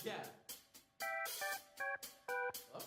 Yeah. Oh.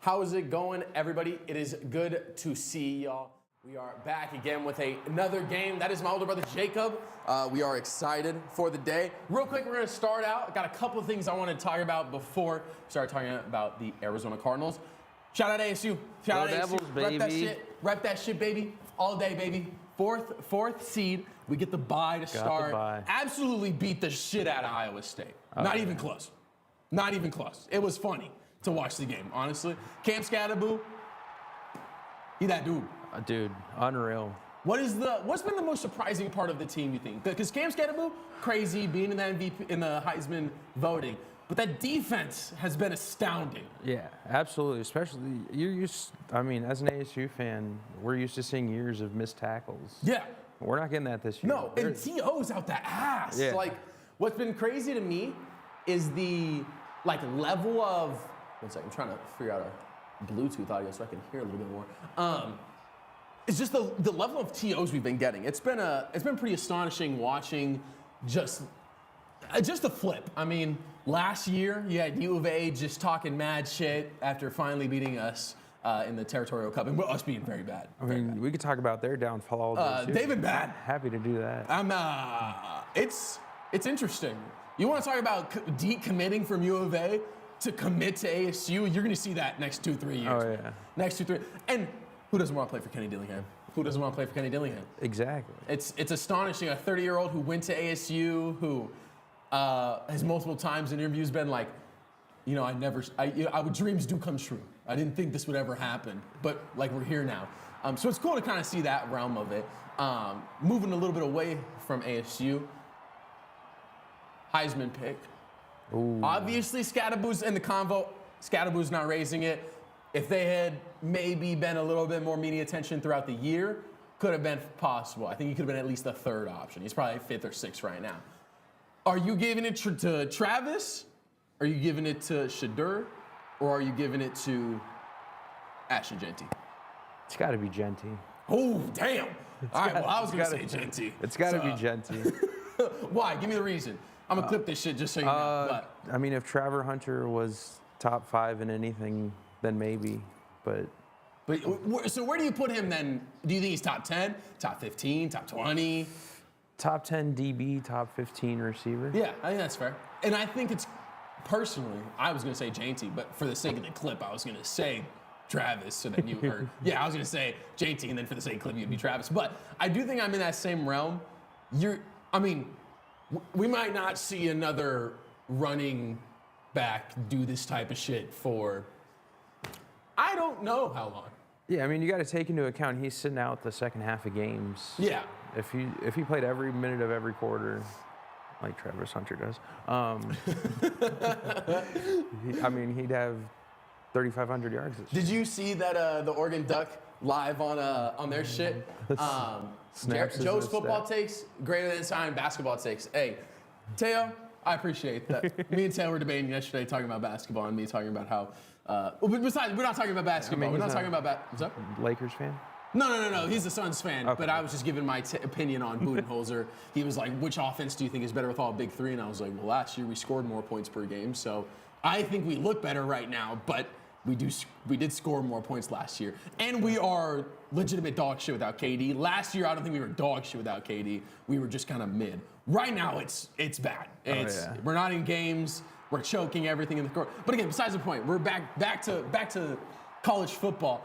How is it going, everybody? It is good to see y'all. We are back again with another game. That is my older brother, Jacob. We are excited for the day. Real quick, we're gonna start out. I got a couple of things I want to talk about before we start talking about the Arizona Cardinals. Shout out ASU. Shout out Devils, ASU. baby. Rep that shit. Rep that shit, baby. All day, baby. Fourth seed. We get the bye to start. Bye. Absolutely beat the shit out of Iowa State. Not even close. Not even close. It was funny to watch the game, honestly. Cam Scatterboo, he that dude. Dude, unreal. What's been the most surprising part of the team, you think? Because Cam Scatterboo, crazy, being in the MVP, in the Heisman voting. But that defense has been astounding. Yeah, absolutely. Especially, as an ASU fan, we're used to seeing years of missed tackles. Yeah. We're not getting that this year. No, and T.O.'s out the ass. Yeah. Like, what's been crazy to me is the, level of, one second, I'm trying to figure out our Bluetooth audio so I can hear a little bit more. It's just the level of TOs we've been getting. It's been pretty astonishing watching just the flip. I mean, last year you had U of A just talking mad shit after finally beating us in the Territorial Cup, and us being very bad. We could talk about their downfall all day too. They've been bad. Happy to do that. It's interesting. You want to talk about decommitting from U of A to commit to ASU? You're going to see that next 2-3 years. Oh yeah. Next 2-3, and who doesn't want to play for Kenny Dillingham? Who doesn't want to play for Kenny Dillingham? Exactly. It's astonishing. A 30-year-old who went to ASU, who has multiple times in interviews been like, dreams do come true. I didn't think this would ever happen, but we're here now. So it's cool to kind of see that realm of it. Moving a little bit away from ASU, Heisman pick. Ooh. Obviously, Scatterboo's in the convo. Scadaboo's not raising it. If they had maybe been a little bit more media attention throughout the year, could have been possible. I think he could have been at least the third option. He's probably fifth or sixth right now. Are you giving it to Travis? Are you giving it to Shadur? Or are you giving it to Ashton Genty? It's got to be Genty. Oh, damn. All right, well, I was going to say Genty. It's got to be Genty. Why? Give me the reason. I'm going to clip this shit just so you know. But. I mean, if Trevor Hunter was top 5 in anything, then maybe. But so where do you put him then? Do you think he's top 10, top 15, top 20? Top 10 DB, top 15 receiver. Yeah, I think that's fair. And I think it's, personally, I was going to say JT, but for the sake of the clip, I was going to say Travis, so then you heard. Yeah, I was going to say JT, and then for the sake of the clip, you'd be Travis. But I do think I'm in that same realm. We might not see another running back do this type of shit for, I don't know how long. Yeah, I mean, you got to take into account he's sitting out the second half of games. Yeah. If he played every minute of every quarter, like Travis Hunter does, he'd have 3,500 yards. Did you see that the Oregon Duck live on their shit? Joe's football takes greater than sign basketball takes. Hey, Teo, I appreciate that. Me and Teo were debating yesterday, talking about basketball, and me talking about how. Besides, we're not talking about basketball. We're not talking about what's up? Lakers fan? No. He's a Suns fan. Okay. But I was just giving my opinion on Budenholzer. He was like, which offense do you think is better with all big three? And I was like, well, last year we scored more points per game. So I think we look better right now. But we did score more points last year. And we are legitimate dog shit without KD. Last year, I don't think we were dog shit without KD. We were just kind of mid. Right now, it's bad. We're not in games. We're choking everything in the court. But again, besides the point, we're back to college football.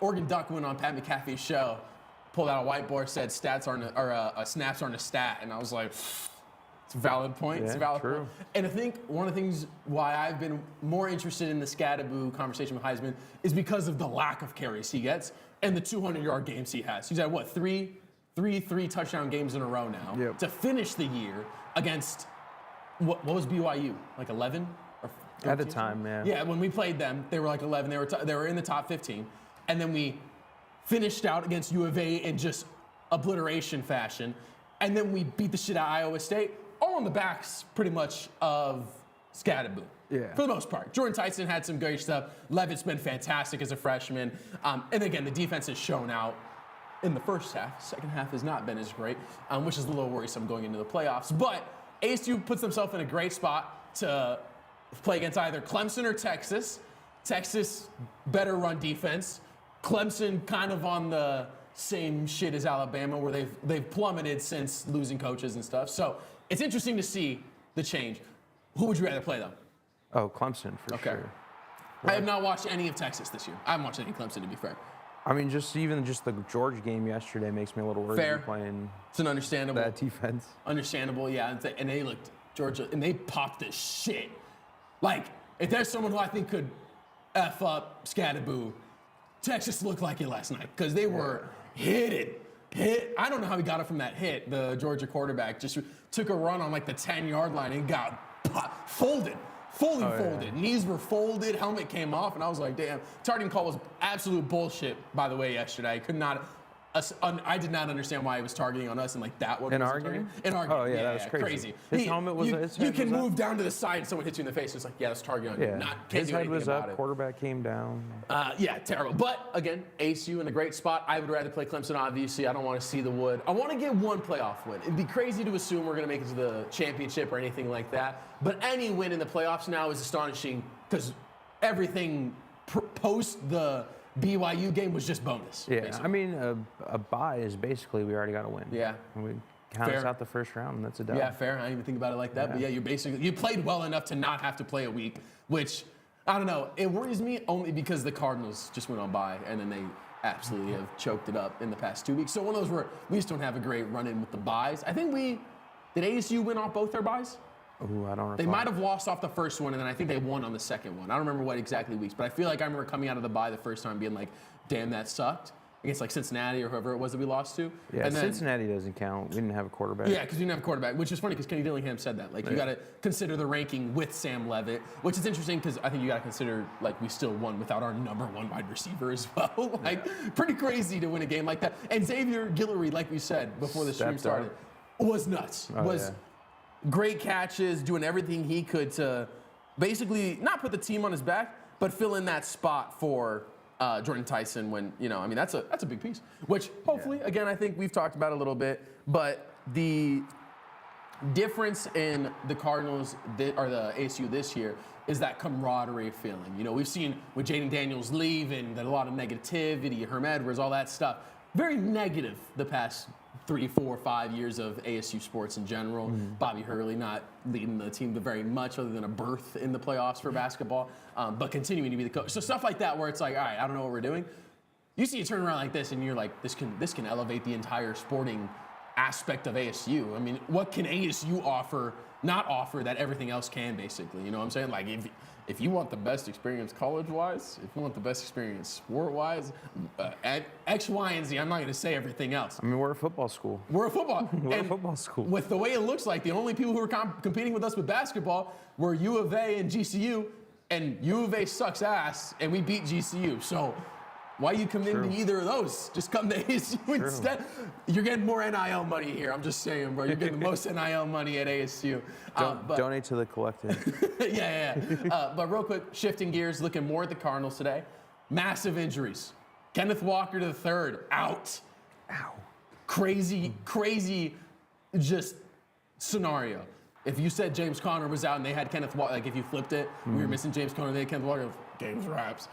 Oregon Duck went on Pat McAfee's show, pulled out a whiteboard, said snaps aren't a stat, and I was like, it's a valid point. Yeah, it's a valid true. point. And I think one of the things why I've been more interested in the Scadaboo conversation with Heisman is because of the lack of carries he gets and the 200-yard games he has. He's had what three touchdown games in a row now to finish the year against. What was BYU? Like 11? At the time, yeah. Yeah, when we played them, they were like 11. They were in the top 15. And then we finished out against U of A in just obliteration fashion. And then we beat the shit out of Iowa State, all on the backs pretty much of Scadaboo. Yeah. For the most part. Jordan Tyson had some great stuff. Levitt's been fantastic as a freshman. And again, the defense has shown out in the first half. Second half has not been as great, which is a little worrisome going into the playoffs. But ASU puts themselves in a great spot to play against either Clemson or Texas. Texas, better run defense. Clemson kind of on the same shit as Alabama, where they've plummeted since losing coaches and stuff. So it's interesting to see the change. Who would you rather play, though? Oh, Clemson, for sure. I have not watched any of Texas this year. I haven't watched any Clemson, to be fair. I mean, just the Georgia game yesterday makes me a little worried. Fair. Playing it's an understandable. That defense. Understandable, yeah. And they looked, Georgia, and they popped the shit. Like, if there's someone who I think could F up Scadaboo, Texas looked like it last night because they were hit. I don't know how he got it from that hit. The Georgia quarterback just took a run on like the 10-yard line and got folded. Fully folded. Yeah. Knees were folded, helmet came off, and I was like, damn. Targeting call was absolute bullshit, by the way, yesterday. I did not understand why he was targeting on us and like that. In our game? In our game. Oh, yeah, that was crazy. His helmet was You can move down to the side and someone hits you in the face. It's like, yeah, that's targeting on you. Can't His do head was about up, it. quarterback came down. Terrible. But again, ASU in a great spot. I would rather play Clemson, obviously. I don't want to see the wood. I want to get one playoff win. It'd be crazy to assume we're going to make it to the championship or anything like that. But any win in the playoffs now is astonishing because everything post the BYU game was just bonus. Yeah, basically. I mean, a bye is basically we already got to win. Yeah. And we count us out the first round, and that's a dub. Yeah, fair. I didn't even think about it like that. Yeah. But yeah, you played well enough to not have to play a week, which, I don't know, it worries me only because the Cardinals just went on bye, and then they absolutely have choked it up in the past 2 weeks. So one of those where we just don't have a great run-in with the byes. I think did ASU win off both their byes? Ooh, I don't recall. They might have lost off the first one, and then I think they won on the second one. I don't remember what exactly weeks, but I feel like I remember coming out of the bye the first time being like, damn, that sucked. against like Cincinnati or whoever it was that we lost to. Yeah, and then, Cincinnati doesn't count. We didn't have a quarterback. Yeah, because we didn't have a quarterback, which is funny because Kenny Dillingham said that. Like, you got to consider the ranking with Sam Levitt, which is interesting because I think you got to consider, like, we still won without our number 1 wide receiver as well. Like, pretty crazy to win a game like that. And Xavier Guillory, like we said before the stream started, was nuts. Great catches, doing everything he could to basically not put the team on his back, but fill in that spot for Jordan Tyson when, I mean, that's a big piece. Which hopefully, again, I think we've talked about a little bit, but the difference in the Cardinals or the ASU this year is that camaraderie feeling. We've seen with Jaden Daniels leave and a lot of negativity, Herm Edwards, all that stuff. Very negative the past 3, 4, 5 years of ASU sports in general. Bobby Hurley not leading the team very much other than a berth in the playoffs for basketball, but continuing to be the coach. So stuff like that where it's like, all right, I don't know what we're doing. You see a turnaround like this and you're like, this can elevate the entire sporting aspect of ASU. I mean, what can ASU not offer that everything else can, basically? You know what I'm saying? Like, if you want the best experience college-wise, if you want the best experience sport-wise, X, Y, and Z, I'm not going to say everything else. I mean, we're a football school. We're a football. We're a football school. With the way it looks like, the only people who are competing with us with basketball were U of A and GCU, and U of A sucks ass, and we beat GCU. So why you come into either of those? Just come to ASU instead. You're getting more NIL money here. I'm just saying, bro. You're getting the most NIL money at ASU. Donate to the collective. yeah. But real quick, shifting gears, looking more at the Cardinals today. Massive injuries. Kenneth Walker III out. Ow. Crazy, just scenario. If you said James Conner was out and they had Kenneth Walker, like if you flipped it, we were missing James Conner, they had Kenneth Walker, game's wraps.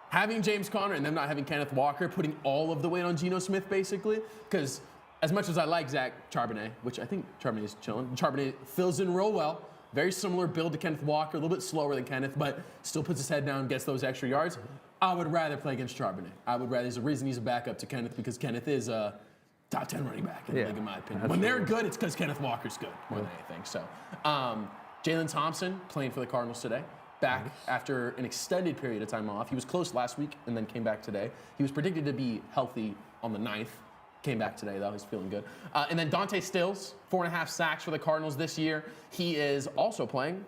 Having James Conner and them not having Kenneth Walker, putting all of the weight on Geno Smith, basically, because as much as I like Zach Charbonnet, which I think Charbonnet is chilling, Charbonnet fills in real well. Very similar build to Kenneth Walker, a little bit slower than Kenneth, but still puts his head down, gets those extra yards. I would rather play against Charbonnet. There's a reason he's a backup to Kenneth because Kenneth is a top 10 running back in the league, in my opinion. When they're good, it's because Kenneth Walker's good more than anything. So, Jalen Thompson playing for the Cardinals today. Back after an extended period of time off. He was close last week and then came back today. He was predicted to be healthy on the 9th. Came back today, though. He's feeling good. And then Dante Stills, 4.5 sacks for the Cardinals this year. He is also playing.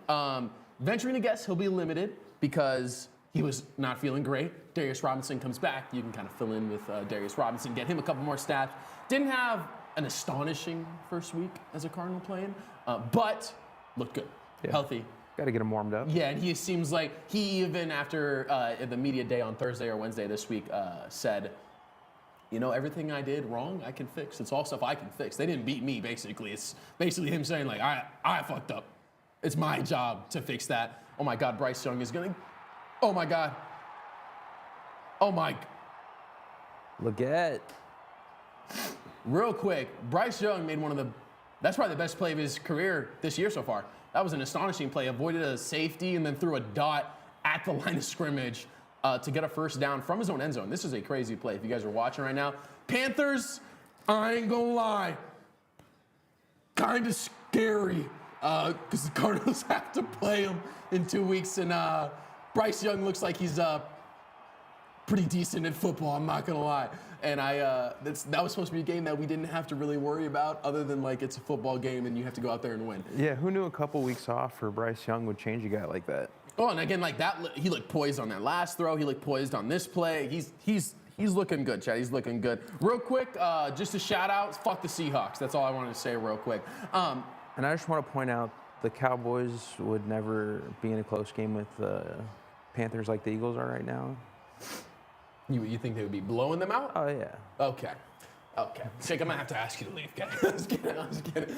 Venturing to guess he'll be limited because he was not feeling great. Darius Robinson comes back. You can kind of fill in with Darius Robinson, get him a couple more stats. Didn't have an astonishing first week as a Cardinal playing, but looked good, healthy. Got to get him warmed up. Yeah, and he seems like he even after the media day on Thursday or Wednesday this week said, everything I did wrong, I can fix. It's all stuff I can fix. They didn't beat me, basically. It's basically him saying, like, I fucked up. It's my job to fix that. Oh, my God, Bryce Young is going to... Oh, my God. Oh, my... Leggett. Real quick, Bryce Young made one of the... That's probably the best play of his career this year so far. That was an astonishing play. Avoided a safety and then threw a dot at the line of scrimmage to get a first down from his own end zone. This is a crazy play if you guys are watching right now. Panthers, I ain't gonna lie, kind of scary because the Cardinals have to play them in 2 weeks. And Bryce Young looks like he's pretty decent at football, I'm not gonna lie. And that was supposed to be a game that we didn't have to really worry about other than like it's a football game and you have to go out there and win. Yeah, who knew a couple weeks off for Bryce Young would change a guy like that? Oh, and again, like that, he looked poised on that last throw. He looked poised on this play. He's looking good, Chad. He's looking good. Real quick, just a shout out, fuck the Seahawks. That's all I wanted to say real quick. And I just want to point out the Cowboys would never be in a close game with the Panthers like the Eagles are right now. You think they would be blowing them out? Oh, yeah. Okay. Jake, I'm going to have to ask you to leave, okay? I was kidding.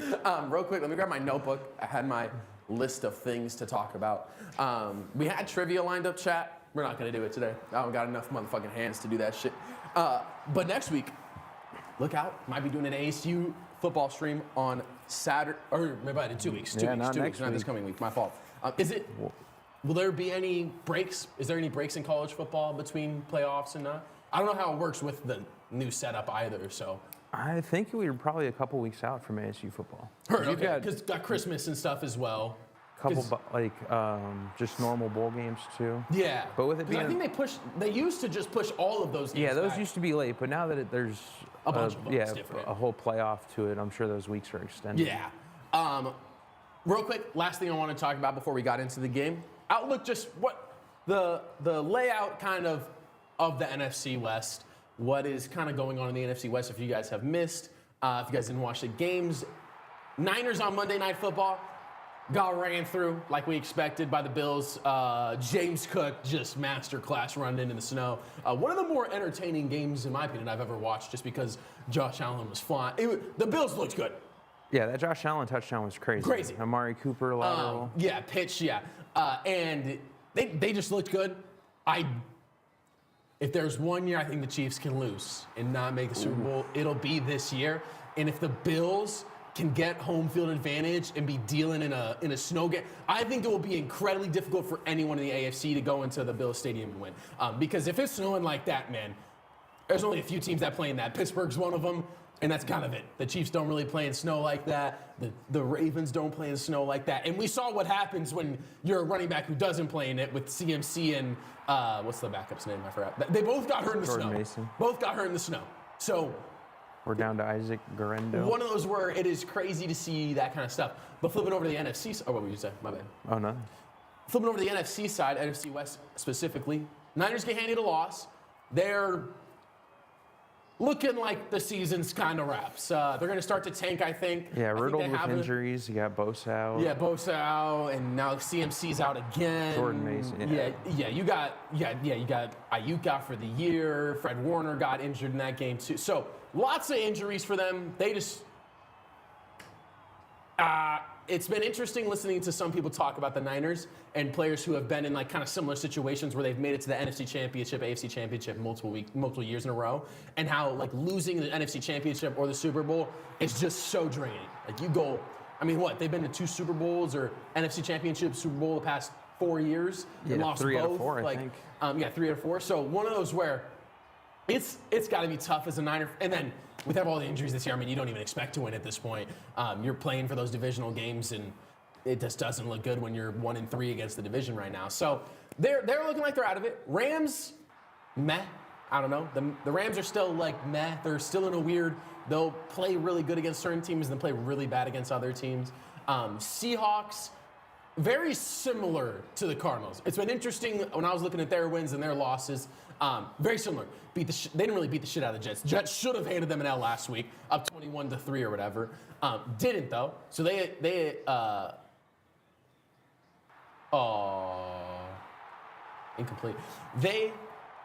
Real quick, let me grab my notebook. I had my list of things to talk about. We had trivia lined up, chat. We're not going to do it today. I don't got enough motherfucking hands to do that shit. But next week, look out. Might be doing an ASU football stream on Saturday. Or maybe I did 2 weeks. 2 weeks. Not 2 next weeks. Not week. this coming week. My fault. Will there be any breaks? Is there any breaks in college football between playoffs and not? I don't know how it works with the new setup either, so. I think we were probably a couple weeks out from ASU football. Heard, okay, because got Christmas and stuff as well. couple just normal bowl games too. Yeah. But with it 'Cause being, I think they used to just push all of those games. yeah, those back. used to be late, but now that there's A bunch of them, it's different. a whole playoff to it, I'm sure those weeks are extended. Yeah. Real quick, last thing I want to talk about before we got into the game. Outlook, just what the layout kind of the NFC West. What is kind of going on in the NFC West if you guys have missed, if you guys didn't watch the games. Niners on Monday Night Football got ran through like we expected by the Bills. James Cook just masterclass run in the snow. One of the more entertaining games, in my opinion, I've ever watched just because Josh Allen was flying. The Bills looked good. Yeah, that Josh Allen touchdown was crazy. Crazy. Amari Cooper lateral. Yeah, pitch, yeah. And they just looked good. If there's one year I think the Chiefs can lose and not make the Super Bowl, it'll be this year. And if the Bills can get home field advantage and be dealing in a snow game, I think it will be incredibly difficult for anyone in the AFC to go into the Bills Stadium and win. Because if it's snowing like that, man, there's only a few teams that play in that. Pittsburgh's one of them, and that's kind of it. The Chiefs don't really play in snow like that. The Ravens don't play in snow like that. And we saw what happens when you're a running back who doesn't play in it with CMC and what's the backup's name? I forgot. They both got hurt in the Jordan snow. Mason. Both got hurt in the snow. So We're down to Isaac Garendo. one of those where it is crazy to see that kind of stuff. But flipping over to the NFC, what would you say? My bad. Oh, no. Flipping over to the NFC side, NFC West specifically, Niners get handed a loss. They're looking like the season's kind of wraps. They're going to start to tank, I think. Yeah, I think riddled they with have injuries. You got Bosa out. Yeah, Bosa out, and now CMC's out again. Jordan Mason. Yeah. You got Ayuk out for the year. Fred Warner got injured in that game too. So lots of injuries for them. They just. It's been interesting listening to some people talk about the Niners and players who have been in like kind of similar situations where they've made it to the NFC Championship, AFC Championship multiple years in a row, and how like losing the NFC Championship or the Super Bowl is just so draining. Like you go, I mean, what they've been to 2 Super Bowls or NFC Championship, Super Bowl the past 4 years. Yeah, and lost 3 out of both. 4, I think. 3 out of 4. So one of those where it's got to be tough as a Niner, and then with all the injuries this year, I mean, you don't even expect to win at this point. You're playing for those divisional games, and it just doesn't look good when you're 1-3 against the division right now. So they're looking like they're out of it. Rams, meh. I don't know. The Rams are still like meh. They're still in a weird. They'll play really good against certain teams, and then play really bad against other teams. Seahawks, very similar to the Cardinals. It's been interesting when I was looking at their wins and their losses. Very similar. They didn't really beat the shit out of the Jets. Jets should have handed them an L last week, up 21-3 or whatever. Didn't though. So incomplete. They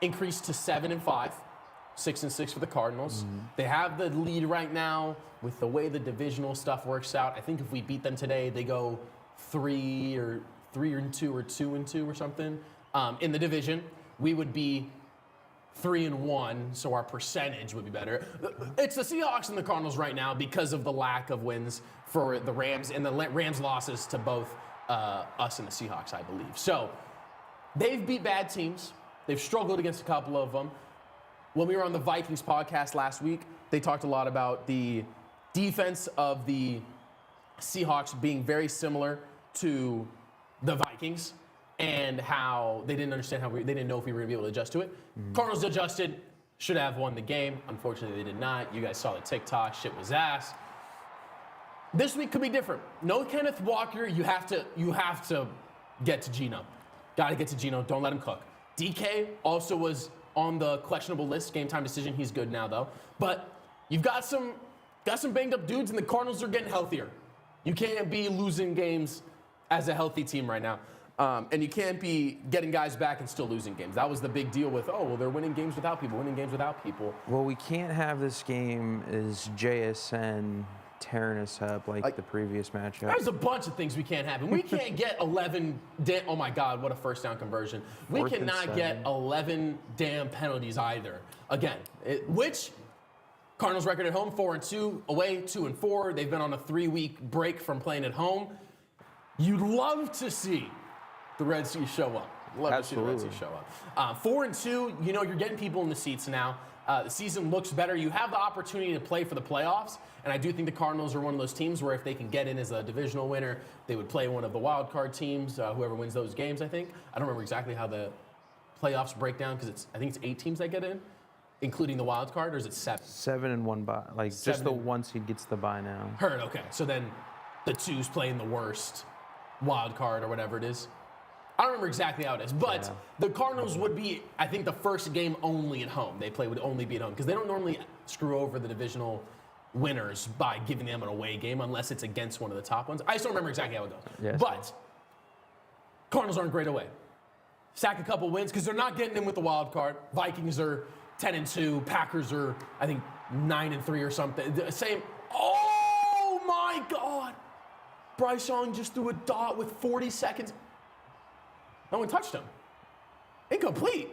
increased to 7-5, 6-6 for the Cardinals. Mm-hmm. They have the lead right now with the way the divisional stuff works out. I think if we beat them today, they go 3-2 or 2-2 or something in the division. We would be 3-1, so our percentage would be better. It's the Seahawks and the Cardinals right now because of the lack of wins for the Rams and the Rams losses to both us and the Seahawks, I believe. So they've beat bad teams. They've struggled against a couple of them. When we were on the Vikings podcast last week, they talked a lot about the defense of the Seahawks being very similar to the Vikings, and how they didn't understand they didn't know if we were going to be able to adjust to it. Mm-hmm. Cardinals adjusted, should have won the game. Unfortunately, they did not. You guys saw the TikTok, shit was ass. This week could be different. No Kenneth Walker, you have to get to Geno. Got to get to Geno, don't let him cook. DK also was on the questionable list, game time decision. He's good now though. But you've got some banged up dudes, and the Cardinals are getting healthier. You can't be losing games as a healthy team right now. And you can't be getting guys back and still losing games. That was the big deal with, they're winning games without people. Well, we can't have this game as JSN tearing us up like the previous matchup. There's a bunch of things we can't have. And we can't get 11 oh my God, what a first down conversion. We cannot get 11 damn penalties either. Again, which Cardinals record at home, 4-2, away 2-4. They've been on a 3-week break from playing at home. You'd love to see the Red Sea show up. Love Absolutely. to see the Red Sea show up. 4-2, you know, you're getting people in the seats now. The season looks better. You have the opportunity to play for the playoffs, and I do think the Cardinals are one of those teams where if they can get in as a divisional winner, they would play one of the wild card teams, whoever wins those games, I think. I don't remember exactly how the playoffs break down because I think it's 8 teams that get in, including the wild card, or is it 7? 7 and 1 bye. Like, just the 1 seed gets the bye now. Heard, okay. So then the 2's playing the worst wild card or whatever it is. I don't remember exactly how it is, but the Cardinals would be, I think, the first game only at home. They play would only be at home because they don't normally screw over the divisional winners by giving them an away game unless it's against one of the top ones. I just don't remember exactly how it goes. Yes. But Cardinals aren't great away. Stack a couple wins because they're not getting in with the wild card. Vikings are 10-2. Packers are, I think, 9-3 or something. The same. Oh my God! Bryce Young just threw a dot with 40 seconds. No one touched him. Incomplete.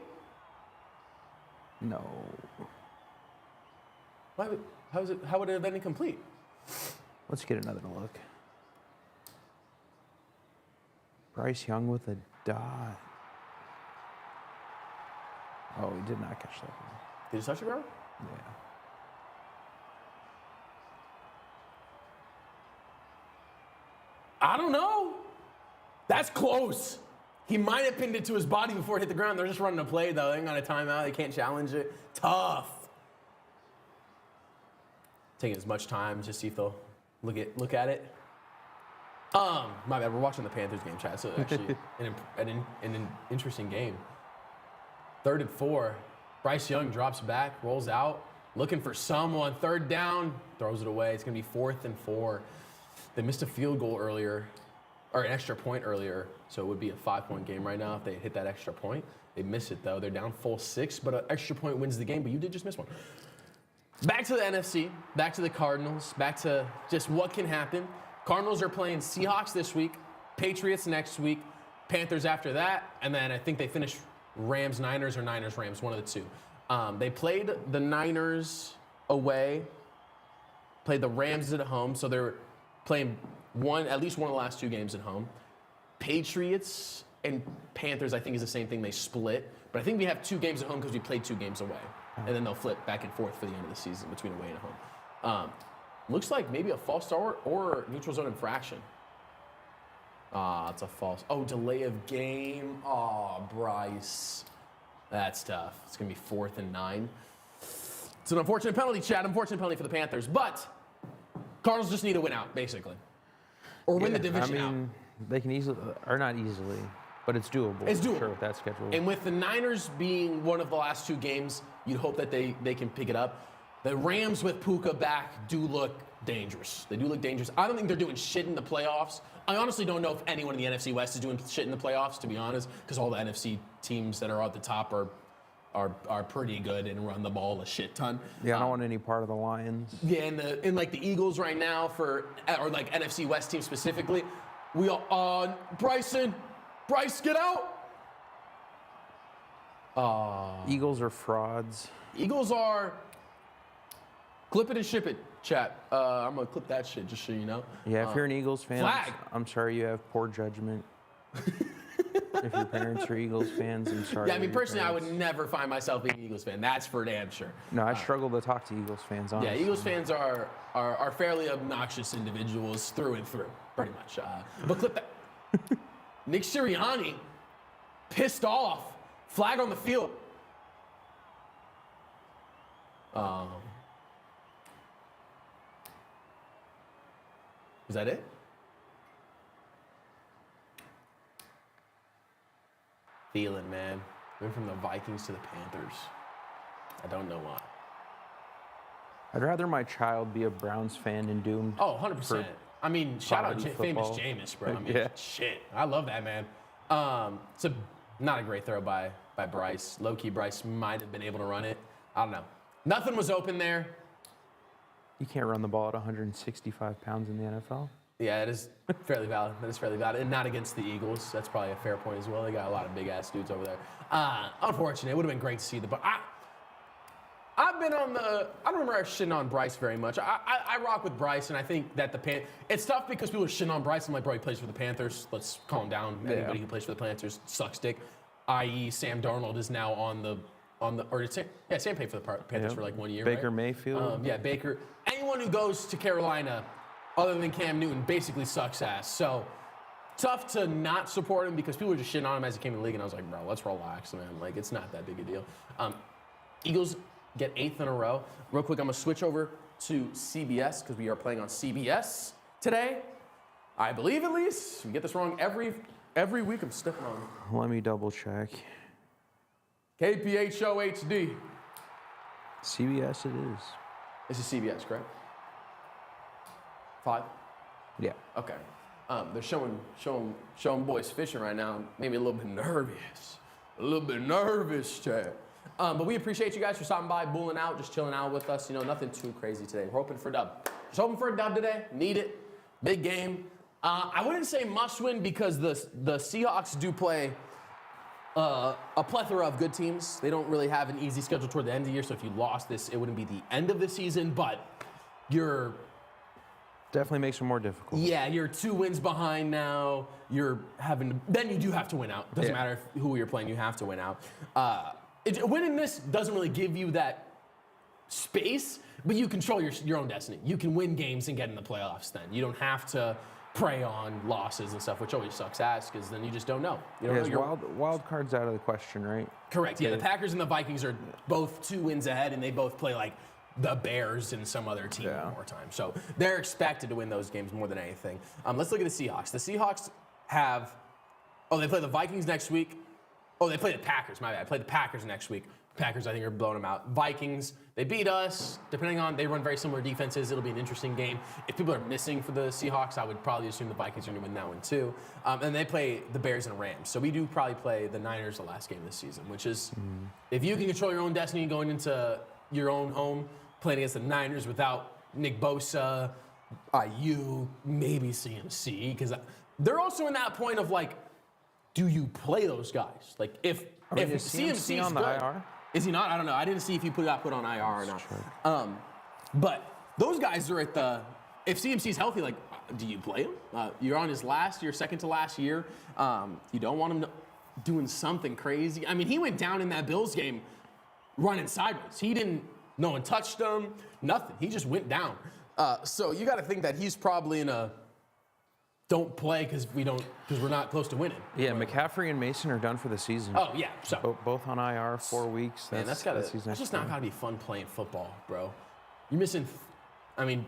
No. How would it have been incomplete? Let's get another look. Bryce Young with a dot. Oh, he did not catch that one. Did he touch it, bro? Yeah. I don't know. That's close. He might have pinned it to his body before it hit the ground. They're just running a play, though. They ain't got a timeout. They can't challenge it. Tough. Taking as much time just see if they'll look at it. My bad. We're watching the Panthers game, chat. So actually, an interesting game. 3rd and 4. Bryce Young drops back, rolls out, looking for someone. 3rd down, throws it away. It's gonna be 4th and 4. They missed a field goal earlier, or an extra point earlier, so it would be a 5-point game right now if they hit that extra point. They miss it though. They're down full 6, but an extra point wins the game. But you did just miss one. Back to the NFC, back to the Cardinals, back to just what can happen. Cardinals are playing Seahawks this week, Patriots next week, Panthers after that, and then I think they finish Rams-Niners or Niners-Rams, one of the 2. They played the Niners away, played the Rams at home, so they're playing at least one of the last 2 games at home. Patriots and Panthers, I think, is the same thing. They split, but I think we have 2 games at home because we played 2 games away, and then they'll flip back and forth for the end of the season between away and home. Looks like maybe a false start or neutral zone infraction. It's a false. Oh, delay of game. Oh, Bryce. That's tough. It's going to be 4th and 9. It's an unfortunate penalty, Chad. Unfortunate penalty for the Panthers. But Cardinals just need to win out, basically. Or win the division out. They can easily, or not easily, but it's doable. It's doable. Sure, with that schedule. And with the Niners being one of the last 2 games, you'd hope that they can pick it up. The Rams with Puka back do look dangerous. They do look dangerous. I don't think they're doing shit in the playoffs. I honestly don't know if anyone in the NFC West is doing shit in the playoffs, to be honest, because all the NFC teams that are at the top are pretty good and run the ball a shit ton. Yeah, I don't want any part of the Lions. Yeah, and like the Eagles right now or like NFC West teams specifically, we all Bryce, get out. Eagles are frauds. Eagles are. Clip it and ship it, chat. I'm gonna clip that shit just so you know. Yeah, if you're an Eagles fan, flag. I'm sorry you have poor judgment. If your parents are Eagles fans, I'm sorry. Yeah, I mean, personally, I would never find myself being an Eagles fan. That's for damn sure. No, I struggle to talk to Eagles fans, honestly. Yeah, Eagles fans are fairly obnoxious individuals through and through, pretty much. But clip that. Nick Sirianni, pissed off, flag on the field. Is that it? Feeling, man. Went from the Vikings to the Panthers. I don't know why. I'd rather my child be a Browns fan and doomed. Oh, 100%. I mean, shout out quality famous football. Jameis, bro. I mean, Yeah. shit. I love that, man. It's not a great throw by Bryce. Low-key, Bryce might have been able to run it. I don't know. Nothing was open there. You can't run the ball at 165 pounds in the NFL. Yeah, it is fairly valid. That is fairly valid. And not against the Eagles. That's probably a fair point as well. They got a lot of big-ass dudes over there. Unfortunate. It would have been great to see but I've been on the, I don't remember shitting on Bryce very much. I rock with Bryce, and I think that it's tough because people are shitting on Bryce. I'm like, bro, he plays for the Panthers. Let's calm down. Yeah. Anybody who plays for the Panthers sucks dick. i.e. Sam Darnold is now on the Sam paid for the Panthers for like 1 year. Baker right? Mayfield. Yeah, Baker. Anyone who goes to Carolina, other than Cam Newton, basically sucks ass. So tough to not support him because people were just shitting on him as he came in the league, and I was like, bro, let's relax, man. Like, it's not that big a deal. Eagles get 8th in a row. Real quick, I'm gonna switch over to CBS because we are playing on CBS today. I believe, at least. We get this wrong every week. I'm stepping on. Let me double check. KPHO HD. CBS it is. This is CBS, correct? 5? Yeah. Okay. They're showing boys fishing right now. Made me a little bit nervous. Chad. But we appreciate you guys for stopping by, bulling out, just chilling out with us. You know, nothing too crazy today. We're hoping for a dub. Just hoping for a dub today. Need it. Big game. I wouldn't say must win because the Seahawks do play a plethora of good teams. They don't really have an easy schedule toward the end of the year, so if you lost this, it wouldn't be the end of the season, but you're... Definitely makes it more difficult. Yeah, you're 2 wins behind now. Then you do have to win out. Doesn't matter who you're playing, you have to win out. Winning this doesn't really give you that space, but you control your own destiny. You can win games and get in the playoffs then. You don't have to prey on losses and stuff, which always sucks ass because then you just don't know. You don't know wild cards out of the question, right? Correct. Yeah, the Packers and the Vikings are both 2 wins ahead, and they both play like the Bears and some other team one more time. So they're expected to win those games more than anything. Let's look at the Seahawks. The Seahawks they play the Vikings next week. Oh, they play the Packers. My bad. Play the Packers next week. Packers, I think, are blowing them out. Vikings, they beat us. They run very similar defenses. It'll be an interesting game. If people are missing for the Seahawks, I would probably assume the Vikings are going to win that one too. And they play the Bears and Rams. So we do probably play the Niners the last game this season, which is, if you can control your own destiny going into your own home, playing against the Niners without Nick Bosa, IU, maybe CMC, because they're also in that point of like, do you play those guys? Like if CMC on the IR? Is he not? I don't know. I didn't see if he got put on IR or not. But those guys are if CMC's healthy, like, do you play him? You're on his second to last year. You don't want him doing something crazy. I mean, he went down in that Bills game running sideways. No one touched him, nothing. He just went down. So you got to think that he's probably in a don't play because we're not close to winning. Yeah, McCaffrey and Mason are done for the season. Oh yeah, so both on IR, 4 weeks. That's just not gotta be fun playing football, bro. You're missing,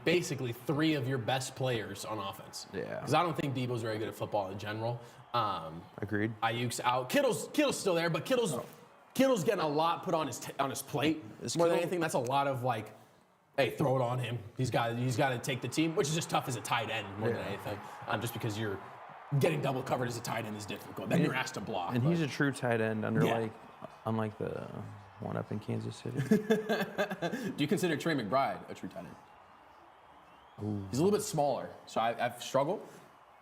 basically 3 of your best players on offense. Yeah. Because I don't think Debo's very good at football in general. Agreed. Ayuk's out. Kittle's still there, but Kittle's getting a lot put on his plate. More than anything, that's a lot of like, hey, throw it on him. He's got to take the team, which is just tough as a tight end more than anything. Just because you're getting double covered as a tight end is difficult. Then you're asked to block. And he's a true tight end unlike the one up in Kansas City. Do you consider Trey McBride a true tight end? Ooh. He's a little bit smaller, so I've struggled.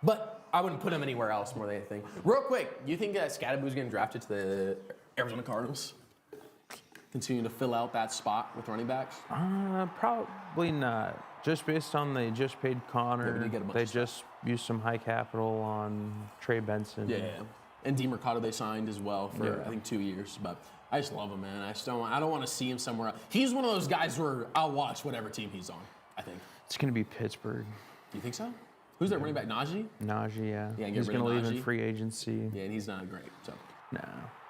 But I wouldn't put him anywhere else more than anything. Real quick, do you think that Scadaboo's getting drafted to the Arizona Cardinals? Continue to fill out that spot with running backs? Probably not. Just based on they just paid Connor. They just used some high capital on Trey Benson. Yeah. And DeMercado they signed as well for I think 2 years. But I just love him, man. I don't want to see him somewhere else. He's one of those guys where I'll watch whatever team he's on, I think. It's going to be Pittsburgh. You think so? Who's their running back? Najee? Najee, yeah. He's going to leave in free agency. Yeah, and he's not great. So. No.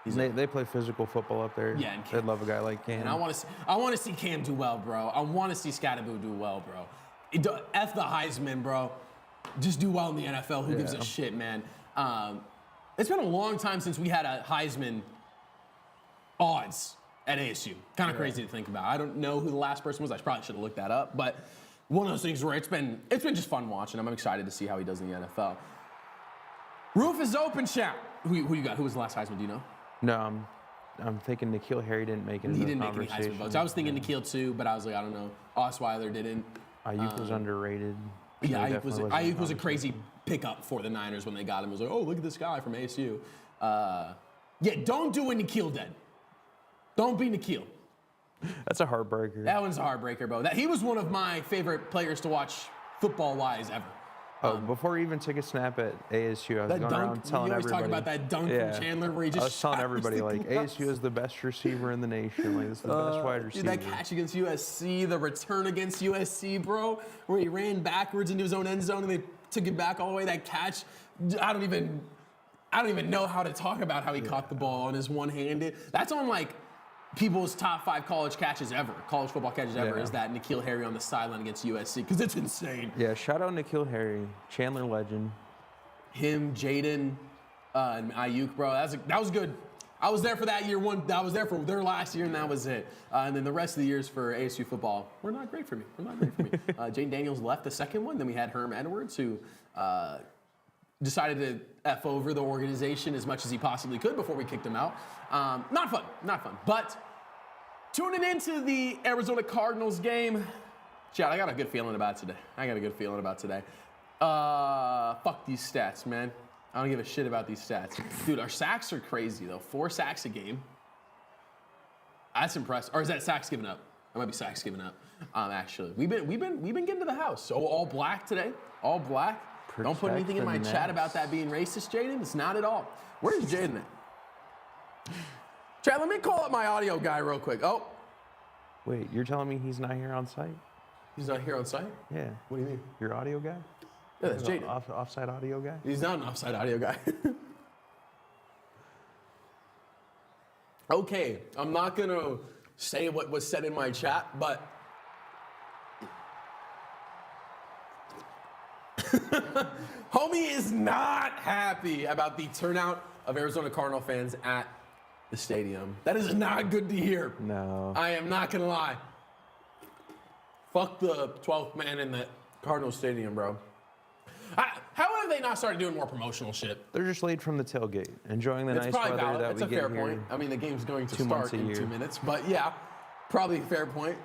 They play physical football up there. Yeah, and they'd love a guy like Cam. And I want to see Cam do well, bro. I want to see Scadaboo do well, bro. F the Heisman, bro. Just do well in the NFL. Who gives a shit, man? It's been a long time since we had a Heisman odds at ASU. Kind of crazy to think about. I don't know who the last person was. I probably should have looked that up. But one of those things where it's been just fun watching him. I'm excited to see how he does in the NFL. Roof is open, chat. Who you got? Who was the last Heisman? Do you know? No, I'm thinking N'Keal Harry didn't make it. He didn't make any Heisman votes. I was thinking N'Keal too, but I was like, I don't know. Osweiler didn't. Ayuk was underrated. Yeah, Ayuk was a crazy pickup for the Niners when they got him. It was like, oh, look at this guy from ASU. Don't do what N'Keal did. Don't be N'Keal. That's a heartbreaker. That one's a heartbreaker, bro. He was one of my favorite players to watch football-wise ever. Before we even took a snap at ASU, I was going around telling everybody. You always talk about that dunk from Chandler where he just I was telling everybody, like, ASU is the best receiver in the nation. Like, it's the best wide receiver. Dude, that catch against USC, the return against USC, bro, where he ran backwards into his own end zone and they took it back all the way. That catch, I don't even know how to talk about how he caught the ball on his one-handed. That's on, like, people's top 5 college football catches ever, is that N'Keal Harry on the sideline against USC, because it's insane. Yeah, shout out N'Keal Harry, Chandler legend. Him, Jaden, and Ayuk, bro. That was good. I was there for that year one. I was there for their last year, and that was it. And then the rest of the years for ASU football were not great for me. Jane Daniels left the second one. Then we had Herm Edwards, who decided to F over the organization as much as he possibly could before we kicked him out. Not fun. But tuning into the Arizona Cardinals game, Chad, I got a good feeling about today. Fuck these stats, man. I don't give a shit about these stats. Dude, our sacks are crazy, though. 4 sacks a game. That's impressive. Or is that sacks given up? That might be sacks given up, actually. We've been getting to the house. So all black today. All black. Don't put anything in my chat about that being racist, Jaden. It's not at all. Where's Jaden at? Chad, let me call up my audio guy real quick. Oh. Wait, you're telling me he's not here on site? He's not here on site? Yeah. What do you mean? Your audio guy? Yeah, that's Jaden. Offside audio guy? He's not an offside audio guy. Okay, I'm not going to say what was said in my chat, but homie is not happy about the turnout of Arizona Cardinal fans at the stadium. That is not good to hear. No. I am not going to lie. Fuck the 12th man in the Cardinal stadium, bro. How have they not started doing more promotional shit? They're just late from the tailgate, enjoying the nice weather valid. that we get here. It's a fair point. I mean, the game's going to start in 2 minutes, but yeah, probably a fair point.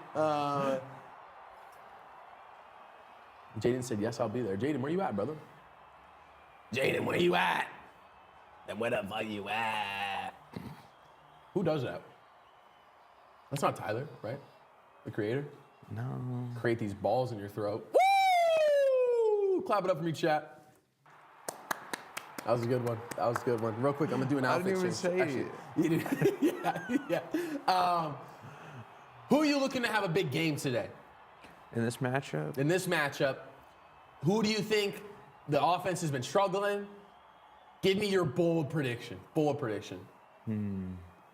Jaden said, yes, I'll be there. Jaden, where you at, brother? Jaden, where you at? Then where the fuck you at? Who does that? That's not Tyler, right? The creator? No. Create these balls in your throat. Woo! Clap it up for me, chat. That was a good one. Real quick, I'm gonna do an outfit change. I didn't even say it. Yeah. Who are you looking to have a big game today? In this matchup, who do you think the offense has been struggling? Give me your bold prediction.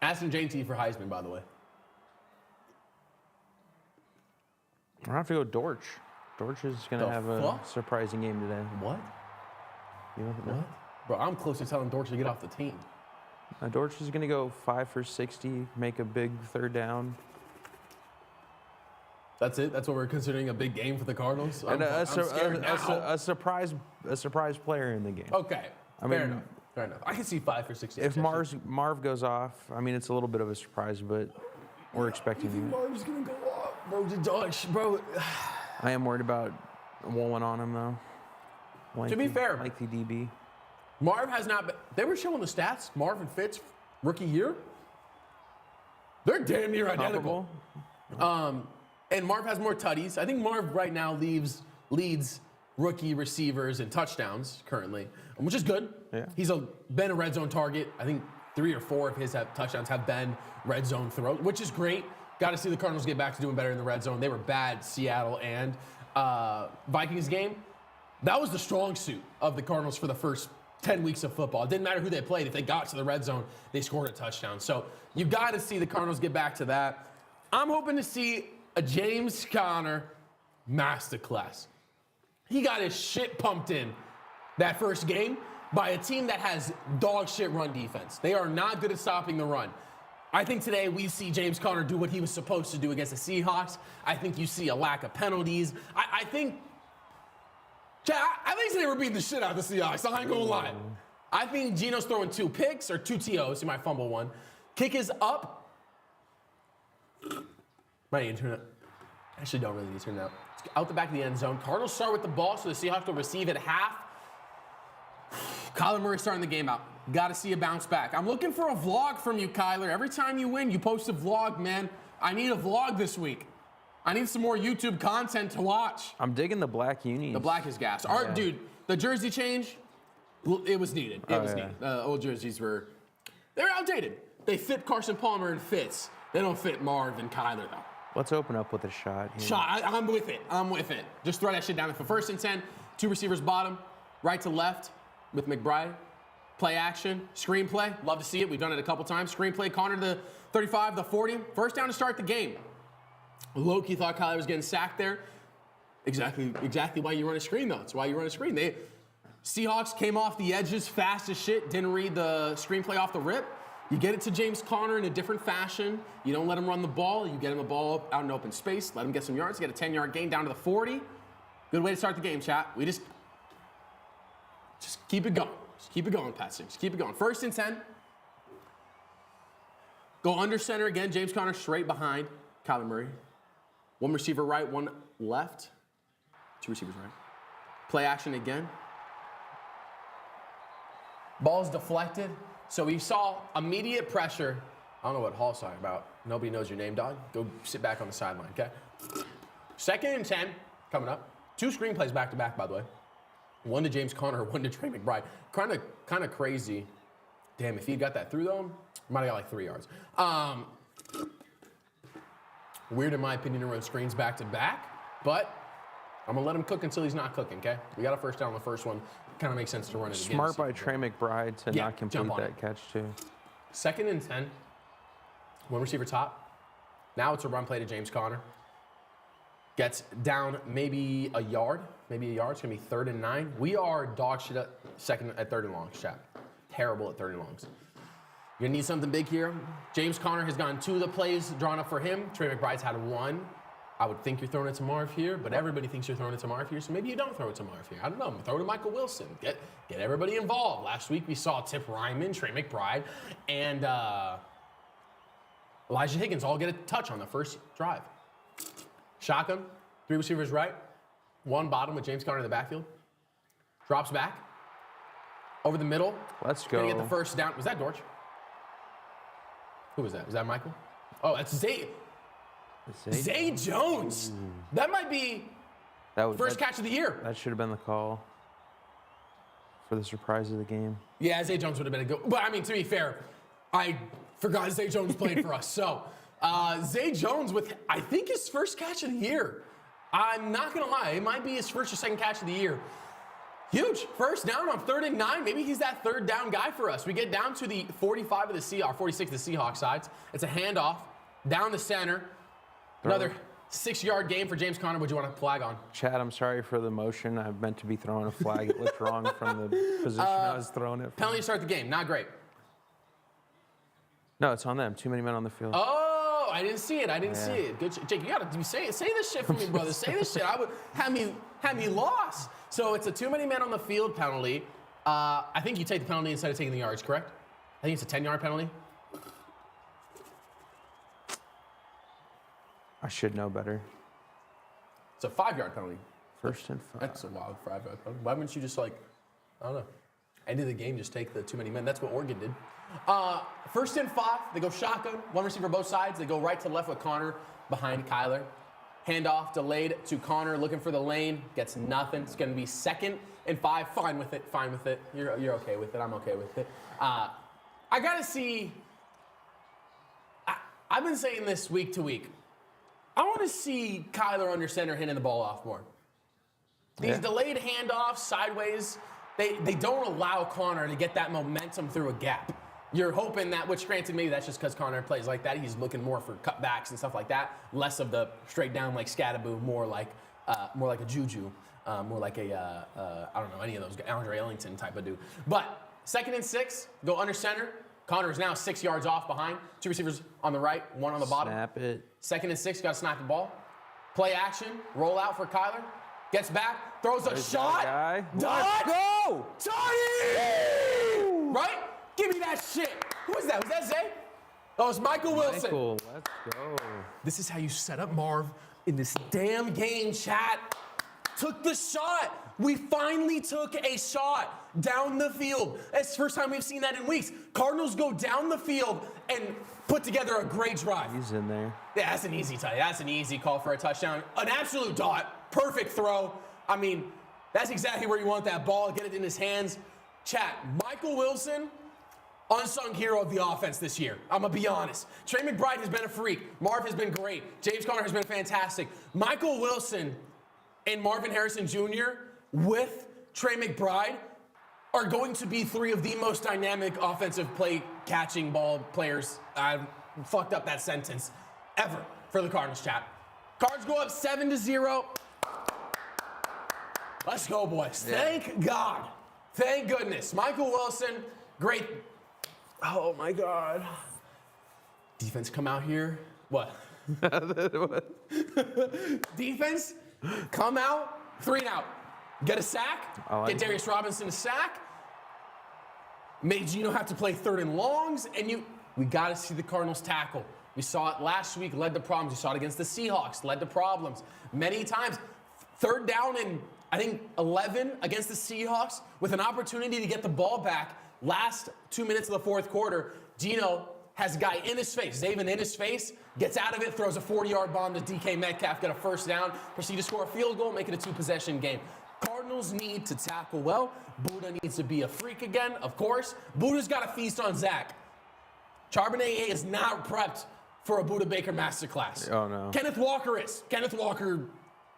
Asking JT for Heisman, by the way. I'm gonna have to go Dortch. Dortch is gonna have a surprising game today. What? You don't know? What? Bro, I'm close to telling Dortch to get off the team. Dortch is gonna go 5 for 60, make a big third down. That's it? That's what we're considering a big game for the Cardinals? And a surprise player in the game. Okay. Fair enough. I can see 5 for 60. If Marv goes off, I mean, it's a little bit of a surprise, but we're expecting him. Marv's going to go off, bro. Bro. I am worried about Woolen on him, though. To be fair. Like the DB. Marv has not been. They were showing the stats. Marv and Fitz, rookie year. They're damn near identical. And Marv has more tutties. I think Marv right now leads rookie receivers in touchdowns currently, which is good. Yeah. He's been a red zone target. I think 3 or 4 of his touchdowns have been red zone throws, which is great. Got to see the Cardinals get back to doing better in the red zone. They were bad Seattle and Vikings game. That was the strong suit of the Cardinals for the first 10 weeks of football. It didn't matter who they played. If they got to the red zone, they scored a touchdown. So you got to see the Cardinals get back to that. I'm hoping to see a James Conner masterclass. He got his shit pumped in that first game by a team that has dog shit run defense. They are not good at stopping the run. I think today we see James Conner do what he was supposed to do against the Seahawks. I think you see a lack of penalties. I think today we're beating the shit out of the Seahawks. I ain't gonna lie. I think Geno's throwing 2 picks or 2 TOs. He might fumble one. Kick is up. Might need to turn it. Actually, don't really need to turn it out. It's out the back of the end zone. Cardinals start with the ball, so the Seahawks will receive at half. Kyler Murray starting the game out. Got to see a bounce back. I'm looking for a vlog from you, Kyler. Every time you win, you post a vlog, man. I need a vlog this week. I need some more YouTube content to watch. I'm digging the black unis. The black is gas. Art, dude, the jersey change, it was needed. It was needed. Old jerseys they're outdated. They fit Carson Palmer and Fitz. They don't fit Marv and Kyler, though. Let's open up with a shot here. I'm with it. I'm with it. Just throw that shit down. For 1st and 10, 2 receivers bottom, right to left with McBride. Play action, screenplay. Love to see it. We've done it a couple times. Screenplay, Connor to the 35, the 40. First down to start the game. Loki thought Kyler was getting sacked there. Exactly why you run a screen, though. It's why you run a screen. Seahawks came off the edges fast as shit. Didn't read the screenplay off the rip. You get it to James Conner in a different fashion. You don't let him run the ball. You get him a ball out in open space. Let him get some yards. Get a 10-yard gain down to the 40. Good way to start the game, chat. We just keep it going. Just keep it going, Patsy. Just keep it going. 1st and 10. Go under center again. James Conner straight behind Kyler Murray. 1 receiver right, 1 left. 2 receivers right. Play action again. Ball's deflected. So we saw immediate pressure. I don't know what Hall's talking about. Nobody knows your name, dog. Go sit back on the sideline, okay? 2nd and 10 coming up. 2 screenplays back to back, by the way. 1 to James Conner, 1 to Trey McBride. Kind of crazy. Damn, if he got that through though, might have got like 3 yards. Weird in my opinion to run screens back to back, but I'm gonna let him cook until he's not cooking, okay? We got a first down on the first one. Kind of makes sense to run it again. Smart by Trey McBride to not complete that catch too. 2nd and 10. 1 receiver top. Now it's a run play to James Conner. Gets down maybe a yard. It's gonna be 3rd and 9. We are dog shit at 3rd and longs, chat. Terrible at 3rd and longs. You're gonna need something big here. James Conner has gotten 2 of the plays drawn up for him. Trey McBride's had 1. I would think you're throwing it to Marv here, but everybody thinks you're throwing it to Marv here, so maybe you don't throw it to Marv here. I don't know. Throw it to Michael Wilson. Get everybody involved. Last week we saw Tip Ryman, Trey McBride, and Elijah Higgins all get a touch on the first drive. Shotgun, 3 receivers right, 1 bottom with James Conner in the backfield. Drops back. Over the middle. Let's go. Gonna get the first down. Was that Dortch? Who was that? Was that Michael? Oh, that's Zay. Zay Jones. Ooh. That might be first catch of the year. That should have been the call for the surprise of the game. Yeah, Zay Jones would have been a good. But I mean, to be fair, I forgot Zay Jones played for us. So Zay Jones with, I think, his first catch of the year. I'm not gonna lie, it might be his first or second catch of the year. Huge. First down on 3rd and 9. Maybe he's that 3rd down guy for us. We get down to the 45 of the Seahawks, 46 of the Seahawks sides. It's a handoff down the center. Another 6-yard game for James Conner. Would you want a flag on? Chad, I'm sorry for the motion. I meant to be throwing a flag. It looked wrong from the position I was throwing it from. Penalty to start the game. Not great. No, it's on them. Too many men on the field. Oh, I didn't see it. See it. Good, Jake. You gotta say this shit for me, brother. Say this shit. I would have me lost. So it's a too many men on the field penalty. I think you take the penalty instead of taking the yards, correct? I think it's a 10-yard penalty. I should know better. It's a 5-yard penalty. 1st and 5. That's a wild 5-yard penalty. Why wouldn't you just I don't know, end of the game, just take the too many men? That's what Oregon did. 1st and 5, they go shotgun. 1 receiver both sides. They go right to left with Conner behind Kyler. Handoff delayed to Conner, looking for the lane. Gets nothing. It's going to be 2nd and 5. Fine with it. You're okay with it. I'm okay with it. I got to see. I've been saying this week to week. I want to see Kyler under center hitting the ball off more. These delayed handoffs sideways, they don't allow Conner to get that momentum through a gap. You're hoping that, which granted, maybe that's just because Conner plays like that. He's looking more for cutbacks and stuff like that. Less of the straight down like Scattaboo, more like a Juju, more like a I don't know, any of those, Andre Ellington type of dude. But 2nd and 6, go under center. Conner is now 6 yards off behind. 2 receivers on the right, 1 on the bottom. Snap it. 2nd and 6, got to snap the ball. Play action, roll out for Kyler. Gets back, throws a shot. Let's go! Tony! Right? Give me that shit. Who was that? Was that Zay? Oh, it's Michael Wilson. Michael, let's go. This is how you set up Marv in this damn game, chat. took the shot. We finally took a shot down the field. It's the first time we've seen that in weeks. Cardinals go down the field and put together a great drive. He's in there. Yeah, that's an easy tie. That's an easy call for a touchdown. An absolute dot. Perfect throw. I mean, that's exactly where you want that ball. Get it in his hands. Chat, Michael Wilson, unsung hero of the offense this year. I'm going to be honest. Trey McBride has been a freak. Marv has been great. James Conner has been fantastic. Michael Wilson and Marvin Harrison Jr. with Trey McBride are going to be three of the most dynamic offensive play catching ball players. I fucked up that sentence ever for the Cardinals, chat. Cards go up 7-0. Let's go, boys. Yeah. Thank God. Thank goodness. Michael Wilson, great. Oh my God. Defense come out here. What? Defense come out, 3 and out. Get a sack. Get Darius Robinson a sack. Made Geno have to play 3rd and longs, and we got to see the Cardinals tackle. We saw it last week, led to problems. We saw it against the Seahawks, led to problems many times. 3rd down and I think 11 against the Seahawks with an opportunity to get the ball back. Last 2 minutes of the 4th quarter, Geno has a guy in his face, Zaven in his face, gets out of it, throws a 40-yard bomb to DK Metcalf, get a 1st down, proceed to score a field goal, make it a 2-possession game. Cardinals need to tackle well. Buddha needs to be a freak again, of course. Buddha's got to feast on Zach. Charbonnet is not prepped for a Buddha Baker masterclass. Oh, no. Kenneth Walker is. Kenneth Walker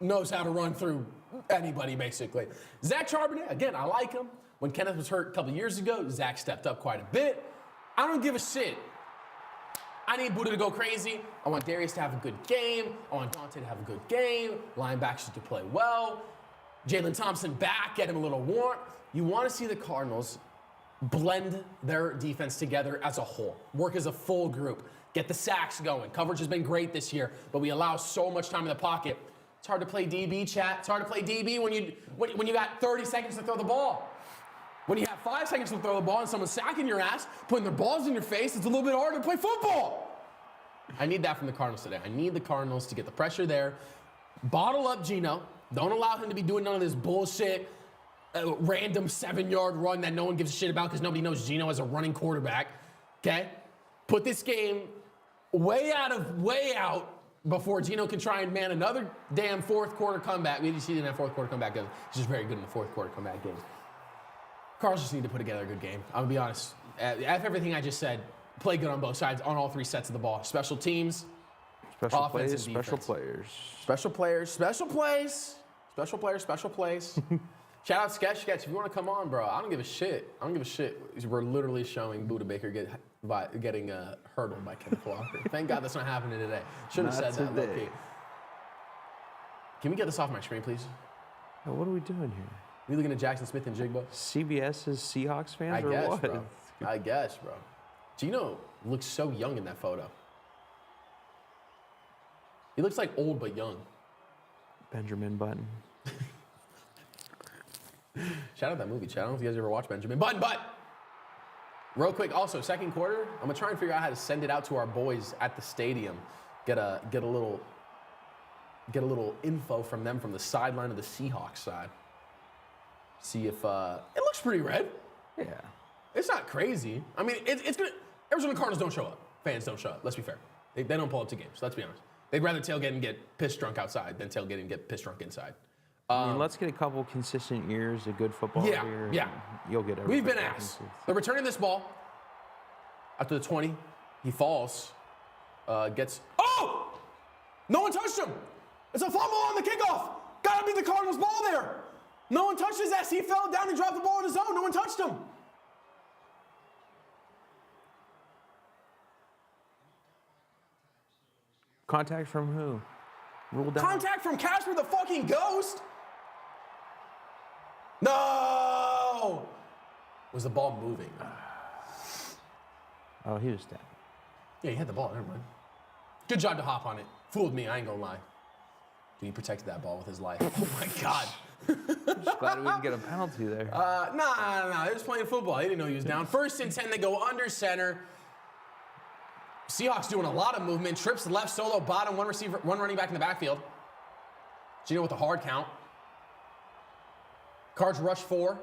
knows how to run through anybody, basically. Zach Charbonnet, again, I like him. When Kenneth was hurt a couple years ago, Zach stepped up quite a bit. I don't give a shit. I need Buddha to go crazy. I want Darius to have a good game. I want Dante to have a good game. Linebackers to play well. Jalen Thompson back, get him a little warmth. You want to see the Cardinals blend their defense together as a whole. Work as a full group. Get the sacks going. Coverage has been great this year, but we allow so much time in the pocket. It's hard to play DB, chat. It's hard to play DB when you got 30 seconds to throw the ball. When you have 5 seconds to throw the ball and someone's sacking your ass, putting their balls in your face, it's a little bit harder to play football. I need that from the Cardinals today. I need the Cardinals to get the pressure there. Bottle up Geno. Don't allow him to be doing none of this bullshit, random 7-yard run that no one gives a shit about because nobody knows Geno as a running quarterback. Okay? Put this game way out before Geno can try and man another damn 4th quarter comeback. We didn't have 4th quarter comeback. He's just very good in the 4th quarter comeback games. Cardinals just need to put together a good game. I'm going to be honest. After everything I just said, play good on both sides on all 3 sets of the ball. Special teams, special offense, plays, and defense. special players. Special players, special plays. Special players, special plays. Shout out Sketch. If you want to come on, bro, I don't give a shit. We're literally showing Buddha Baker getting hurdled by Kenneth Walker. Thank God that's not happening today. Should have said that, low-key. Can we get this off my screen, please? Oh, what are we doing here? We looking at Jackson Smith and Jigba? CBS's Seahawks fans I or guess, what? bro. I guess, bro. Geno looks so young in that photo. He looks like old but young. Benjamin Button. Shout out that movie, chat. I don't know if you guys ever watched Benjamin Button, but real quick, also 2nd quarter, I'm gonna try and figure out how to send it out to our boys at the stadium. Get a little info from them from the sideline of the Seahawks side. See if it looks pretty red. Yeah. It's not crazy. I mean, it's good. Arizona Cardinals don't show up. Fans don't show up. Let's be fair. They don't pull up to games. Let's be honest. They'd rather tailgate and get pissed drunk outside than tailgate and get pissed drunk inside. I mean, let's get a couple consistent years of good football here. Yeah. You'll get everything. We've been asked. They're returning this ball after the 20. He falls. Gets. Oh! No one touched him. It's a fumble on the kickoff. Gotta be the Cardinals' ball there. No one touched his ass. He fell down and dropped the ball in his own. No one touched him. Contact from who? Rule down. Contact from Casper the fucking Ghost? No! Was the ball moving? Oh, he was dead. Yeah, he had the ball. Never mind. Good job to hop on it. Fooled me. I ain't gonna lie. Dude, he protected that ball with his life. Oh my God. Just glad we didn't get a penalty there. Nah. They was playing football. They didn't know he was down. 1st and 10. They go under center. Seahawks doing a lot of movement. Trips left, solo, bottom, one running back in the backfield. Geno with a hard count. Cards rush 4.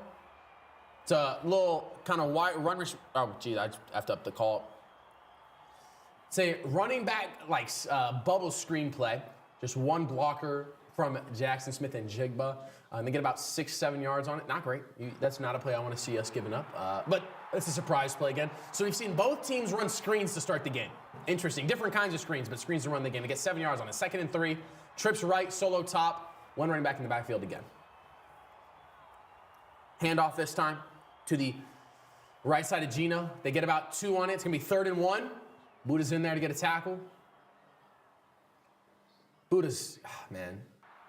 It's a little kind of wide run. Oh, geez, I effed up the call. Say running back like bubble screenplay. Just one blocker from Jackson Smith and Jigba. They get about 6-7 yards on it. Not great. That's not a play I want to see us giving up. But it's a surprise play again. So we've seen both teams run screens to start the game. Interesting. Different kinds of screens, but screens to run the game. They get 7 yards on it. 2nd and 3. Trips right, solo top. One running back in the backfield again. Handoff this time to the right side of Geno. They get about 2 on it. It's going to be 3rd and 1. Buddha's in there to get a tackle. Buddha's, man,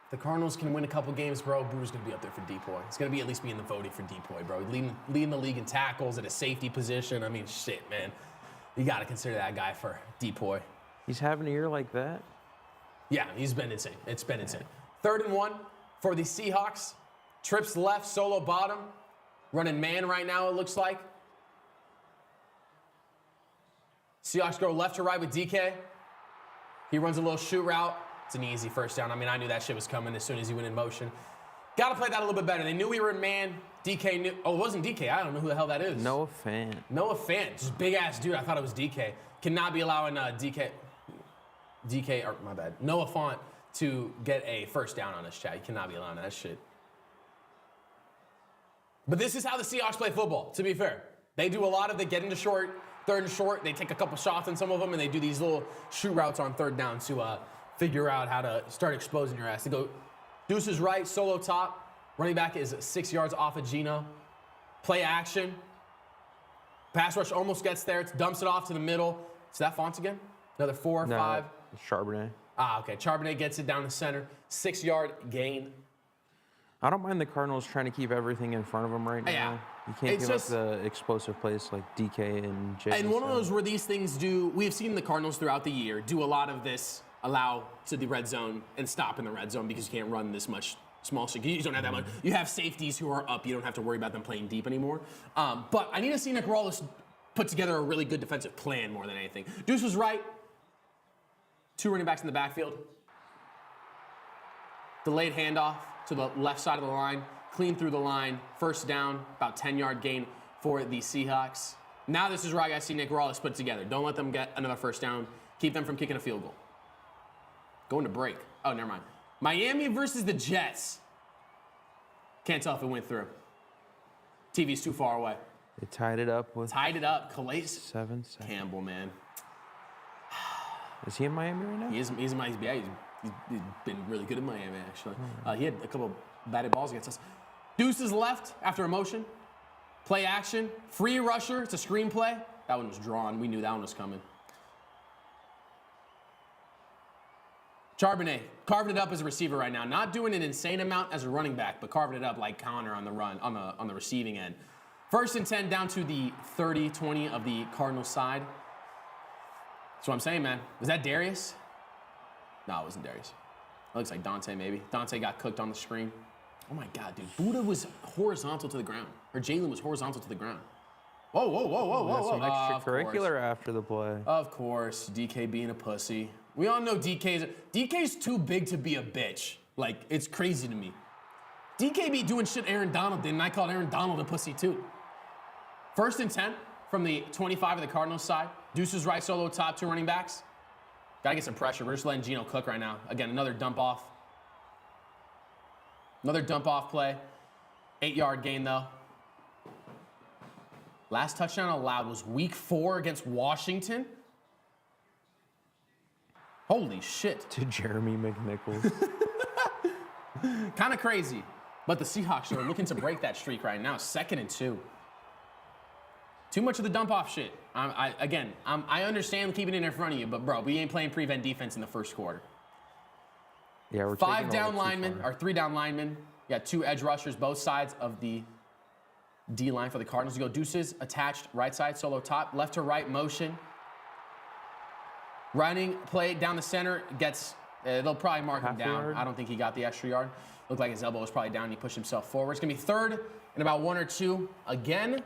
if the Cardinals can win a couple games, bro, Buddha's going to be up there for depoy. He's going to be at least be in the voting for depoy, bro. Leading the league in tackles at a safety position. I mean, shit, man. You got to consider that guy for depoy. He's having a year like that? Yeah, he's been insane. It's been insane. 3rd and 1 for the Seahawks. Trips left, solo bottom. Running man right now, it looks like. Seahawks go left to right with DK. He runs a little shoot route. It's an easy first down. I mean, I knew that shit was coming as soon as he went in motion. Got to play that a little bit better. They knew we were in man. DK knew. Oh, it wasn't DK. I don't know who the hell that is. Noah Fant. Noah Fant. Just big-ass dude. I thought it was DK. Cannot be allowing DK, or my bad, Noah Fant to get a first down on us, chat. You cannot be allowing that shit. But this is how the Seahawks play football, to be fair. They do a lot of the get into short, 3rd and short. They take a couple shots on some of them, and they do these little shoot routes on 3rd down to figure out how to start exposing your ass. They go deuces right, solo top. Running back is 6 yards off of Geno. Play action. Pass rush almost gets there. It dumps it off to the middle. Is that Fonts again? Another 4 or 5? Charbonnet. Okay. Charbonnet gets it down the center. 6-yard gain. I don't mind the Cardinals trying to keep everything in front of them right now. Yeah. You can't give up the explosive plays like DK and Jay. And one of those where these things do, we have seen the Cardinals throughout the year do a lot of this, allow to the red zone and stop in the red zone because you can't run this much small shit. You don't have that much. You have safeties who are up. You don't have to worry about them playing deep anymore. But I need to see Nick Rawless put together a really good defensive plan more than anything. Deuce was right. 2 running backs in the backfield. Delayed handoff to the left side of the line. Clean through the line. First down, about 10-yard gain for the Seahawks. Now this is where I got to see Nick Rawless put it together. Don't let them get another first down. Keep them from kicking a field goal. Going to break. Oh, never mind. Miami versus the Jets. Can't tell if it went through. TV's too far away. They tied it up with... Tied it up. Calais 7 seconds. Campbell, man. Is he in Miami right now? He's been really good in Miami, actually. He had a couple batted balls against us. Deuces left after a motion. Play action. Free rusher. It's a screenplay. That one was drawn. We knew that one was coming. Charbonnet carving it up as a receiver right now. Not doing an insane amount as a running back, but carving it up like Connor on the run, on the receiving end. 1st and 10 down to the 30-20 of the Cardinals side. That's what I'm saying, man. Was that Darius? No, it wasn't Darius. It looks like Dante, maybe. Dante got cooked on the screen. Oh, my God, dude. Buddha was horizontal to the ground. Or Jalen was horizontal to the ground. Whoa, whoa, whoa, whoa, whoa, Some extracurricular after the play. Of course. DK being a pussy. We all know DK's too big to be a bitch. Like, it's crazy to me. DK be doing shit Aaron Donald did, and I called Aaron Donald a pussy, too. 1st and 10 from the 25 of the Cardinals side. Deuces right, solo top, 2 running backs. Gotta get some pressure. We're just letting Geno cook right now. Again, another dump off. Another dump off play. 8-yard gain, though. Last touchdown allowed was week 4 against Washington. Holy shit. To Jeremy McNichols. Kind of crazy. But the Seahawks are looking to break that streak right now. 2nd and 2. Too much of the dump-off shit. I understand keeping it in front of you, but, bro, we ain't playing prevent defense in the first quarter. Yeah, we're 5 down linemen, or 3 down linemen. You got 2 edge rushers, both sides of the D-line for the Cardinals. You go deuces, attached, right side, solo top, left to right motion. Running play down the center, gets, they'll probably mark him down. Yard. I don't think he got the extra yard. Looked like his elbow was probably down. He pushed himself forward. It's going to be 3rd and about 1 or 2 again.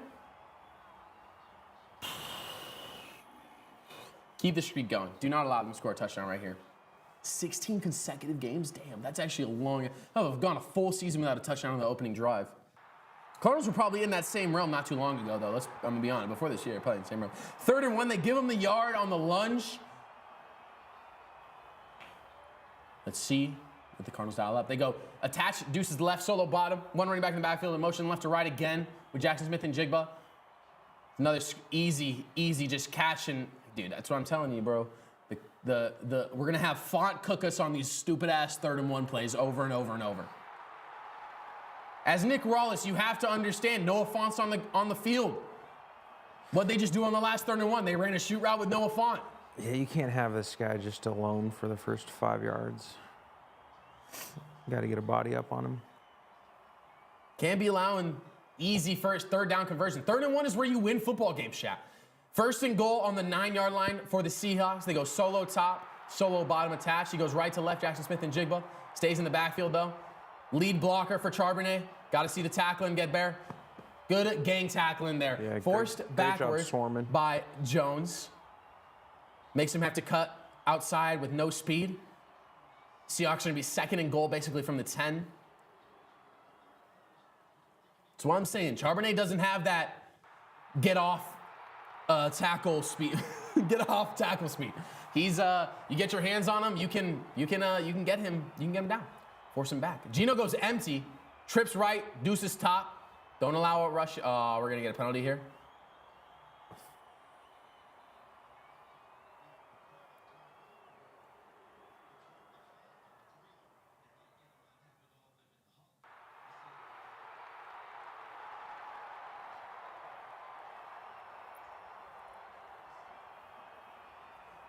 Keep the streak going. Do not allow them to score a touchdown right here. 16 consecutive games? Damn, that's actually a long... Oh, I've gone a full season without a touchdown on the opening drive. Cardinals were probably in that same realm not too long ago, though. I'm going to be honest. Before this year, probably in the same realm. 3rd and 1, they give them the yard on the lunge. Let's see what the Cardinals dial up. They go attach, Deuce's left, solo bottom. One running back in the backfield, in motion left to right again with Jackson Smith and Jigba. Another easy just catch. And, dude, that's what I'm telling you, bro. We're going to have Font cook us on these stupid-ass 3rd and 1 plays over and over and over. As Nick Rawless, you have to understand Noah Fant's on the field. What'd they just do on the last 3rd and 1? They ran a shoot route with Noah Fant. Yeah, you can't have this guy just alone for the first 5 yards. Got to get a body up on him. Can't be allowing easy 3rd down conversion. 3rd and 1 is where you win football games, Shaq. 1st and goal on the 9-yard line for the Seahawks. They go solo top, solo bottom attached. He goes right to left, Jackson Smith and Jigba. Stays in the backfield, though. Lead blocker for Charbonnet. Got to see the tackling get there. Good gang tackling there. Yeah, forced backwards by Jones. Makes him have to cut outside with no speed. Seahawks are going to be 2nd and goal basically from the 10. That's what I'm saying. Charbonnet doesn't have that get off tackle speed. Get off tackle speed. He's you get your hands on him, you can get him down. Force him back. Geno goes empty, trips right, Deuce's top. Don't allow a rush. We're going to get a penalty here.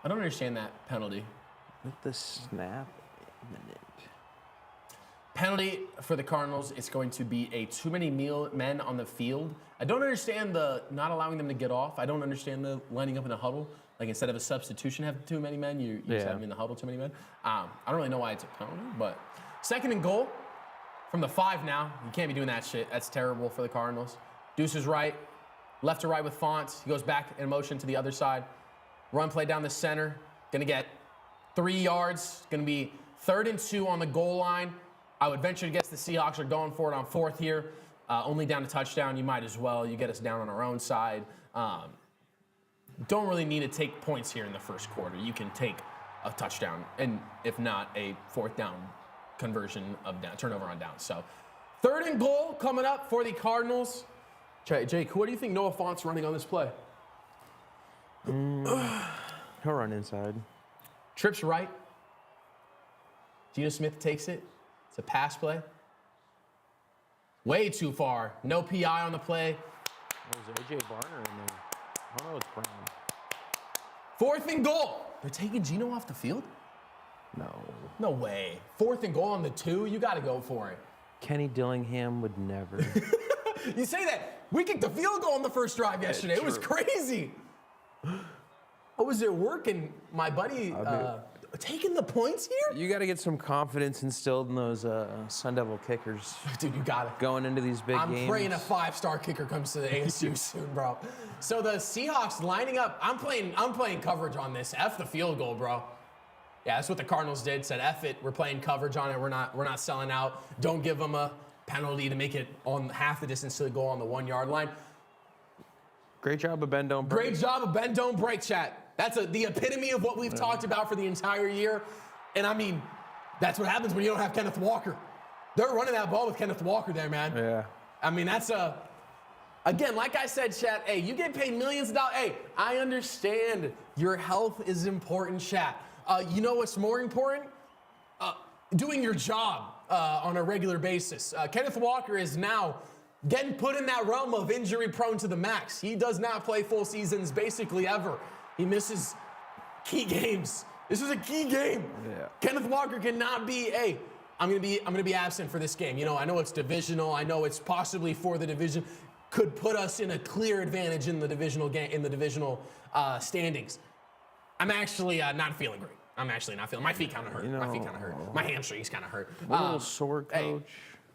I don't understand that penalty. With the snap imminent. Penalty for the Cardinals, it's going to be a too many men on the field. I don't understand the not allowing them to get off. I don't understand the lining up in a huddle. Like instead of a substitution have too many men, you just have them in the huddle too many men. I don't really know why it's a penalty, but 2nd and goal from the 5 now. You can't be doing that shit. That's terrible for the Cardinals. Deuce is right, left to right with Font. He goes back in motion to the other side. Run play down the center. Gonna get 3 yards. Gonna be 3rd and 2 on the goal line. I would venture to guess the Seahawks are going for it on 4th here. Only down to touchdown. You might as well. You get us down on our own side. Don't really need to take points here in the 1st quarter. You can take a touchdown, and if not, a 4th down conversion of down, turnover on down. So 3rd and goal coming up for the Cardinals. Jake, what do you think Noah Fant's running on this play? He'll run inside. Trips right. Geno Smith takes it. It's a pass play. Way too far. No PI on the play. There's A.J. Barner in there. I don't know what's Brown. 4th and goal. They're taking Geno off the field? No. No way. 4th and goal on the 2? You got to go for it. Kenny Dillingham would never. You say that. We kicked the field goal on the 1st drive yesterday. It was crazy. What was there working, my buddy? Taking the points here? You got to get some confidence instilled in those Sun Devil kickers. Dude, you got it. Going into these big games. I'm praying a 5-star kicker comes to the ASU soon, bro. So the Seahawks lining up. I'm playing coverage on this. F the field goal, bro. Yeah, that's what the Cardinals did. Said F it. We're playing coverage on it. We're not selling out. Don't give them a penalty to make it on half the distance to the goal on the 1-yard line. Great job of bend don't break. Great job of bend don't break, chat. That's the epitome of what we've talked about for the entire year. And I mean, that's what happens when you don't have Kenneth Walker. They're running that ball with Kenneth Walker there, man. Yeah. I mean, that's again, like I said, chat, hey, you get paid millions of dollars. Hey, I understand your health is important, chat. You know what's more important? Doing your job on a regular basis. Kenneth Walker is now getting put in that realm of injury prone to the max. He does not play full seasons basically ever. He misses key games. This is a key game. Yeah. Kenneth Walker cannot be, hey, I'm gonna be absent for this game. You know, I know it's divisional. I know it's possibly for the division. Could put us in a clear advantage in the divisional game, in the divisional standings. I'm actually not feeling great. I'm actually not feeling. My feet kind of hurt. My feet kind of hurt. My hamstrings kind of hurt. A little sore, coach. Hey,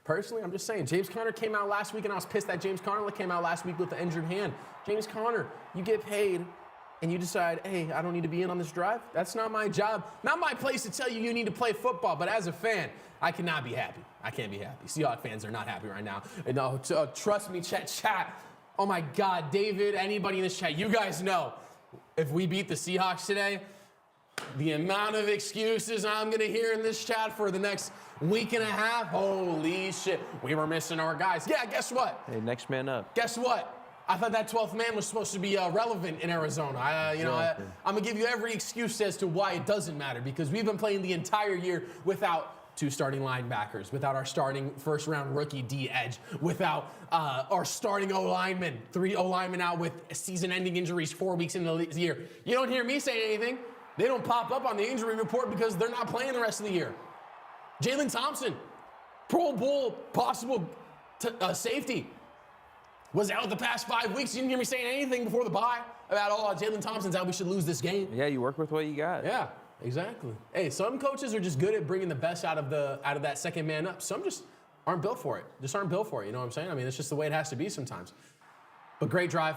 personally, I'm just saying, James Conner came out last week, and I was pissed that James Conner came out last week with the injured hand. James Conner, you get paid and you decide, hey, I don't need to be in on this drive, that's not my job. Not my place to tell you you need to play football, but as a fan, I cannot be happy. I can't be happy. Seahawks fans are not happy right now. And no, trust me, chat. Oh my God, David, anybody in this chat, you guys know, if we beat the Seahawks today, the amount of excuses I'm gonna hear in this chat for the next week and a half, holy shit, we were missing our guys. Yeah, guess what? Hey, next man up. Guess what? I thought that 12th man was supposed to be relevant in Arizona. I'm gonna give you every excuse as to why it doesn't matter, because we've been playing the entire year without 2 starting linebackers, without our starting first-round rookie D edge, without our starting O-lineman, 3 O-linemen out with season-ending injuries 4 weeks into the year. You don't hear me say anything. They don't pop up on the injury report because they're not playing the rest of the year. Jalen Thompson, Pro Bowl possible safety, was out the past 5 weeks. You didn't hear me saying anything before the bye about, Jalen Thompson's out, we should lose this game. Yeah, you work with what you got. Yeah, exactly. Hey, some coaches are just good at bringing the best out of that second man up. Some just aren't built for it. Just aren't built for it, you know what I'm saying? I mean, it's just the way it has to be sometimes. But great drive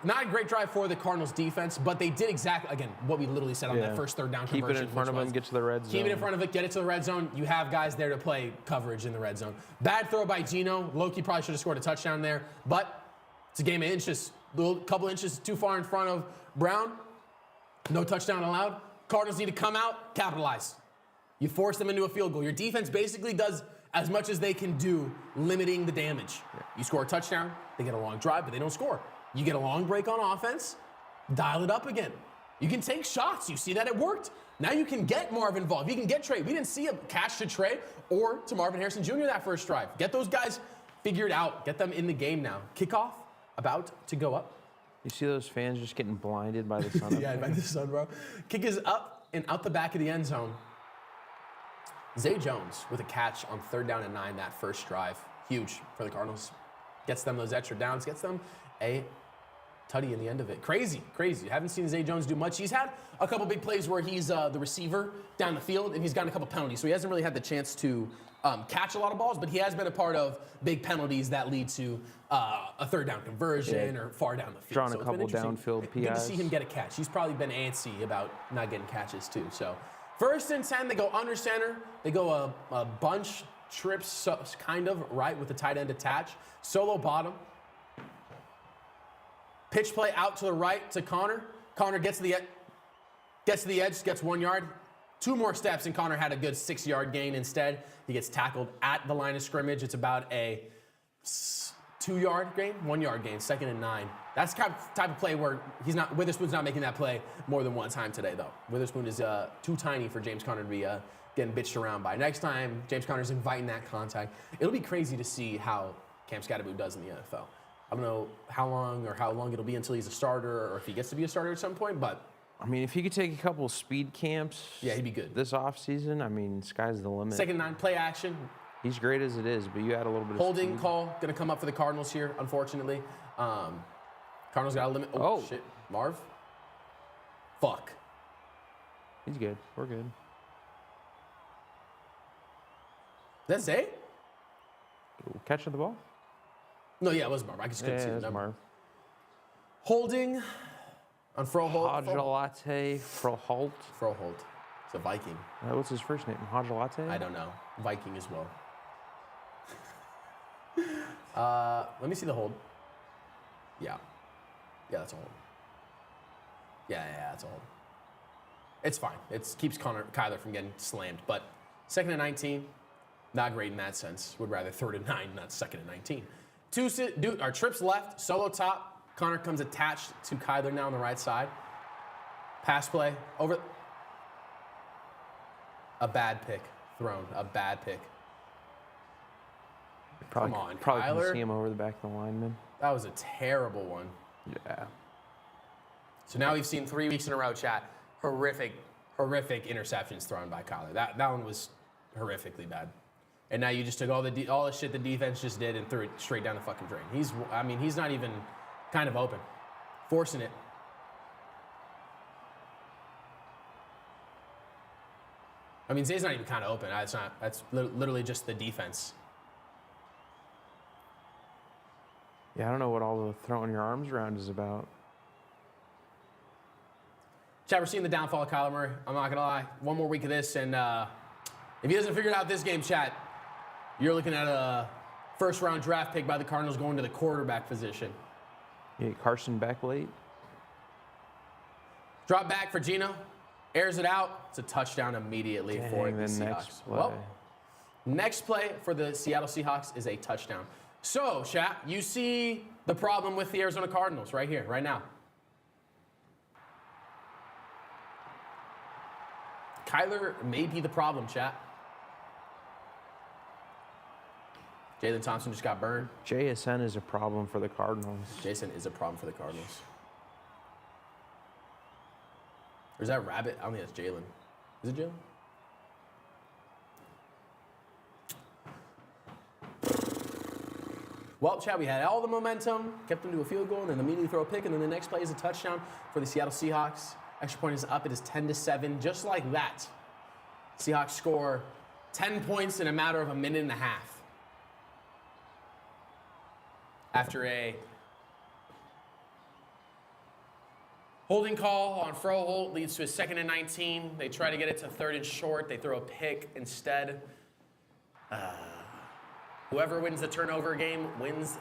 not a great drive for the Cardinals defense, but they did exactly, again, what we literally said on that first third down conversion. Keep it in front of them, get to the red zone. Keep it in front of it, get it to the red zone. You have guys there to play coverage in the red zone. Bad throw by Geno. Loki probably should have scored a touchdown there, but it's a game of inches. A couple inches too far in front of Brown. No touchdown allowed. Cardinals need to come out, capitalize. You force them into a field goal. Your defense basically does as much as they can do, limiting the damage. You score a touchdown, they get a long drive, but they don't score. You get a long break on offense, dial it up again. You can take shots. You see that it worked. Now you can get Marvin involved. You can get Trey. We didn't see a catch to Trey or to Marvin Harrison Jr. that first drive. Get those guys figured out. Get them in the game now. Kickoff about to go up. You see those fans just getting blinded by the sun? Yeah, by the sun, bro. Kick is up and out the back of the end zone. Zay Jones with a catch on 3rd down and 9 that first drive. Huge for the Cardinals. Gets them those extra downs. Gets them a tutty in the end of it. Crazy. Haven't seen Zay Jones do much. He's had a couple big plays where he's the receiver down the field, and he's gotten a couple penalties. So he hasn't really had the chance to catch a lot of balls, but he has been a part of big penalties that lead to a 3rd down conversion or far down the field. Drawn a couple downfield PIs. Good to see him get a catch. He's probably been antsy about not getting catches too. So 1st and 10, they go under center. They go a bunch trips, kind of, right, with the tight end attached. Solo bottom. Pitch play out to the right to Connor. Connor gets to the edge, gets 1 yard. 2 more steps, and Connor had a good 6-yard gain instead. He gets tackled at the line of scrimmage. It's about a 2-yard gain, 1-yard gain, 2nd and 9. That's the type of play where Witherspoon's not making that play more than one time today, though. Witherspoon is too tiny for James Conner to be getting bitched around by. Next time, James Conner's inviting that contact. It'll be crazy to see how Cam Scatterboot does in the NFL. I don't know how long it'll be until he's a starter, or if he gets to be a starter at some point, but I mean, if he could take a couple speed camps, yeah, he'd be good this offseason. I mean, sky's the limit. 2nd and 9, play action. He's great as it is, but you add a little bit of holding speed. call going to come up for the Cardinals here, unfortunately. Cardinals got a limit. Oh, shit. Marv? Fuck. He's good. We're good. That's Zay? Catching the ball? No, yeah, it was Marv. I just couldn't see the number. Marv. Holding on Froholt. Froholt. Froholt. It's a Viking. What's his first name? Hodgelate? I don't know. Viking as well. Let me see the hold. Yeah. Yeah, that's a hold. Yeah, that's a hold. It's fine. It keeps Kyler from getting slammed. But 2nd and 19, not great in that sense. Would rather 3rd and 9, not 2nd and 19. Our trips left, solo top. Connor comes attached to Kyler now on the right side. Pass play over. A bad pick thrown. A bad pick. Come on, probably Kyler. can see him over the back of the lineman. That was a terrible one. Yeah. So now we've seen 3 weeks in a row, chat. Horrific interceptions thrown by Kyler. That one was horrifically bad. And now you just took all the shit the defense just did and threw it straight down the fucking drain. He's not even kind of open. Forcing it. I mean, Zay's not even kind of open. That's literally just the defense. Yeah, I don't know what all the throwing your arms around is about. Chad, we're seeing the downfall of Kyler Murray. I'm not going to lie. One more week of this, and if he doesn't figure out this game, Chad, you're looking at a first-round draft pick by the Cardinals going to the quarterback position. Yeah, Carson back late. Drop back for Geno. Airs it out. It's a touchdown immediately for the Seahawks. Well, next play for the Seattle Seahawks is a touchdown. So, Chat, you see the problem with the Arizona Cardinals right here, right now. Kyler may be the problem, Chat. Jalen Thompson just got burned. JSN is a problem for the Cardinals. Jason is a problem for the Cardinals. Or is that Rabbit? I don't think that's Jalen. Is it Jalen? Well, Chad, we had all the momentum, kept them to a field goal, and then immediately throw a pick, and then the next play is a touchdown for the Seattle Seahawks. Extra point is up. It is 10-7, just like that. Seahawks score 10 points in a matter of a minute and a half. After a holding call on Froholt leads to a 2nd and 19. They try to get it to 3rd and short. They throw a pick instead. Whoever wins the turnover game wins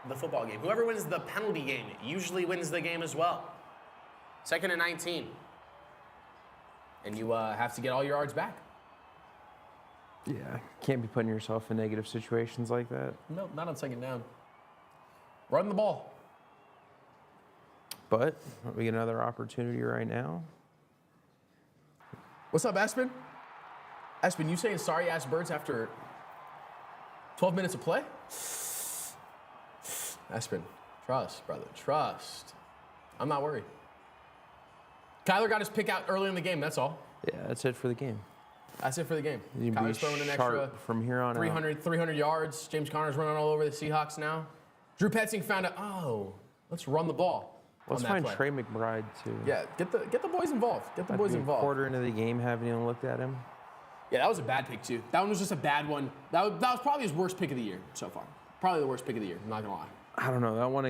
the football game. Whoever wins the penalty game usually wins the game as well. 2nd and 19. And you have to get all your yards back. Yeah, can't be putting yourself in negative situations like that. No, not on 2nd down. Run the ball. But we get another opportunity right now. What's up, Aspen? Aspen, you saying sorry ass birds after 12 minutes of play? Aspen, trust, brother, trust. I'm not worried. Kyler got his pick out early in the game, that's all. Yeah, that's it for the game. That's it for the game. You Kyler's throwing an extra from here on 300 yards. James Conner's running all over the Seahawks now. Drew Petzing found out, oh, let's run the ball. Let's find Trey McBride, too. Yeah, get the boys involved. Get the boys involved. Quarter into the game, haven't even looked at him. Yeah, that was a bad pick, too. That one was just a bad one. That was probably his worst pick of the year so far. Probably the worst pick of the year, I'm not going to lie. I don't know. That one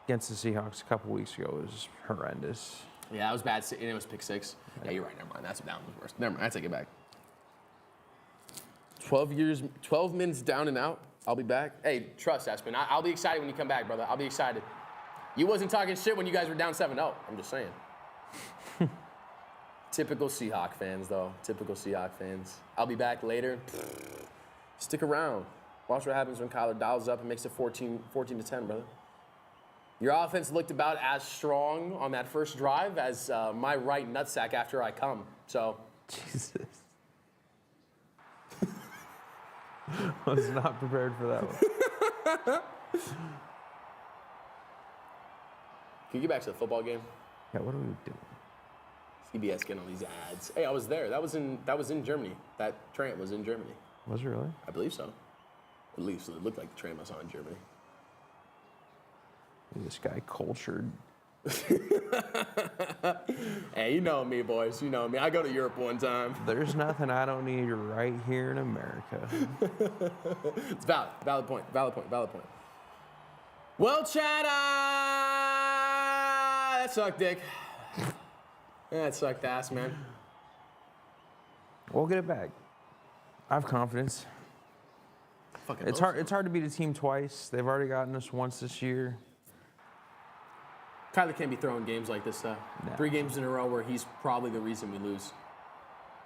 against the Seahawks a couple weeks ago was horrendous. Yeah, that was bad, and it was pick 6. Yeah, you're right, never mind. That one was worse. Never mind, I take it back. 12 minutes down and out. I'll be back. Hey, trust, Aspen. I'll be excited when you come back, brother. I'll be excited. You wasn't talking shit when you guys were down 7-0. I'm just saying. Typical Seahawk fans, though. Typical Seahawk fans. I'll be back later. Stick around. Watch what happens when Kyler dials up and makes it 14-10, brother. Your offense looked about as strong on that first drive as my right nutsack after I come. So. Jesus. I was not prepared for that one. Can you get back to the football game? Yeah, what are we doing? CBS getting all these ads. Hey, I was there. That was in Germany. That train was in Germany. Was it really? I believe so. At least it looked like the train I saw in Germany. This guy cultured. Hey, you know me, boys. You know me. I go to Europe one time. There's nothing I don't need right here in America. It's valid. Valid point. Well, Chad, that sucked, Dick. That sucked ass, man. We'll get it back. I have confidence. It's hard to beat a team twice. They've already gotten us once this year. Kyler can't be throwing games like this, though. No. 3 games in a row where he's probably the reason we lose.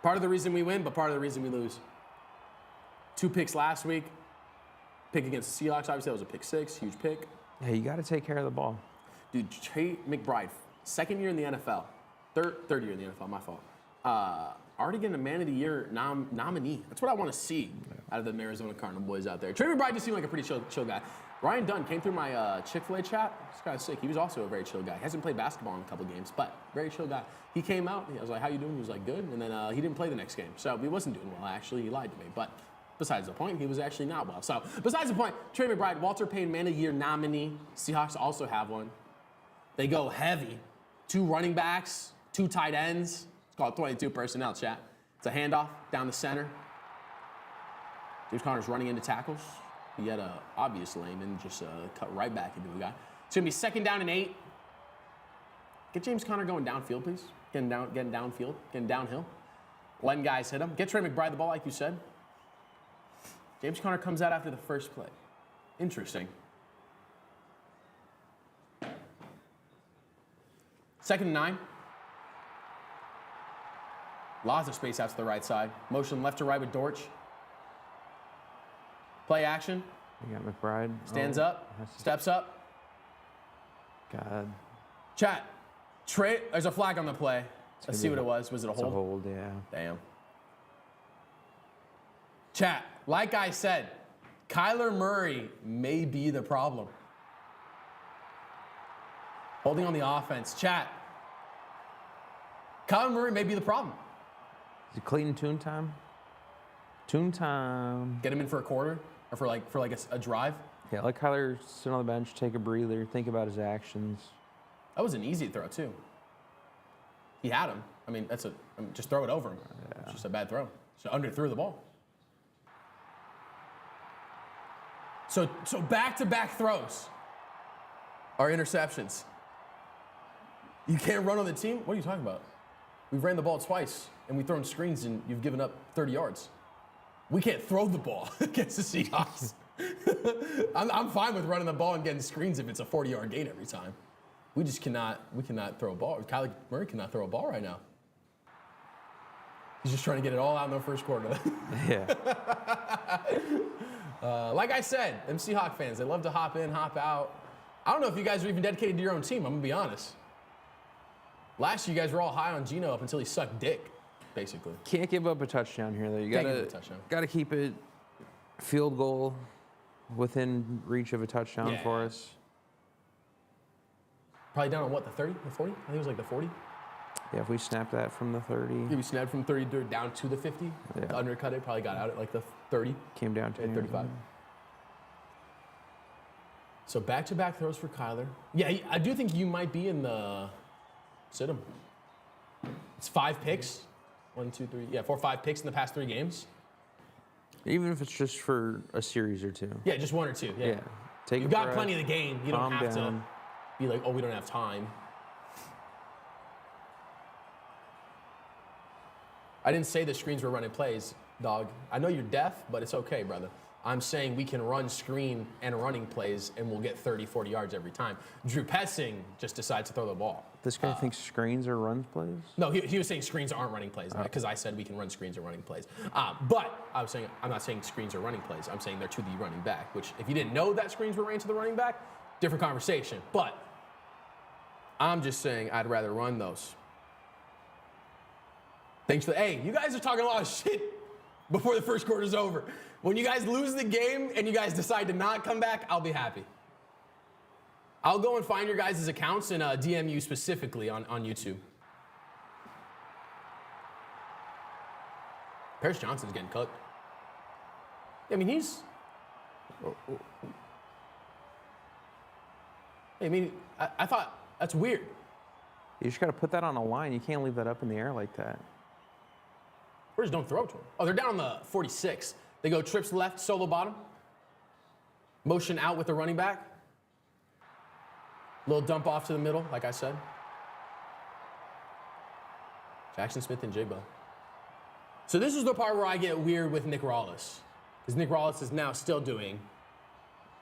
Part of the reason we win, but part of the reason we lose. 2 picks last week. Pick against the Seahawks, obviously that was a pick 6, huge pick. Hey, you got to take care of the ball. Dude, Trey McBride, 2nd year in the NFL. Third year in the NFL, my fault. Already getting a Man of the Year nominee. That's what I want to see out of the Arizona Cardinal boys out there. Trey McBride just seemed like a pretty chill guy. Ryan Dunn came through my Chick-fil-A chat. This guy's sick. He was also a very chill guy. He hasn't played basketball in a couple games, but very chill guy. He came out. I was like, how you doing? He was like, good. And then he didn't play the next game. So he wasn't doing well, actually. He lied to me. But besides the point, he was actually not well. So besides the point, Trey McBride, Walter Payton Man of the Year nominee. Seahawks also have one. They go heavy. 2 running backs, 2 tight ends. It's called 22 personnel, chat. It's a handoff down the center. James Conner's running into tackles. He had an obvious lane and just cut right back into the guy. It's going to be 2nd down and 8. Get James Conner going downfield, please. getting downfield, getting downhill. Letting guys hit him. Get Trey McBride the ball, like you said. James Conner comes out after the first play. Interesting. 2nd and 9. Lots of space out to the right side. Motion left to right with Dortch. Play action. You got McBride. Stands up. Steps up. God. Chat. Trey, there's a flag on the play. Let's see what it was. Was it a hold? It's a hold, yeah. Damn. Chat, like I said, Kyler Murray may be the problem. Holding on the offense. Chat, Kyler Murray may be the problem. Is it Clayton Tune time? Tune time. Get him in for a quarter or for like a drive. Yeah, let Kyler sit on the bench, take a breather, think about his actions. That was an easy throw too. He had him. I mean, just throw it over him. Yeah. It's just a bad throw. So underthrew the ball. So back-to-back throws are interceptions. You can't run on the team? What are you talking about? We've ran the ball twice, and we've thrown screens, and you've given up 30 yards. We can't throw the ball against the Seahawks. I'm fine with running the ball and getting screens if it's a 40-yard gain every time. We cannot throw a ball. Kyler Murray cannot throw a ball right now. He's just trying to get it all out in the first quarter. Yeah. Like I said, them Seahawks fans, they love to hop in, hop out. I don't know if you guys are even dedicated to your own team, I'm going to be honest. Last year, you guys were all high on Geno up until he sucked dick, basically. Can't give up a touchdown here, though. You got to keep it field goal within reach of a touchdown for us. Probably down on what, the 30, the 40? I think it was like the 40. Yeah, if we snap that from the 30. Yeah, we snapped from 30 down to the 50. Yeah. Undercut it, probably got out at like the 30. Came down to 35. So back-to-back throws for Kyler. Yeah, I do think you might be in the sit him. It's 5 picks. 1, 2, 3. Yeah, 4 or 5 picks in the past 3 games. Even if it's just for a series or 2. Yeah, just 1 or 2. Yeah. You've got plenty of the game. You don't have to be like, oh, we don't have time. I didn't say the screens were running plays, dog. I know you're deaf, but it's okay, brother. I'm saying we can run screen and running plays, and we'll get 30, 40 yards every time. Drew Pessing just decides to throw the ball. This guy thinks screens are run plays? No, he was saying screens aren't running plays, because I said we can run screens and running plays. But I'm not saying screens are running plays. I'm saying they're to the running back, which if you didn't know that screens were ran to the running back, different conversation. But I'm just saying I'd rather run those. Hey, you guys are talking a lot of shit before the first quarter's over. When you guys lose the game and you guys decide to not come back, I'll be happy. I'll go and find your guys' accounts and DM you specifically on YouTube. Paris Johnson's getting cooked. I mean, I thought that's weird. You just got to put that on a line. You can't leave that up in the air like that. Or just don't throw to him. Oh, they're down on the 46. They go trips left, solo bottom. Motion out with the running back. Little dump off to the middle, like I said. Jackson Smith and J-Bo. So this is the part where I get weird with Nick Rawlis. Because Nick Rawlis is now still doing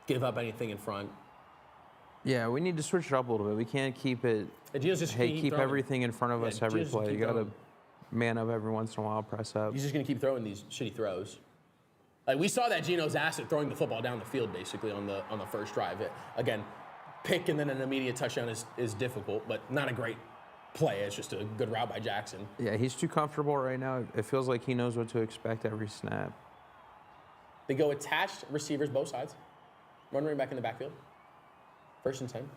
give up anything in front. Yeah, we need to switch it up a little bit. We can't keep it, keep everything in front of us every play. You got to man up every once in a while, press up. He's just going to keep throwing these shitty throws. Like, we saw that Geno's ass at throwing the football down the field, basically, on the first drive. Again, pick and then an immediate touchdown is difficult, but not a great play. It's just a good route by Jackson. Yeah, he's too comfortable right now. It feels like he knows what to expect every snap. They go attached receivers both sides. Running back in the backfield. 1st and 10.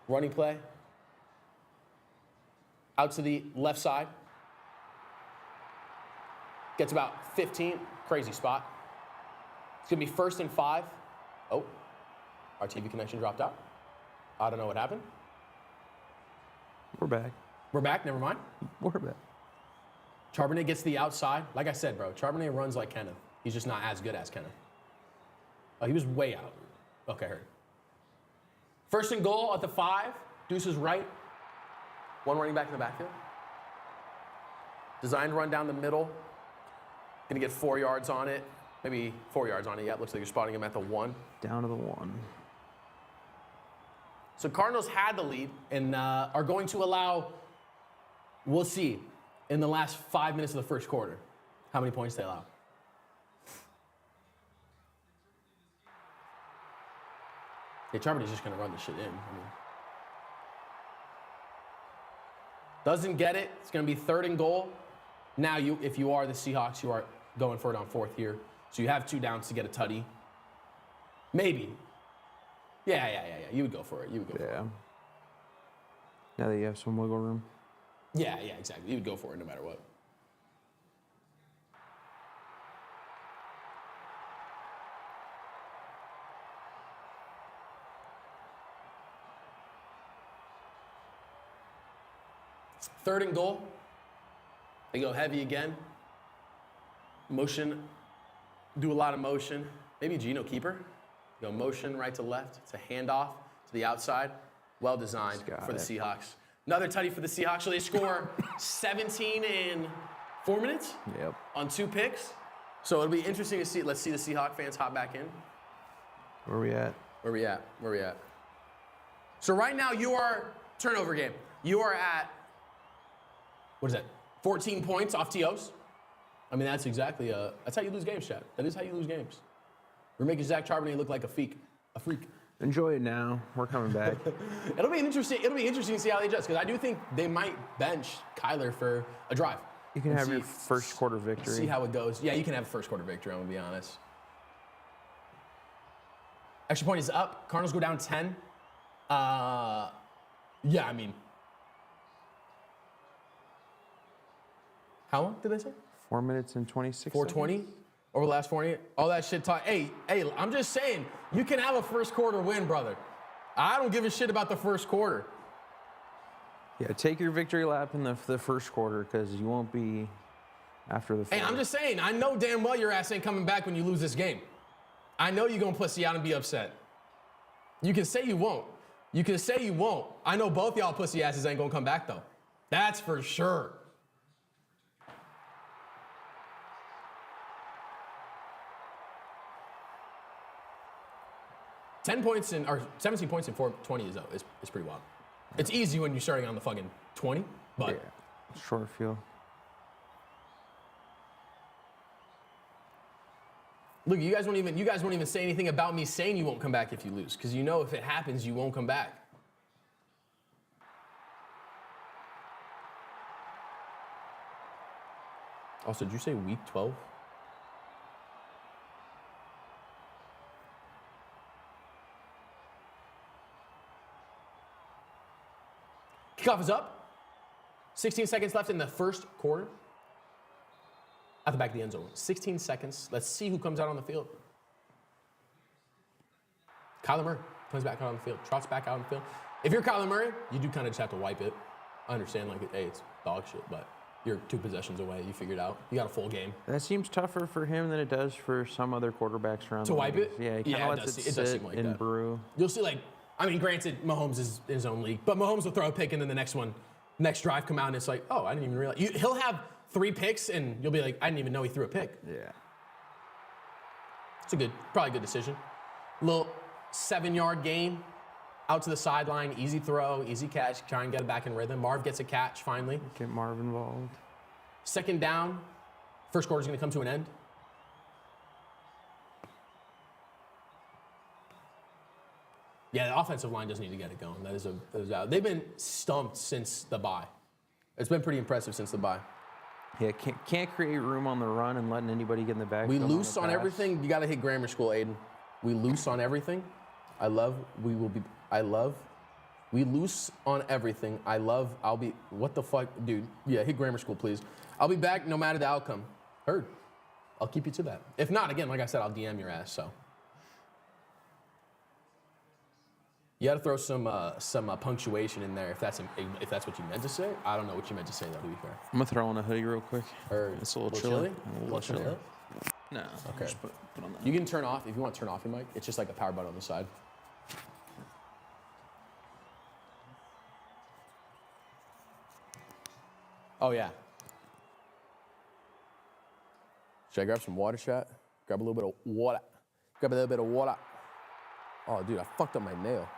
Running play. Out to the left side. Gets about 15. Crazy spot. It's going to be 1st and 5. Oh, our TV connection dropped out. I don't know what happened. We're back. We're back? Never mind. We're back. Charbonnet gets the outside. Like I said, bro, Charbonnet runs like Kenneth. He's just not as good as Kenneth. Oh, he was way out. Okay, heard. 1st and goal at the 5. Deuce's right. One running back in the backfield. Designed to run down the middle. Gonna get 4 yards on it. Maybe 4 yards on it. Yeah, it looks like you're spotting him at the 1. Down to the 1. So Cardinals had the lead and are going to allow, we'll see, in the last 5 minutes of the first quarter, how many points they allow. Hey, Charbody's just going to run the shit in. I mean, doesn't get it. It's going to be 3rd and goal. Now, if you are the Seahawks, you are going for it on 4th here. So you have 2 downs to get a tutty. Maybe. Yeah. You would go for it. Now that you have some wiggle room. Yeah, exactly. You would go for it no matter what. Third and goal. They go heavy again. Motion. Do a lot of motion. Maybe Geno keeper. Go motion right to left. It's a handoff to the outside. Well designed for the Seahawks. Another tutty for the Seahawks. So they score 17 in 4 minutes on 2 picks. So it'll be interesting to see. Let's see the Seahawk fans hop back in. Where are we at? So right now you are turnover game. You are at, what is that? 14 points off TOs. I mean, that's exactly, that's how you lose games, chat. That is how you lose games. We're making Zach Charbonnet look like a freak. Enjoy it now. We're coming back. It'll be interesting to see how they adjust, because I do think they might bench Kyler for a drive. You can have your first quarter victory. See how it goes. Yeah, you can have a first quarter victory, I'm going to be honest. Extra point is up. Cardinals go down 10. Yeah, I mean. How long did they say? 4 minutes and 26 4:20 over the last 40. All that shit talk. Hey, I'm just saying, you can have a first quarter win, brother. I don't give a shit about the first quarter. Yeah, take your victory lap in the first quarter, because you won't be after the fourth. Hey, I'm just saying, I know damn well your ass ain't coming back when you lose this game. I know you're going to pussy out and be upset. You can say you won't. I know both y'all pussy asses ain't going to come back, though. That's for sure. Or 17 points in 4:20 is pretty wild. It's easy when you're starting on the fucking 20, but yeah, short field. Look, you guys won't even say anything about me saying you won't come back if you lose, because you know if it happens, you won't come back. Also, did you say week 12? Kickoff is up. 16 seconds left in the first quarter. At the back of the end zone. 16 seconds. Let's see who comes out on the field. Kyler Murray comes back out on the field. Trots back out on the field. If you're Kyler Murray, you do kind of just have to wipe it. I understand, hey, it's dog shit, but you're 2 possessions away. You figured it out. You got a full game. That seems tougher for him than it does for some other quartrbacks around to wipe it? Yeah, he kind of lets it sit and brew. You'll see, granted, Mahomes is in his own league, but Mahomes will throw a pick, and then the next drive come out, and it's like, oh, I didn't even realize. He'll have 3 picks, and you'll be like, I didn't even know he threw a pick. Yeah. It's probably a good decision. Little 7-yard gain, out to the sideline, easy throw, easy catch, try and get it back in rhythm. Marv gets a catch finally. Get Marv involved. 2nd down, first quarter's gonna come to an end. Yeah, the offensive line does need to get it going. That is out. They've been stumped since the bye. It's been pretty impressive since the bye. Yeah, can't create room on the run and letting anybody get in the back. We loose on everything. You got to hit grammar school, Aiden. We loose on everything. We loose on everything. What the fuck? Dude, yeah, hit grammar school, please. I'll be back no matter the outcome. Heard. I'll keep you to that. If not, again, like I said, I'll DM your ass, so. You got to throw some punctuation in there if that's what you meant to say. I don't know what you meant to say, though, to be fair. I'm going to throw on a hoodie real quick. It's a little chilly. A little chilly? No. Okay. Just put on that. You can turn off, if you want to turn off your mic, it's just like a power button on the side. Oh, yeah. Should I grab some water, chat? Grab a little bit of water. Grab a little bit of water. Oh, dude, I fucked up my nail.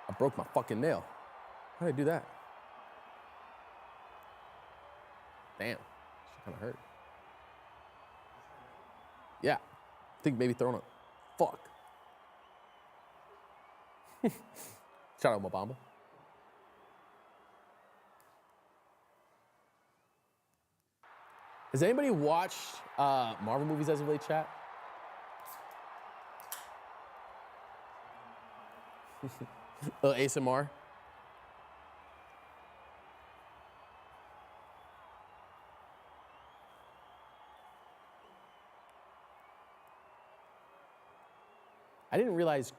I broke my fucking nail. How did I do that? Damn. That kind of hurt. Yeah. I think maybe throwing it. Fuck. Shout out Mobamba. Has anybody watched Marvel movies as of late, chat? ASMR. I didn't realize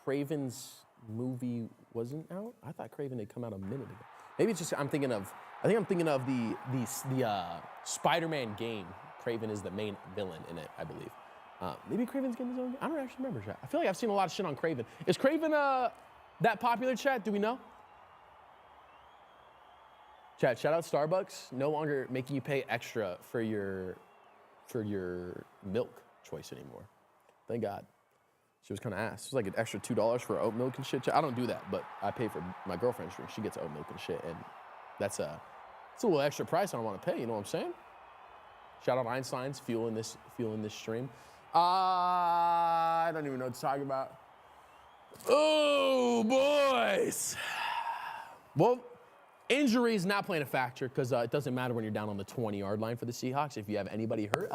Craven's movie wasn't out. I thought Craven had come out a minute ago. Maybe it's just I think I'm thinking of the Spider-Man game. Craven is the main villain in it, I believe. Maybe Craven's getting his own game? I don't actually remember, chat. I feel like I've seen a lot of shit on Craven. Is Craven that popular, chat? Do we know? Chat, shout out Starbucks. No longer making you pay extra for your milk choice anymore. Thank God. She was kind of ass. It was like an extra $2 for oat milk and shit. I don't do that, but I pay for my girlfriend's drink. She gets oat milk and shit, and it's a little extra price I don't want to pay. You know what I'm saying? Shout out Einstein's fueling this stream. I don't even know what to talk about. Oh boys. Well, injuries not playing a factor because it doesn't matter when you're down on the 20-yard line for the Seahawks. If you have anybody hurt,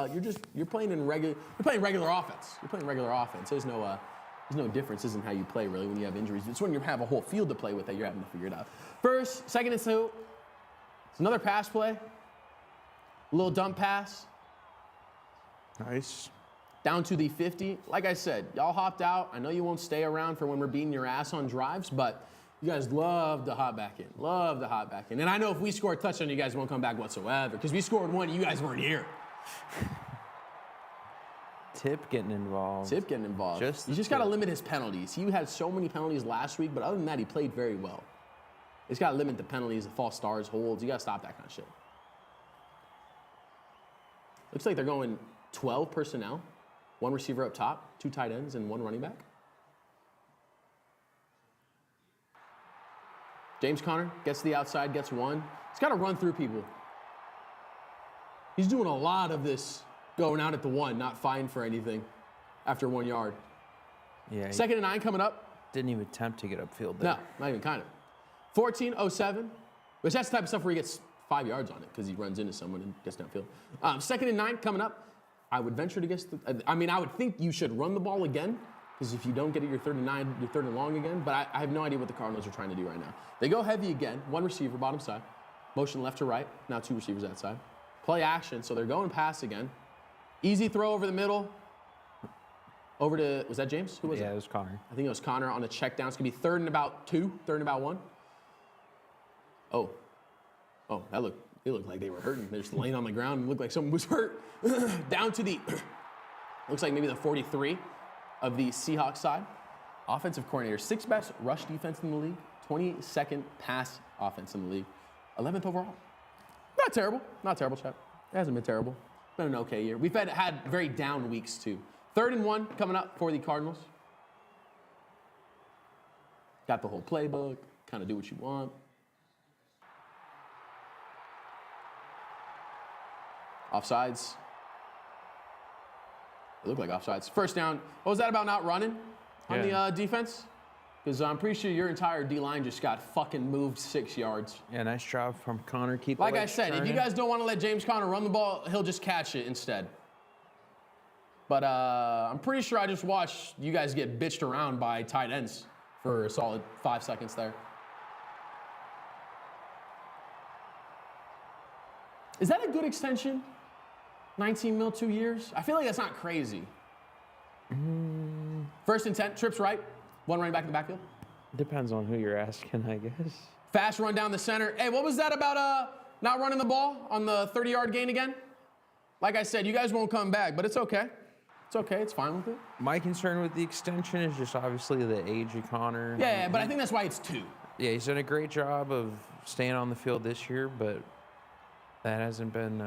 you're playing regular offense. You're playing regular offense. There's no differences in how you play really when you have injuries. It's when you have a whole field to play with that you're having to figure it out. First, second and 2. It's another pass play. A little dump pass. Nice. Down to the 50. Like I said, y'all hopped out. I know you won't stay around for when we're beating your ass on drives, but you guys love to hop back in. Love to hop back in. And I know if we score a touchdown, you guys won't come back whatsoever because we scored one, you guys weren't here. Tip getting involved. Tip getting involved. You just got to limit his penalties. He had so many penalties last week, but other than that, he played very well. He's got to limit the penalties, the false starts, holds. You got to stop that kind of shit. Looks like they're going 12 personnel. 1 receiver up top, 2 tight ends, and 1 running back. James Conner gets to the outside, gets 1. He's got to run through people. He's doing a lot of this going out at the 1, not fined for anything after 1 yard. Yeah. Second and 9 coming up. Didn't even attempt to get upfield there. No, not even kind of. 14:07, which that's the type of stuff where he gets 5 yards on it because he runs into someone and gets downfield. Second and 9 coming up. I would venture to guess, I would think you should run the ball again, because if you don't get it, you're 3rd and 9, you're 3rd and long again, but I have no idea what the Cardinals are trying to do right now. They go heavy again, 1 receiver, bottom side, motion left to right, now 2 receivers that side. Play action, so they're going pass again. Easy throw over the middle, over to, was that James? Who was it? Yeah, it was Connor. I think it was Connor on a check down. It's going to be 3rd and about 2, 3rd and about 1. Oh, it looked like they were hurting. They're just laying on the ground. It looked like someone was hurt. Down to the, looks like maybe the 43 of the Seahawks side. Offensive coordinator, 6th best rush defense in the league, 22nd pass offense in the league, 11th overall. Not terrible, chap. It hasn't been terrible. It's been an okay year. We've had very down weeks too. 3rd and 1 coming up for the Cardinals. Got the whole playbook, kind of do what you want. Offsides. It looked like offsides. First down. What was that about not running on the defense? Because I'm pretty sure your entire D-line just got fucking moved 6 yards. Yeah, nice job from Connor. Like I said, if you guys don't want to let James Conner run the ball, he'll just catch it instead. But I'm pretty sure I just watched you guys get bitched around by tight ends for a solid 5 seconds there. Is that a good extension? 19 mil, 2 years? I feel like that's not crazy. 1st and 10, trips right, 1 running back in the backfield. Depends on who you're asking, I guess. Fast run down the center. Hey, what was that about not running the ball on the 30-yard gain again? Like I said, you guys won't come back, but it's okay. It's okay, it's fine with it. My concern with the extension is just obviously the age of Connor. Yeah, but I think that's why it's 2. Yeah, he's done a great job of staying on the field this year, but that hasn't been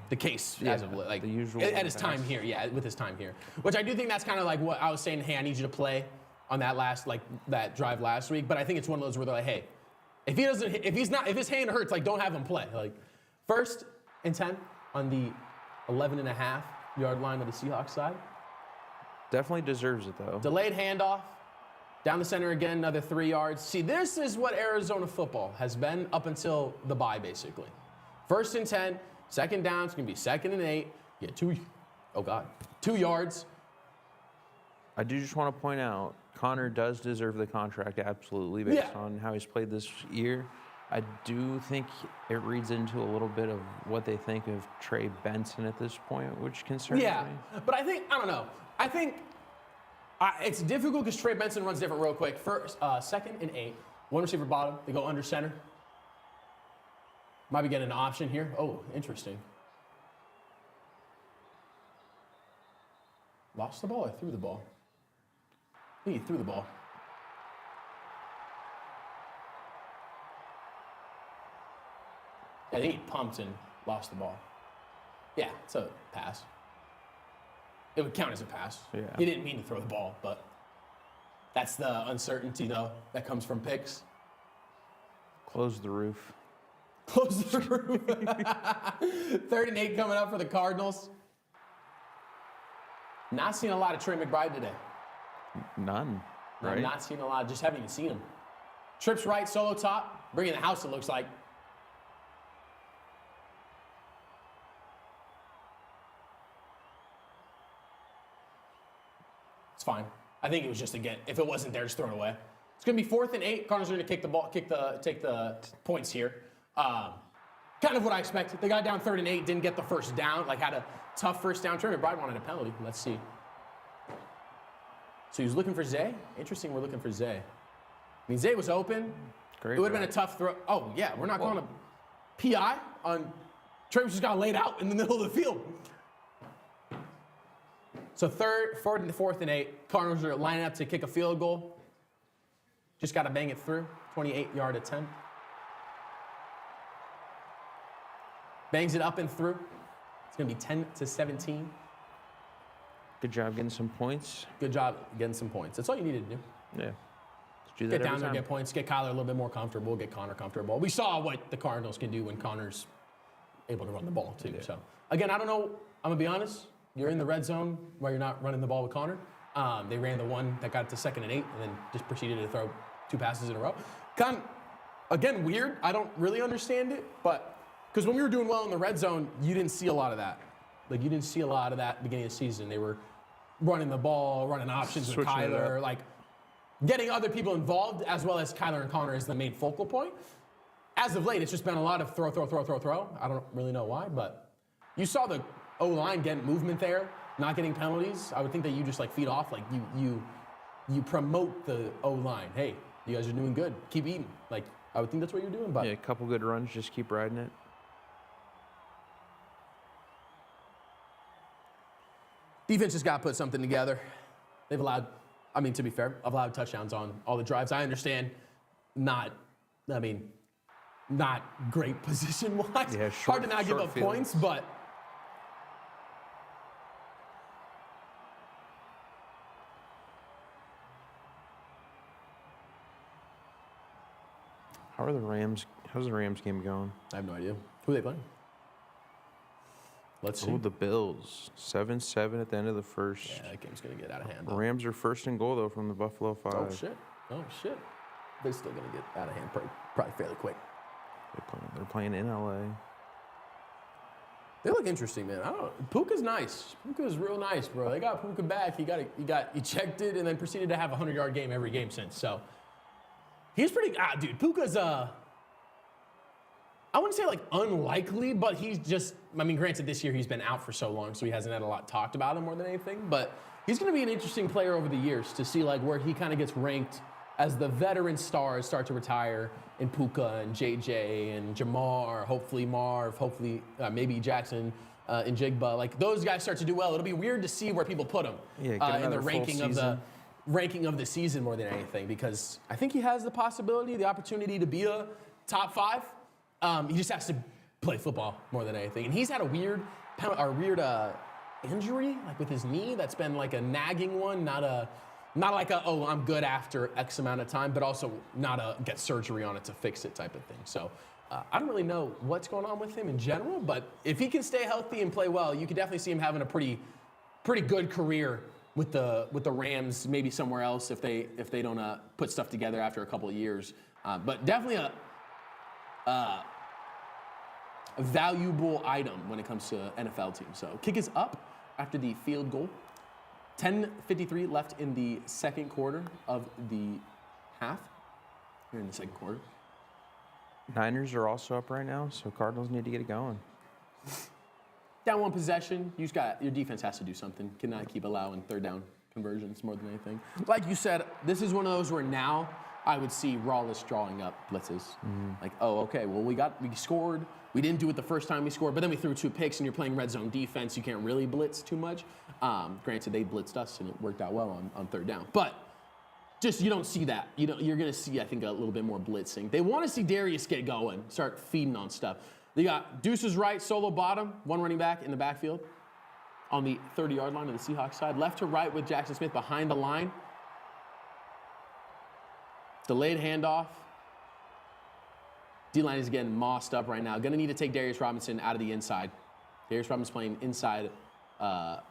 the case as of like the usual at his time here. Yeah, with his time here, which I do think that's kind of like what I was saying. Hey, I need you to play on that drive last week. But I think it's one of those where they're like, hey, if his hand hurts, like don't have him play. Like 1st and 10 on the 11.5-yard line of the Seahawks side. Definitely deserves it though. Delayed handoff. Down the center again, another 3 yards. See, this is what Arizona football has been up until the bye, basically. 1st and 10, 2nd down, it's going to be 2nd and 8. You get 2 yards. I do just want to point out, Connor does deserve the contract, absolutely, based on how he's played this year. I do think it reads into a little bit of what they think of Trey Benson at this point, which concerns me. But I don't know. I think it's difficult because Trey Benson runs different real quick. 2nd and 8, 1 receiver bottom, they go under center. Might be getting an option here. Oh, interesting. Lost the ball or threw the ball? I think he threw the ball. I think he pumped and lost the ball. Yeah, it's a pass. It would count as a pass. Yeah. He didn't mean to throw the ball, but that's the uncertainty, though, that comes from picks. Close the roof. Close the roof. 3rd and 8 coming up for the Cardinals. Not seeing a lot of Trey McBride today. None, right? Not seeing a lot. Just haven't even seen him. Trips right, solo top, bringing the house, it looks like. It's fine. I think it was just if it wasn't there, just throw it away. It's going to be 4th and 8. Cardinals are going to kick the ball, take the points here. Kind of what I expected. They got down 3rd and 8, didn't get the first down, had a tough first down. Trey McBride wanted a penalty. Let's see. So he was looking for Zay. Interesting, we're looking for Zay. I mean, Zay was open. Great. It would have been a tough throw. Oh, yeah, we're not going to PI on Trey just got laid out in the middle of the field. So 4th and 8. Cardinals are lining up to kick a field goal. Just got to bang it through. 28-yard attempt. Bangs it up and through. It's going to be 10-17. Good job getting some points. Good job getting some points. That's all you needed to do. Yeah. Do get down there, get points, get Kyler a little bit more comfortable, get Connor comfortable. We saw what the Cardinals can do when Connor's able to run the ball, too. Yeah. So, again, I don't know. I'm going to be honest. You're in the red zone while you're not running the ball with Connor. They ran the one that got it to 2nd and 8 and then just proceeded to throw 2 passes in a row. Again, weird. I don't really understand it, but because when we were doing well in the red zone, you didn't see a lot of that. You didn't see a lot of that beginning of the season. They were running the ball, running options with Kyler, getting other people involved, as well as Kyler and Connor is the main focal point. As of late, it's just been a lot of throw. I don't really know why, but you saw the O-line getting movement there, not getting penalties. I would think that you just feed off, you promote the O-line. Hey, you guys are doing good. Keep eating. I would think that's what you're doing. But yeah, a couple good runs, just keep riding it. Defense just got to put something together. They've allowed, to be fair, allowed touchdowns on all the drives. I understand not great position-wise. Yeah, hard to not give up points, but how's the Rams game going? I have no idea. Who are they playing? Let's see. Oh, the Bills. 7-7 at the end of the first. Yeah, that game's going to get out of hand. The Rams are 1st and goal, though, from the Buffalo 5. Oh, shit. They're still going to get out of hand probably fairly quick. They're playing in L.A. They look interesting, man. Puka's nice. Puka's real nice, bro. They got Puka back. He got ejected and then proceeded to have a 100-yard game every game since. So he's pretty. Dude, Puka's I wouldn't say unlikely, but he's just. Granted, this year he's been out for so long, so he hasn't had a lot talked about him more than anything. But he's going to be an interesting player over the years to see where he kind of gets ranked as the veteran stars start to retire in Puka and JJ and Jamar, hopefully Marv, hopefully maybe Jackson and Jigba. Those guys start to do well. It'll be weird to see where people put him in the ranking of the season more than anything, because I think he has the possibility, the opportunity to be a top 5. He just has to play football more than anything. And he's had a weird injury, like with his knee, that's been like a nagging one, not like a, oh, I'm good after X amount of time, but also not a get surgery on it to fix it type of thing. So I don't really know what's going on with him in general, but if he can stay healthy and play well, you could definitely see him having a pretty good career with the Rams, maybe somewhere else if they don't put stuff together after a couple of years. But definitely a valuable item when it comes to NFL teams. So kick is up after the field goal. 10:53 left in the second quarter of the half. Here in the second quarter. Niners are also up right now, so Cardinals need to get it going. Down 1 possession. Your defense has to do something. Cannot keep allowing third down conversions more than anything. Like you said, this is one of those where now I would see Rawless drawing up blitzes. Like, oh, okay, well, we scored. We didn't do it the first time we scored, but then we threw 2 picks, and you're playing red zone defense. You can't really blitz too much. Granted, they blitzed us, and it worked out well on third down. But just you don't see that. You're going to see, I think, a little bit more blitzing. They want to see Darius get going, start feeding on stuff. They got Deuce's right, solo bottom, 1 running back in the backfield on the 30-yard line of the Seahawks side. Left to right with Jackson Smith behind the line. Delayed handoff. D-line is getting mossed up right now. Going to need to take Darius Robinson out of the inside. Darius Robinson playing inside right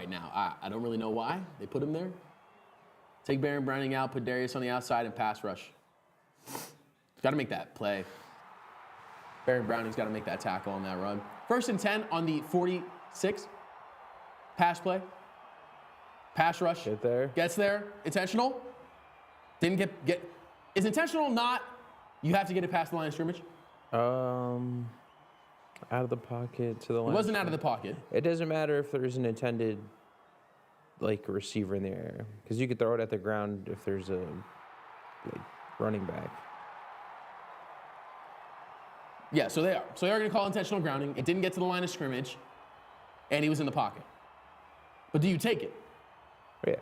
now. I don't really know why they put him there. Take Baron Browning out, put Darius on the outside, and pass rush. Got to make that play. Baron Browning's got to make that tackle on that run. 1st and 10 on the 46. Pass play. Pass rush. Get there. Gets there. Intentional. Didn't get. Is intentional not? You have to get it past the line of scrimmage? Out of the pocket to the line. It wasn't out of the pocket. It doesn't matter if there's an intended, receiver in the air. Because you could throw it at the ground if there's a, running back. Yeah, so they are. So they are going to call intentional grounding. It didn't get to the line of scrimmage, and he was in the pocket. But do you take it? Yeah.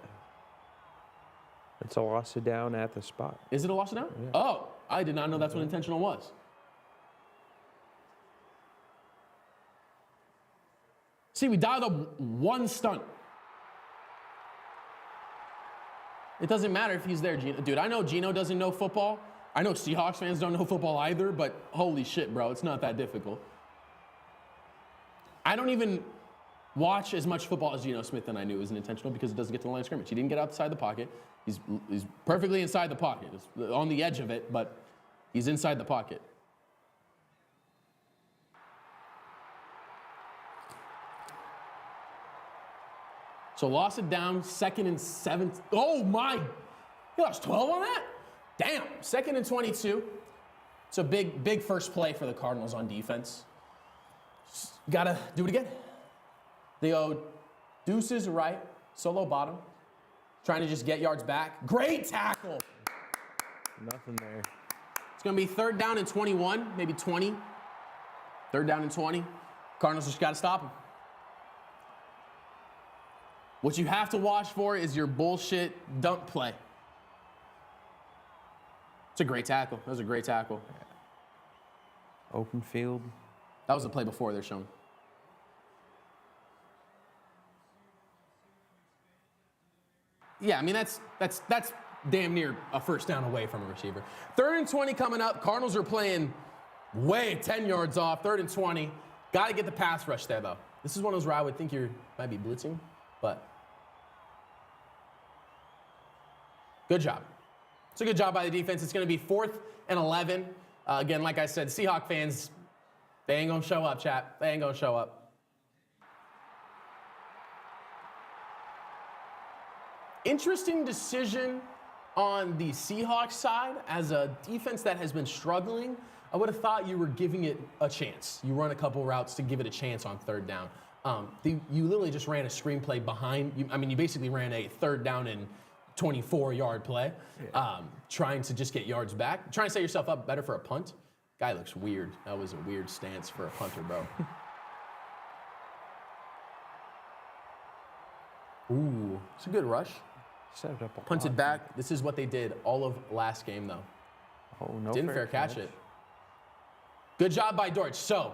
It's a loss of down at the spot. Is it a loss of down? Yeah. Oh, I did not know that's what intentional was. See, we dialed up 1 stunt. It doesn't matter if he's there, Geno. Dude, I know Geno doesn't know football. I know Seahawks fans don't know football either, but holy shit, bro, it's not that difficult. I don't even watch as much football as Geno Smith than I knew was intentional because it doesn't get to the line of scrimmage. He didn't get outside the pocket. He's perfectly inside the pocket. It's on the edge of it, but he's inside the pocket. So lost it down, 2nd and 7. Oh my, he lost 12 on that? Damn, 2nd and 22. It's a big first play for the Cardinals on defense. Just gotta do it again. They go Deuce's right, solo bottom, trying to just get yards back. Great tackle. Nothing there. It's gonna be 3rd down and 21, maybe 20. 3rd down and 20. Cardinals just gotta stop him. What you have to watch for is your bullshit dunk play. It's a great tackle. That was a great tackle. Open field. That was the play before they're showing. Yeah, I mean, that's damn near a 1st down away from a receiver. 3rd and 20 coming up. Cardinals are playing way 10 yards off. 3rd and 20. Got to get the pass rush there, though. This is one of those where I would think you might be blitzing, but good job. It's a good job by the defense. It's going to be 4th and 11. Again, like I said, Seahawk fans, they ain't going to show up, chat. They ain't going to show up. Interesting decision on the Seahawks side. As a defense that has been struggling, I would have thought you were giving it a chance. You run a couple routes to give it a chance on 3rd down. You literally just ran a screenplay behind. You basically ran a 3rd down and 24-yard play, trying to just get yards back, trying to set yourself up better for a punt. Guy looks weird. That was a weird stance for a punter, bro. Ooh, it's a good rush. Set it up a Punted lot. back. This is what they did all of last game, though. Oh, no. Didn't fair catch it. Good job by Dortch. So,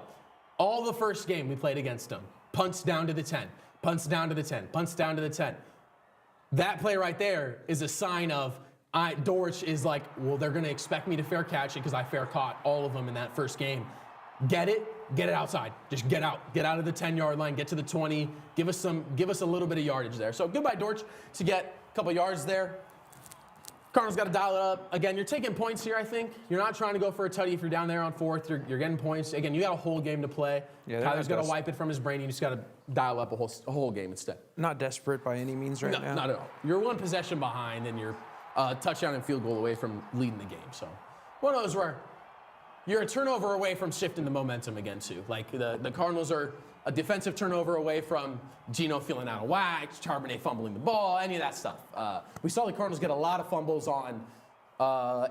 all the first game we played against them, punts down to the 10, punts down to the 10, punts down to the 10. That play right there is a sign of Dortch is like, well, they're going to expect me to fair catch it because I fair caught all of them in that first game. Get it outside. Just get out of the 10-yard line, get to the 20, give us a little bit of yardage there. So good by Dortch to get a couple yards there. Cardinals got to dial it up. Again, you're taking points here, I think. You're not trying to go for a tutty if you're down there on fourth. You're getting points. Again, you got a whole game to play. Yeah, Tyler's got to wipe it from his brain. You just got to dial up a whole game instead. Not desperate by any means right now. Not at all. You're one possession behind, and you're touchdown and field goal away from leading the game. So one of those where you're a turnover away from shifting the momentum again, too. Like the Cardinals are a defensive turnover away from Geno feeling out of whack, Charbonnet fumbling the ball, any of that stuff. We saw the Cardinals get a lot of fumbles on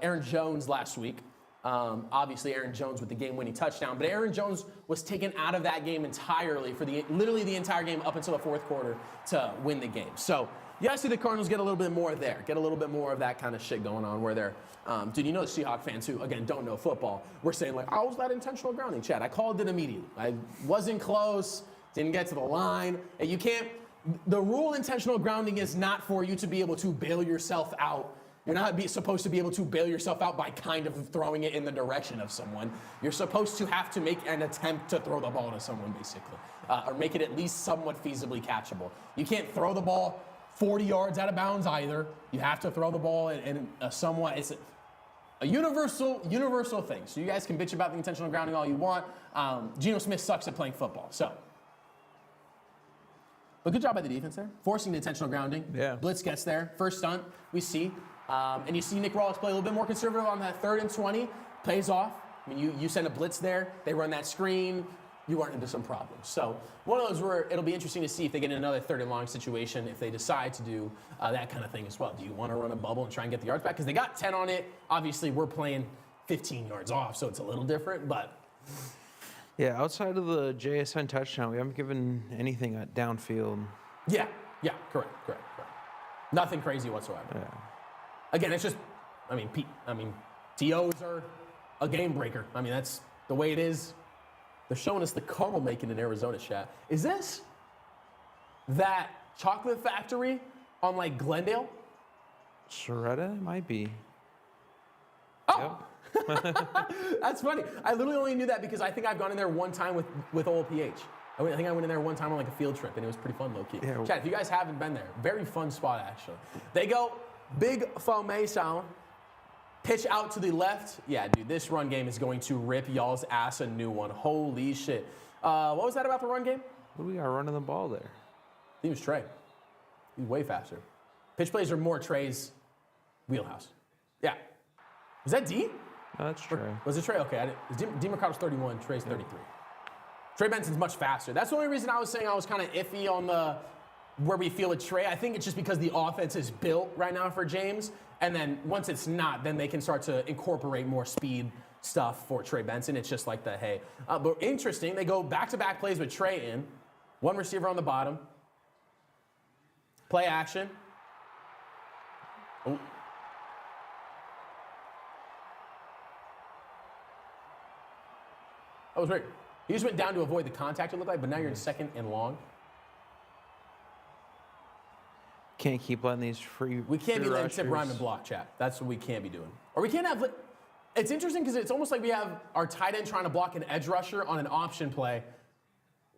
Aaron Jones last week. Obviously, Aaron Jones with the game-winning touchdown, but Aaron Jones was taken out of that game entirely for literally the entire game up until the fourth quarter to win the game. So you guys see the Cardinals get a little bit more there, get a little bit more of that kind of shit going on where they're, dude, you know the Seahawks fans who, again, don't know football, we're saying like, oh, was that intentional grounding, Chad? I called it immediately. I wasn't close, didn't get to the line. And you can't, the rule intentional grounding is not for you to be able to bail yourself out. You're not supposed to be able to bail yourself out by kind of throwing it in the direction of someone. You're supposed to have to make an attempt to throw the ball to someone, basically, or make it at least somewhat feasibly catchable. You can't throw the ball 40 yards out of bounds either. You have to throw the ball in a somewhat, it's a universal thing. So you guys can bitch about the intentional grounding all you want. Geno Smith sucks at playing football, so. But good job by the defense there, forcing the intentional grounding. Yeah. Blitz gets there, first stunt, we see. And you see Nick Rawls play a little bit more conservative on that 3rd and 20, plays off. I mean, you send a blitz there, they run that screen, you run into some problems. So one of those where it'll be interesting to see if they get in another 3rd and long situation, if they decide to do that kind of thing as well. Do you want to run a bubble and try and get the yards back? Because they got 10 on it. Obviously, we're playing 15 yards off, so it's a little different, but. Yeah, outside of the JSN touchdown, we haven't given anything downfield. Yeah, correct. Nothing crazy whatsoever. Yeah. Again, it's just, TOs are a game breaker. I mean, that's the way it is. They're showing us the caramel making in Arizona, chat. Is this that chocolate factory on like Glendale? Soretta? It might be. Oh, yep. That's funny. I literally only knew that because I think I've gone in there one time with old PH. I think I went in there one time on like a field trip and it was pretty fun, low key. Yeah. Chat, if you guys haven't been there, very fun spot actually. They go big formation. Pitch out to the left. Yeah, dude, this run game is going to rip y'all's ass a new one. Holy shit. What was that about the run game? What do we got running the ball there? I think it was Trey. He's way faster. Pitch plays are more Trey's wheelhouse. Yeah. Was that D? No, that's Trey. Was it Trey? Okay. D Mercado's 31, Trey's 33. Trey Benson's much faster. That's the only reason I was saying I was kind of iffy on the where we feel with Trey. I think it's just because the offense is built right now for James. And then once it's not, then they can start to incorporate more speed stuff for Trey Benson. It's just like the, hey. But interesting, they go back-to-back plays with Trey in. One receiver on the bottom. Play action. Ooh. That was great. He just went down to avoid the contact, it looked like, but now you're in 2nd and long. Can't keep letting these free. We can't be letting rushers. tip, rhyme, and block, chat. That's what we can't be doing. Or we can't have. It's interesting because it's almost like we have our tight end trying to block an edge rusher on an option play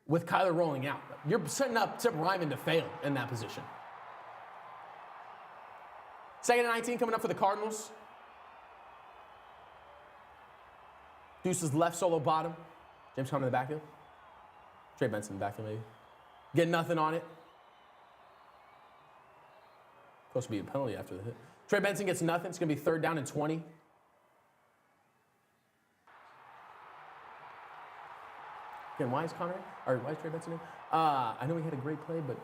with Kyler rolling out. You're setting up tip, rhyme, to fail in that position. 2nd and 19 coming up for the Cardinals. Deuce's left solo bottom. James Conner in the backfield. Trey Benson in the backfield maybe. Get nothing on it. Supposed to be a penalty after the hit. Trey Benson gets nothing. It's going to be 3rd down and 20. Again, why is Trey Benson in? I know he had a great play, but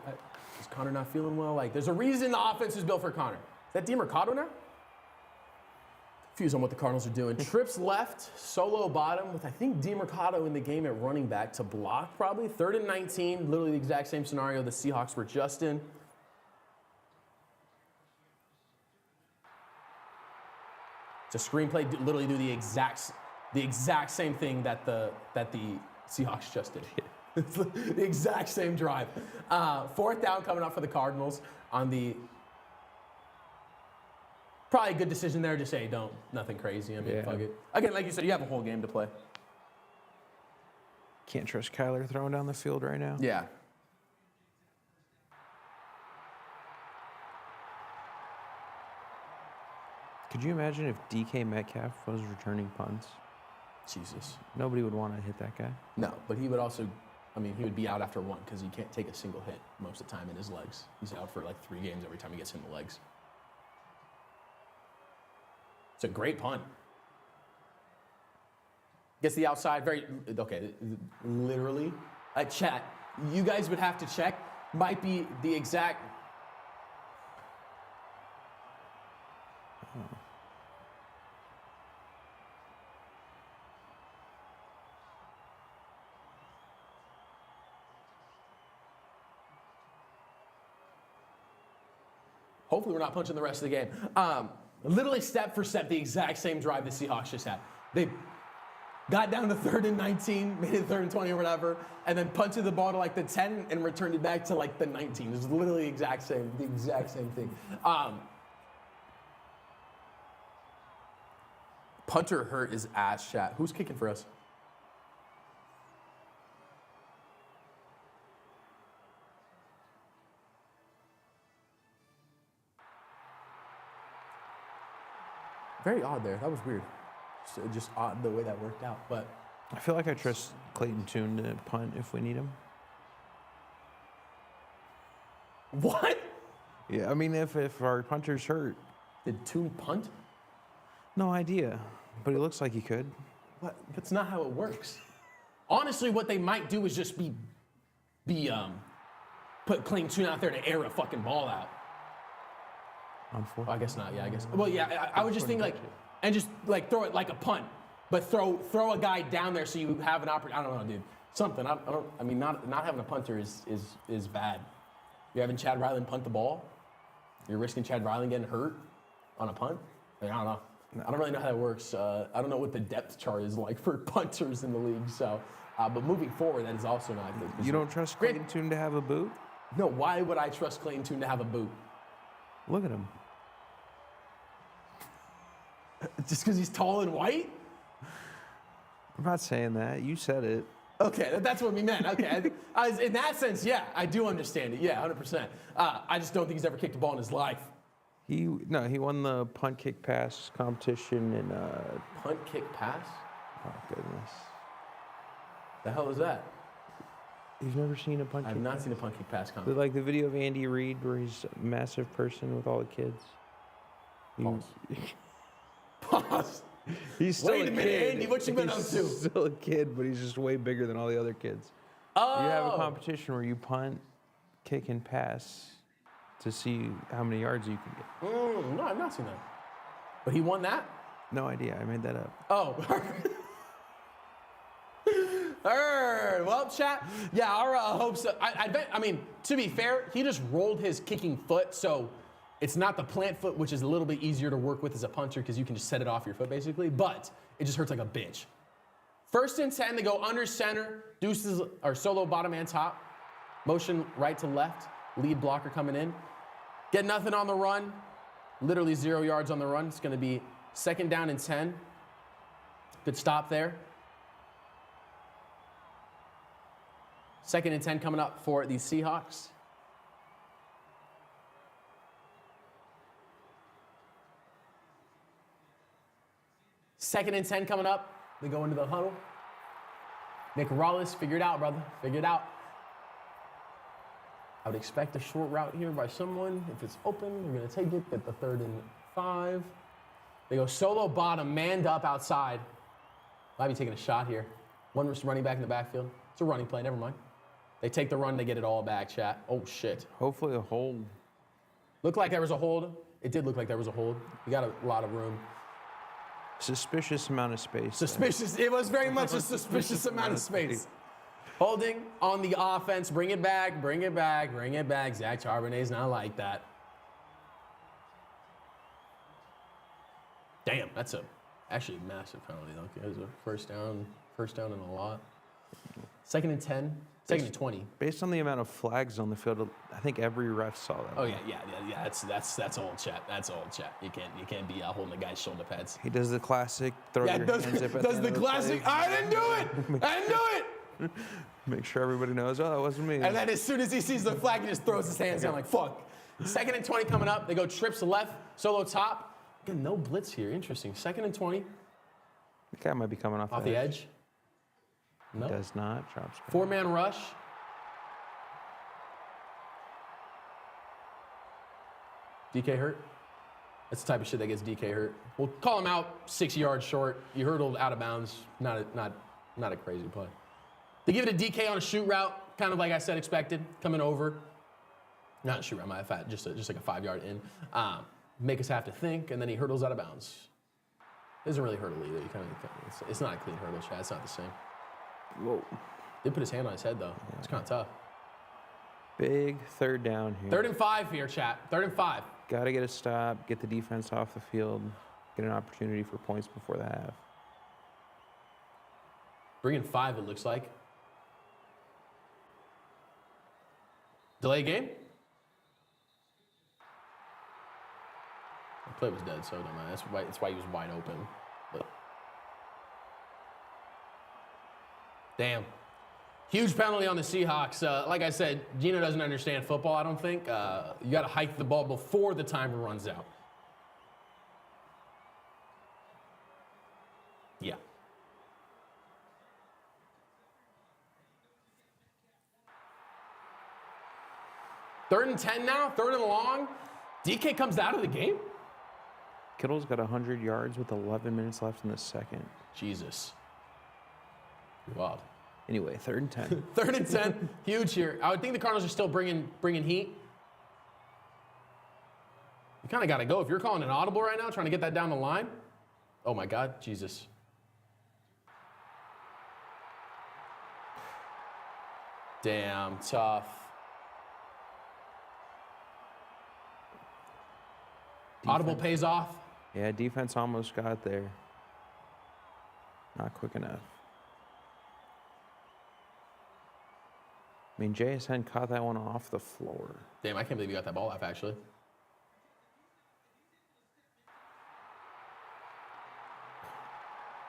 is Connor not feeling well? Like, there's a reason the offense is built for Connor. Is that DeMercado now? Confused on what the Cardinals are doing. Trips left, solo bottom, with I think DeMercado in the game at running back to block probably. 3rd and 19, literally the exact same scenario the Seahawks were just in. to screenplay, literally do the exact same thing that the Seahawks just did. It's the exact same drive. 4th down coming up for the Cardinals on the. Probably a good decision there. Just say nothing crazy. I mean, fuck it. Again, like you said, you have a whole game to play. Can't trust Kyler throwing down the field right now. Yeah. Could you imagine if DK Metcalf was returning punts? Jesus. Nobody would want to hit that guy. No, but he would also, he would be out after one because he can't take a single hit most of the time in his legs. He's out for like 3 games every time he gets hit in the legs. It's a great punt. Gets the outside, literally. Chat, you guys would have to check. Might be the exact. Hopefully we're not punching the rest of the game. Literally step for step, the exact same drive the Seahawks just had. They got down to 3rd and 19, made it 3rd and 20 or whatever, and then punted the ball to like the 10 and returned it back to like the 19. It was literally the exact same thing. Punter hurt his ass, chat. Who's kicking for us? Very odd there. That was weird. Just odd the way that worked out. But I feel like I trust Clayton Tune to punt if we need him. what? Yeah, I mean, if our punter's hurt. Did Toon punt? No idea, but he looks like he could. What? That's not how it works. Honestly, what they might do is just put Clayton Tune out there to air a fucking ball out. Well, I guess not. Yeah, I guess. Well, yeah. I would just think and just throw it like a punt, but throw a guy down there so you have an opportunity. I don't know, dude. Something. Not having a punter is bad. You're having Chad Ryland punt the ball. You're risking Chad Ryland getting hurt on a punt. I don't know. I don't really know how that works. I don't know what the depth chart is like for punters in the league. So, but moving forward, that is also not good. You don't trust Clayton Tune to have a boot? No. Why would I trust Clayton Tune to have a boot? Look at him. Just because he's tall and white? I'm not saying that. You said it. Okay, that's what we meant. Okay, in that sense, yeah, I do understand it. Yeah, 100%. I just don't think he's ever kicked a ball in his life. He won the punt kick pass competition in punt kick pass. Oh goodness. The hell is that? You've never seen a punt kick? I've not seen a punt kick pass competition. Like the video of Andy Reid where he's a massive person with all the kids. Pause. He's still Wait a minute, Andy, what you been up to? He's still a kid, but he's just way bigger than all the other kids. Oh. You have a competition where you punt, kick, and pass to see how many yards you can get. No, I've not seen that. But he won that? No idea. I made that up. Oh. Well, chat. Yeah, our hopes. I bet. To be fair, he just rolled his kicking foot, so it's not the plant foot, which is a little bit easier to work with as a punter because you can just set it off your foot basically. But it just hurts like a bitch. 1st and 10. They go under center. Deuces or solo bottom and top. Motion right to left. Lead blocker coming in. Get nothing on the run. Literally 0 yards on the run. It's going to be 2nd down and 10. Good stop there. 2nd and 10 coming up for the Seahawks. Second and 10 coming up. They go into the huddle. Nick Rollis, figure it out, brother. Figure it out. I would expect a short route here by someone. If it's open, they're going to take it. Get the 3rd and 5. They go solo bottom, manned up outside. Might be taking a shot here. One running back in the backfield. It's a running play. Never mind. They take the run. They get it all back, chat. Oh, shit. Hopefully a hold. Looked like there was a hold. It did look like there was a hold. We got a lot of room. Suspicious amount of space. Suspicious. It was very much a suspicious amount of space. Holding on the offense. Bring it back. Bring it back. Bring it back. Zach Charbonnet's not like that. Damn, that's actually a massive penalty, though. Because a first down and a lot. 2nd and 10, 2nd and 20. Based on the amount of flags on the field, I think every ref saw that. Oh yeah. That's old chat. That's old chat. You can't be holding the guy's shoulder pads. He does the classic throw your hands up at the does end the of classic. play. I didn't do it. Make sure everybody knows. Oh, that wasn't me. And then as soon as he sees the flag, he just throws his hands down like fuck. 2nd and 20 coming up. They go trips left, solo top. Again, no blitz here. Interesting. 2nd and 20. The guy might be coming off The edge. No. Does not. Drops back. 4-man rush. DK hurt. That's the type of shit that gets DK hurt. We'll call him out 6 yards short. You hurdled out of bounds. Not a crazy play. They give it a DK on a shoot route, kind of like I said, expected, coming over. Not a shoot route, my bad, just like a 5-yard in. Make us have to think, and then he hurdles out of bounds. Doesn't really hurdle either. It's not a clean hurdle, Chad. It's not the same. Whoa. They put his hand on his head, though. Yeah. It's kind of tough. Big 3rd down here. 3rd and 5 here, chat. 3rd and 5. Got to get a stop, get the defense off the field, get an opportunity for points before the half. Bring in 5, it looks like. Delay game? The play was dead, so don't mind. That's why he was wide open. But damn. Huge penalty on the Seahawks. Like I said, Geno doesn't understand football, I don't think. You got to hike the ball before the timer runs out. Yeah. Third and 10 now, 3rd and long. DK comes out of the game. Kittle's got 100 yards with 11 minutes left in the second. Jesus. Wild. Anyway, 3rd and 10. 3rd and 10, huge here. I would think the Cardinals are still bringing heat. You kind of got to go. If you're calling an audible right now, trying to get that down the line. Oh my God, Jesus. Damn, tough. Audible pays off. Yeah, defense almost got there. Not quick enough. I mean, JSN caught that one off the floor. Damn, I can't believe you got that ball off, actually.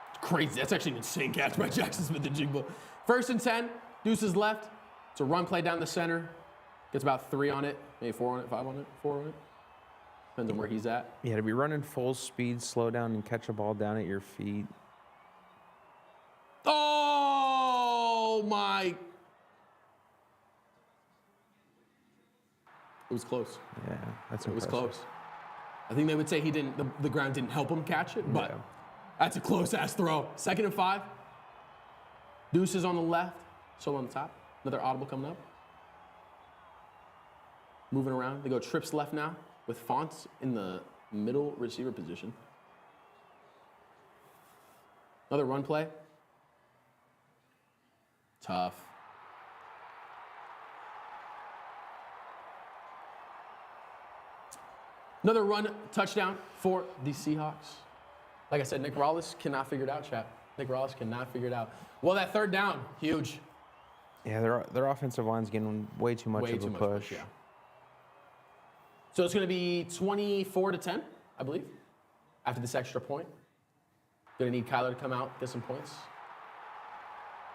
It's crazy. That's actually an insane catch by Jackson Smith-Njigba. 1st and 10, Deuces left. It's a run play down the center. Gets about 3 on it, maybe 4 on it, 5 on it, 4 on it. Depends on where he's at. Yeah, to be running full speed, slow down, and catch a ball down at your feet. Oh, my. It was close. Yeah, that's impressive. It was close. I think they would say the ground didn't help him catch it, but that's a close-ass throw. 2nd and 5. Deuces on the left, solo on the top. Another audible coming up. Moving around. They go trips left now with Fonts in the middle receiver position. Another run play. Tough. Another run touchdown for the Seahawks. Like I said, Nick Rawlis cannot figure it out, chat. Nick Rawlis cannot figure it out. Well, that 3rd down, huge. Yeah, their offensive line's getting way too much of a push. Yeah. So it's going to be 24-10, I believe, after this extra point. Going to need Kyler to come out, get some points.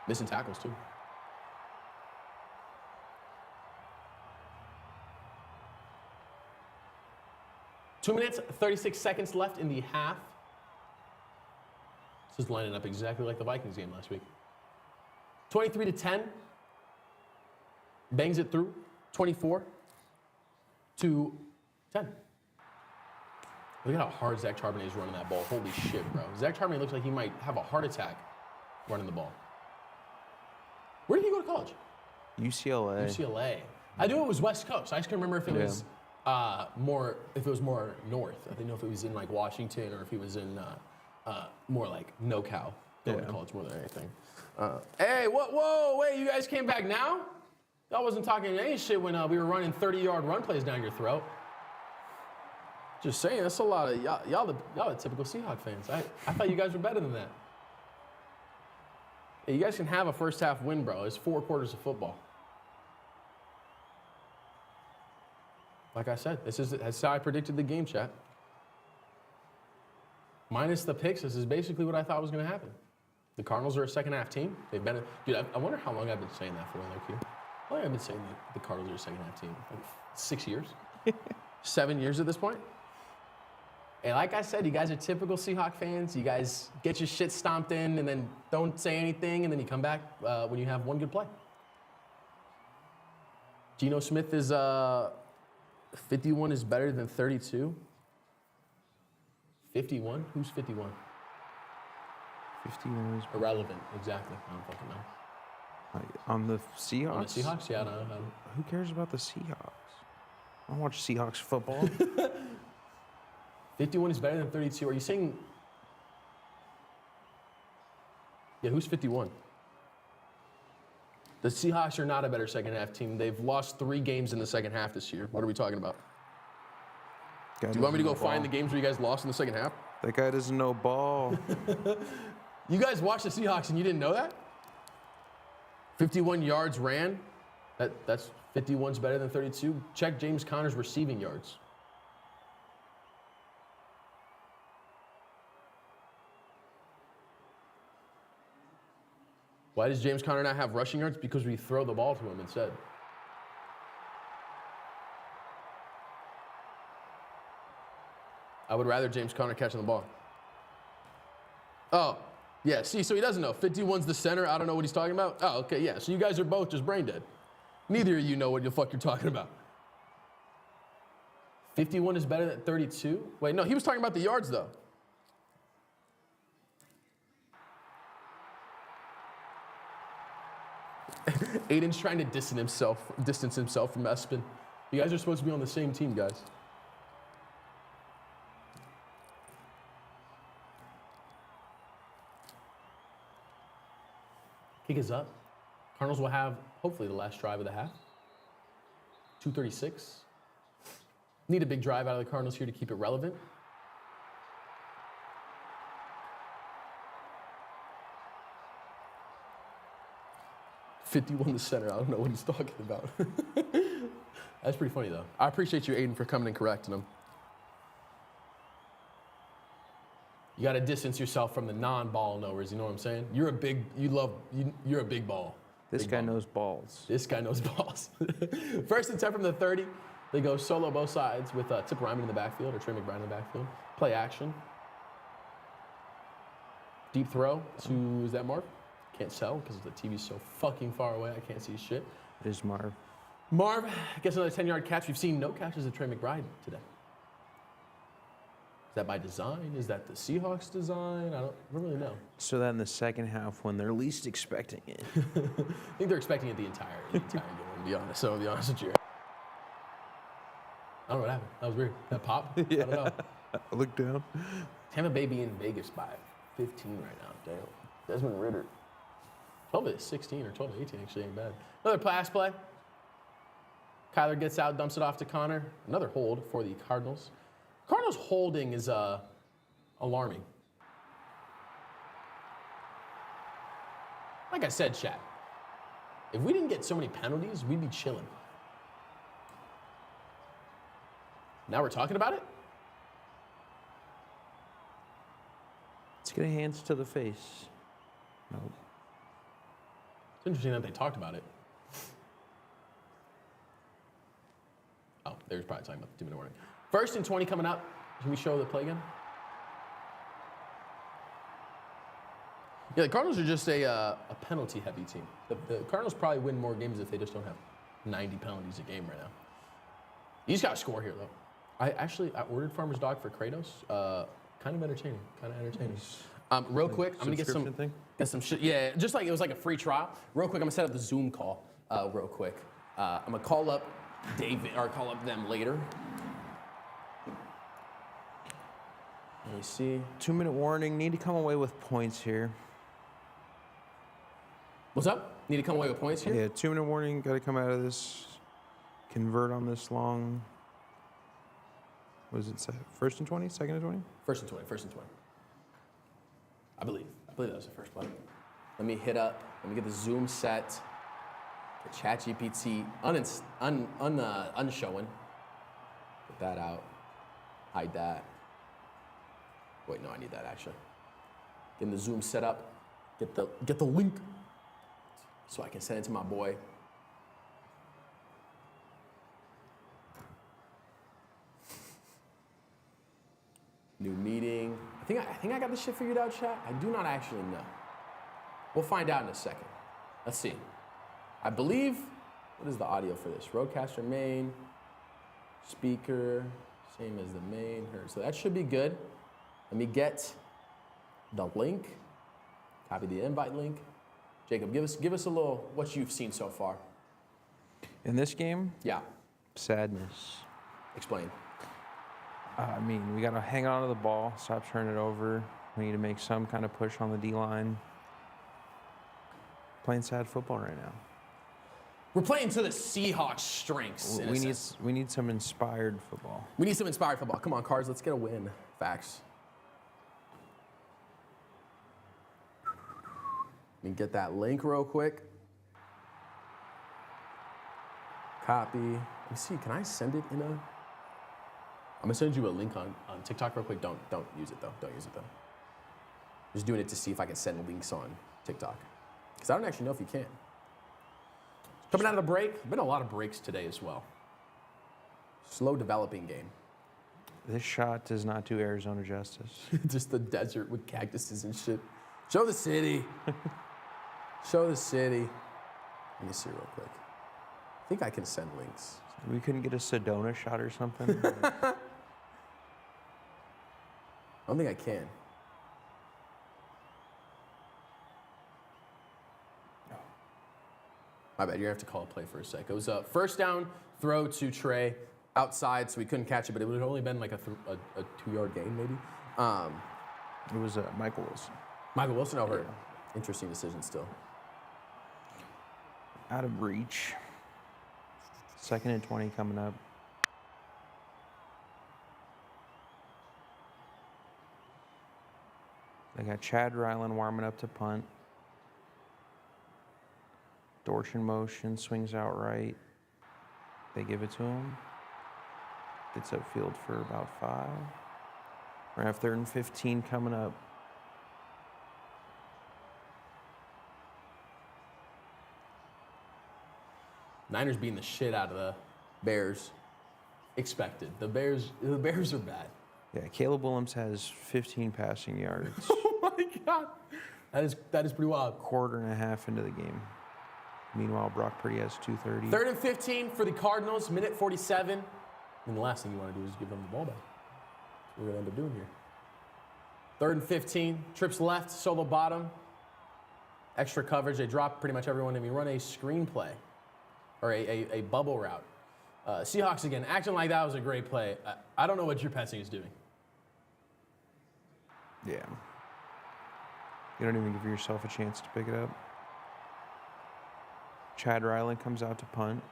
Missing tackles, too. Two minutes, 36 seconds left in the half. This is lining up exactly like the Vikings game last week. 23-10. Bangs it through. 24-10. Look at how hard Zach Charbonnet is running that ball. Holy shit, bro. Zach Charbonnet looks like he might have a heart attack running the ball. Where did he go to college? UCLA. UCLA. I knew it was West Coast. I just couldn't remember if it was more north. I didn't know if it was in like Washington or if he was in more like NoCal. Going to college more than anything. Hey, whoa, wait, you guys came back now? I wasn't talking any shit when we were running 30-yard run plays down your throat. Just saying, that's a lot of y'all the typical Seahawks fans. I thought you guys were better than that. Yeah, you guys can have a first half win, bro. It's 4 quarters of football. Like I said, that's how I predicted the game, chat. Minus the picks, this is basically what I thought was going to happen. The Cardinals are a second half team. They've been, dude. I wonder how long I've been saying that for. Like here, how long I've been saying that the Cardinals are a second half team? Like 6 years, 7 years at this point. And like I said, you guys are typical Seahawks fans. You guys get your shit stomped in and then don't say anything, and then you come back when you have one good play. Geno Smith is 51 is better than 32. 51? Who's 51? 51 is irrelevant. Exactly. I don't fucking know. on the Seahawks. On the Seahawks? Yeah, I don't know. Who cares about the Seahawks? I don't watch Seahawks football. 51 is better than 32. Are you saying? Yeah, who's 51? The Seahawks are not a better second half team. They've lost 3 games in the second half this year. What are we talking about? Do you want me to go find the games where you guys lost in the second half? That guy doesn't know ball. You guys watched the Seahawks and you didn't know that? 51 yards ran. That's 51's better than 32. Check James Conner's receiving yards. Why does James Conner not have rushing yards? Because we throw the ball to him instead. I would rather James Conner catching the ball. Oh, yeah, see, so he doesn't know. 51's the center. I don't know what he's talking about. Oh, okay, yeah. So you guys are both just brain dead. Neither of you know what the fuck you're talking about. 51 is better than 32? Wait, no, he was talking about the yards, though. Aiden's trying to distance himself from Espen. You guys are supposed to be on the same team, guys. Kick is up. Cardinals will have, hopefully, the last drive of the half. 2:36. Need a big drive out of the Cardinals here to keep it relevant. "51 the center." I don't know what he's talking about. That's pretty funny, though. I appreciate you, Aiden, for coming and correcting him. You got to distance yourself from the non-ball knowers. You know what I'm saying? You're a big ball. This guy knows balls. This guy knows balls. 1st and 10 from the 30. They go solo both sides with Tip Ryman in the backfield or Trey McBride in the backfield. Play action. Deep throw to, is that Marv? Can't tell because the TV's so fucking far away. I can't see shit. It is Marv. Marv gets another 10-yard catch. We've seen no catches of Trey McBride today. Is that by design? Is that the Seahawks design? I don't really know. So that in the second half, when they're least expecting it. I think they're expecting it the entire game, to be honest. So, to be honest with you. I don't know what happened. That was weird. That pop? Yeah. I don't know. I look down. Tampa Bay being in Vegas by 15 right now. Damn. Desmond Ridder. 12-16 or 12-18 actually ain't bad. Another pass play. Kyler gets out, dumps it off to Connor. Another hold for the Cardinals. Cardinals holding is alarming. Like I said, chat, if we didn't get so many penalties, we'd be chilling. Now we're talking about it? Let's get a hands to the face. Nope. It's interesting that they talked about it. Oh, there's probably talking about the 2-minute warning. 1st and 20 coming up. Can we show the play again? Yeah, the Cardinals are just a penalty-heavy team. The Cardinals probably win more games if they just don't have 90 penalties a game right now. You just got to score here, though. I ordered Farmer's Dog for Kratos. Kind of entertaining. Real quick, I'm going to get some shit. Yeah, just like it was like a free trial. Real quick, I'm going to set up the Zoom call real quick. I'm going to call up David, or call up them later. Let me see. 2-minute warning. Need to come away with points here. What's up? Need to come away with points here? Yeah, 2-minute warning. Got to come out of this. Convert on this long. Was it first and 20, second and 20? First and 20, first and 20. I believe that was the first play. Let me get the zoom set. The ChatGPT unshowing. Get that out. Hide that. Wait, no, I need that actually. Getting the zoom set up. Get the link so I can send it to my boy. New meeting. I think I got this shit figured out, chat. I do not actually know. We'll find out in a second. Let's see. I believe, what is the audio for this? Roadcaster main, speaker, same as the main. So that should be good. Let me get the link. Copy the invite link. Jacob, give us a little what you've seen so far. In this game? Yeah. Sadness. Explain. I mean, we got to hang on to the ball, stop turning it over. We need to make some kind of push on the D-line. Playing sad football right now. We're playing to the Seahawks' strengths. We need some inspired football. We need some inspired football. Come on, Cards, let's get a win. Facts. Let me get that link real quick. Copy. Let me see, can I send it in a... I'm gonna send you a link on TikTok real quick. Don't use it though. Don't use it though. Just doing it to see if I can send links on TikTok. Because I don't actually know if you can. Coming out of the break, been a lot of breaks today as well. Slow developing game. This shot does not do Arizona justice. Just the desert with cactuses and shit. Show the city. Show the city. Let me see real quick. I think I can send links. We couldn't get a Sedona shot or something? I don't think I can. My bad, you're gonna have to call a play for a sec. It was a first down throw to Trey outside, so we couldn't catch it, but it would have only been like a 2-yard gain, maybe. It was Michael Wilson. Michael Wilson over. Yeah. Interesting decision still. Out of reach. Second and 20 coming up. They got Chad Ryland warming up to punt. Dortch in motion, swings out right. They give it to him. Gets upfield for about 5. We're gonna have 3rd and 15 coming up. Niners beating the shit out of the Bears. Expected. The Bears are bad. Yeah, Caleb Williams has 15 passing yards. Oh my God. That is pretty wild. Quarter and a half into the game. Meanwhile, Brock Purdy has 230. 3rd and 15 for the Cardinals, minute 47. And the last thing you want to do is give them the ball back. That's what we're going to end up doing here. 3rd and 15, trips left, solo bottom. Extra coverage, they drop pretty much everyone, and we run a screen play, or a bubble route. Seahawks again, acting like that was a great play. I don't know what your passing is doing. Yeah. You don't even give yourself a chance to pick it up. Chad Ryland comes out to punt.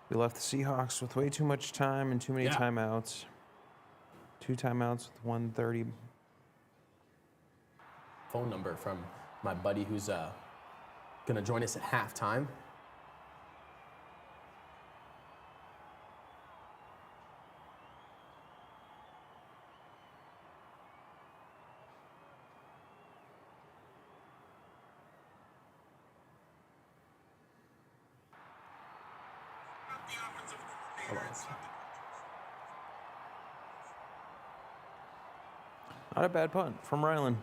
We left the Seahawks with way too much time and too many timeouts. 2 timeouts with 1:30. Phone number from my buddy who's going to join us at halftime. Not a bad punt from Ryland.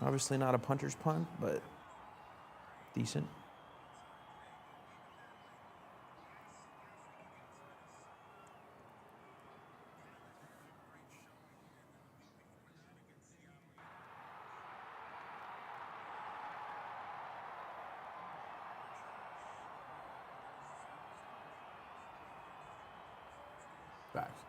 Obviously not a punter's punt, but decent. Facts.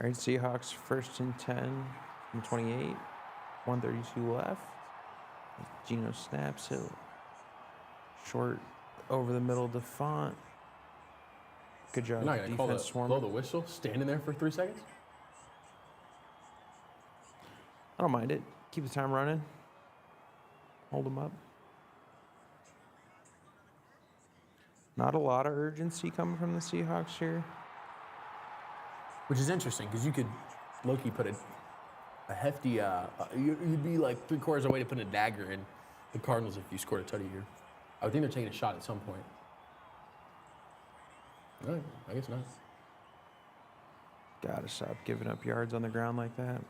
All right, Seahawks 1st and 10 from 28. 132 left. Geno snaps it. Short over the middle to Font. Good job. You're not going to defense blow the whistle, standing there for 3 seconds? I don't mind it. Keep the time running. Hold them up. Not a lot of urgency coming from the Seahawks here. Which is interesting, because you could low-key put a hefty, you'd be like 3/4 away to put a dagger in the Cardinals if you scored a tutty here. I would think they're taking a shot at some point. No, I guess not. Gotta stop giving up yards on the ground like that.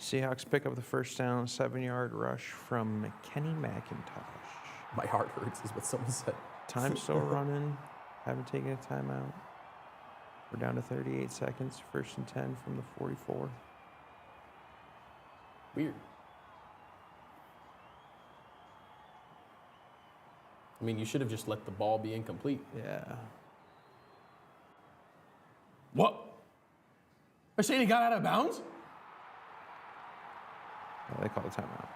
Seahawks pick up the first down, 7-yard rush from Kenny McIntosh. My heart hurts is what someone said. Time still running. Haven't taken a timeout. We're down to 38 seconds. 1st and 10 from the 44. Weird. I mean, you should have just let the ball be incomplete. Yeah. What? They're saying he got out of bounds? Well, they call a timeout.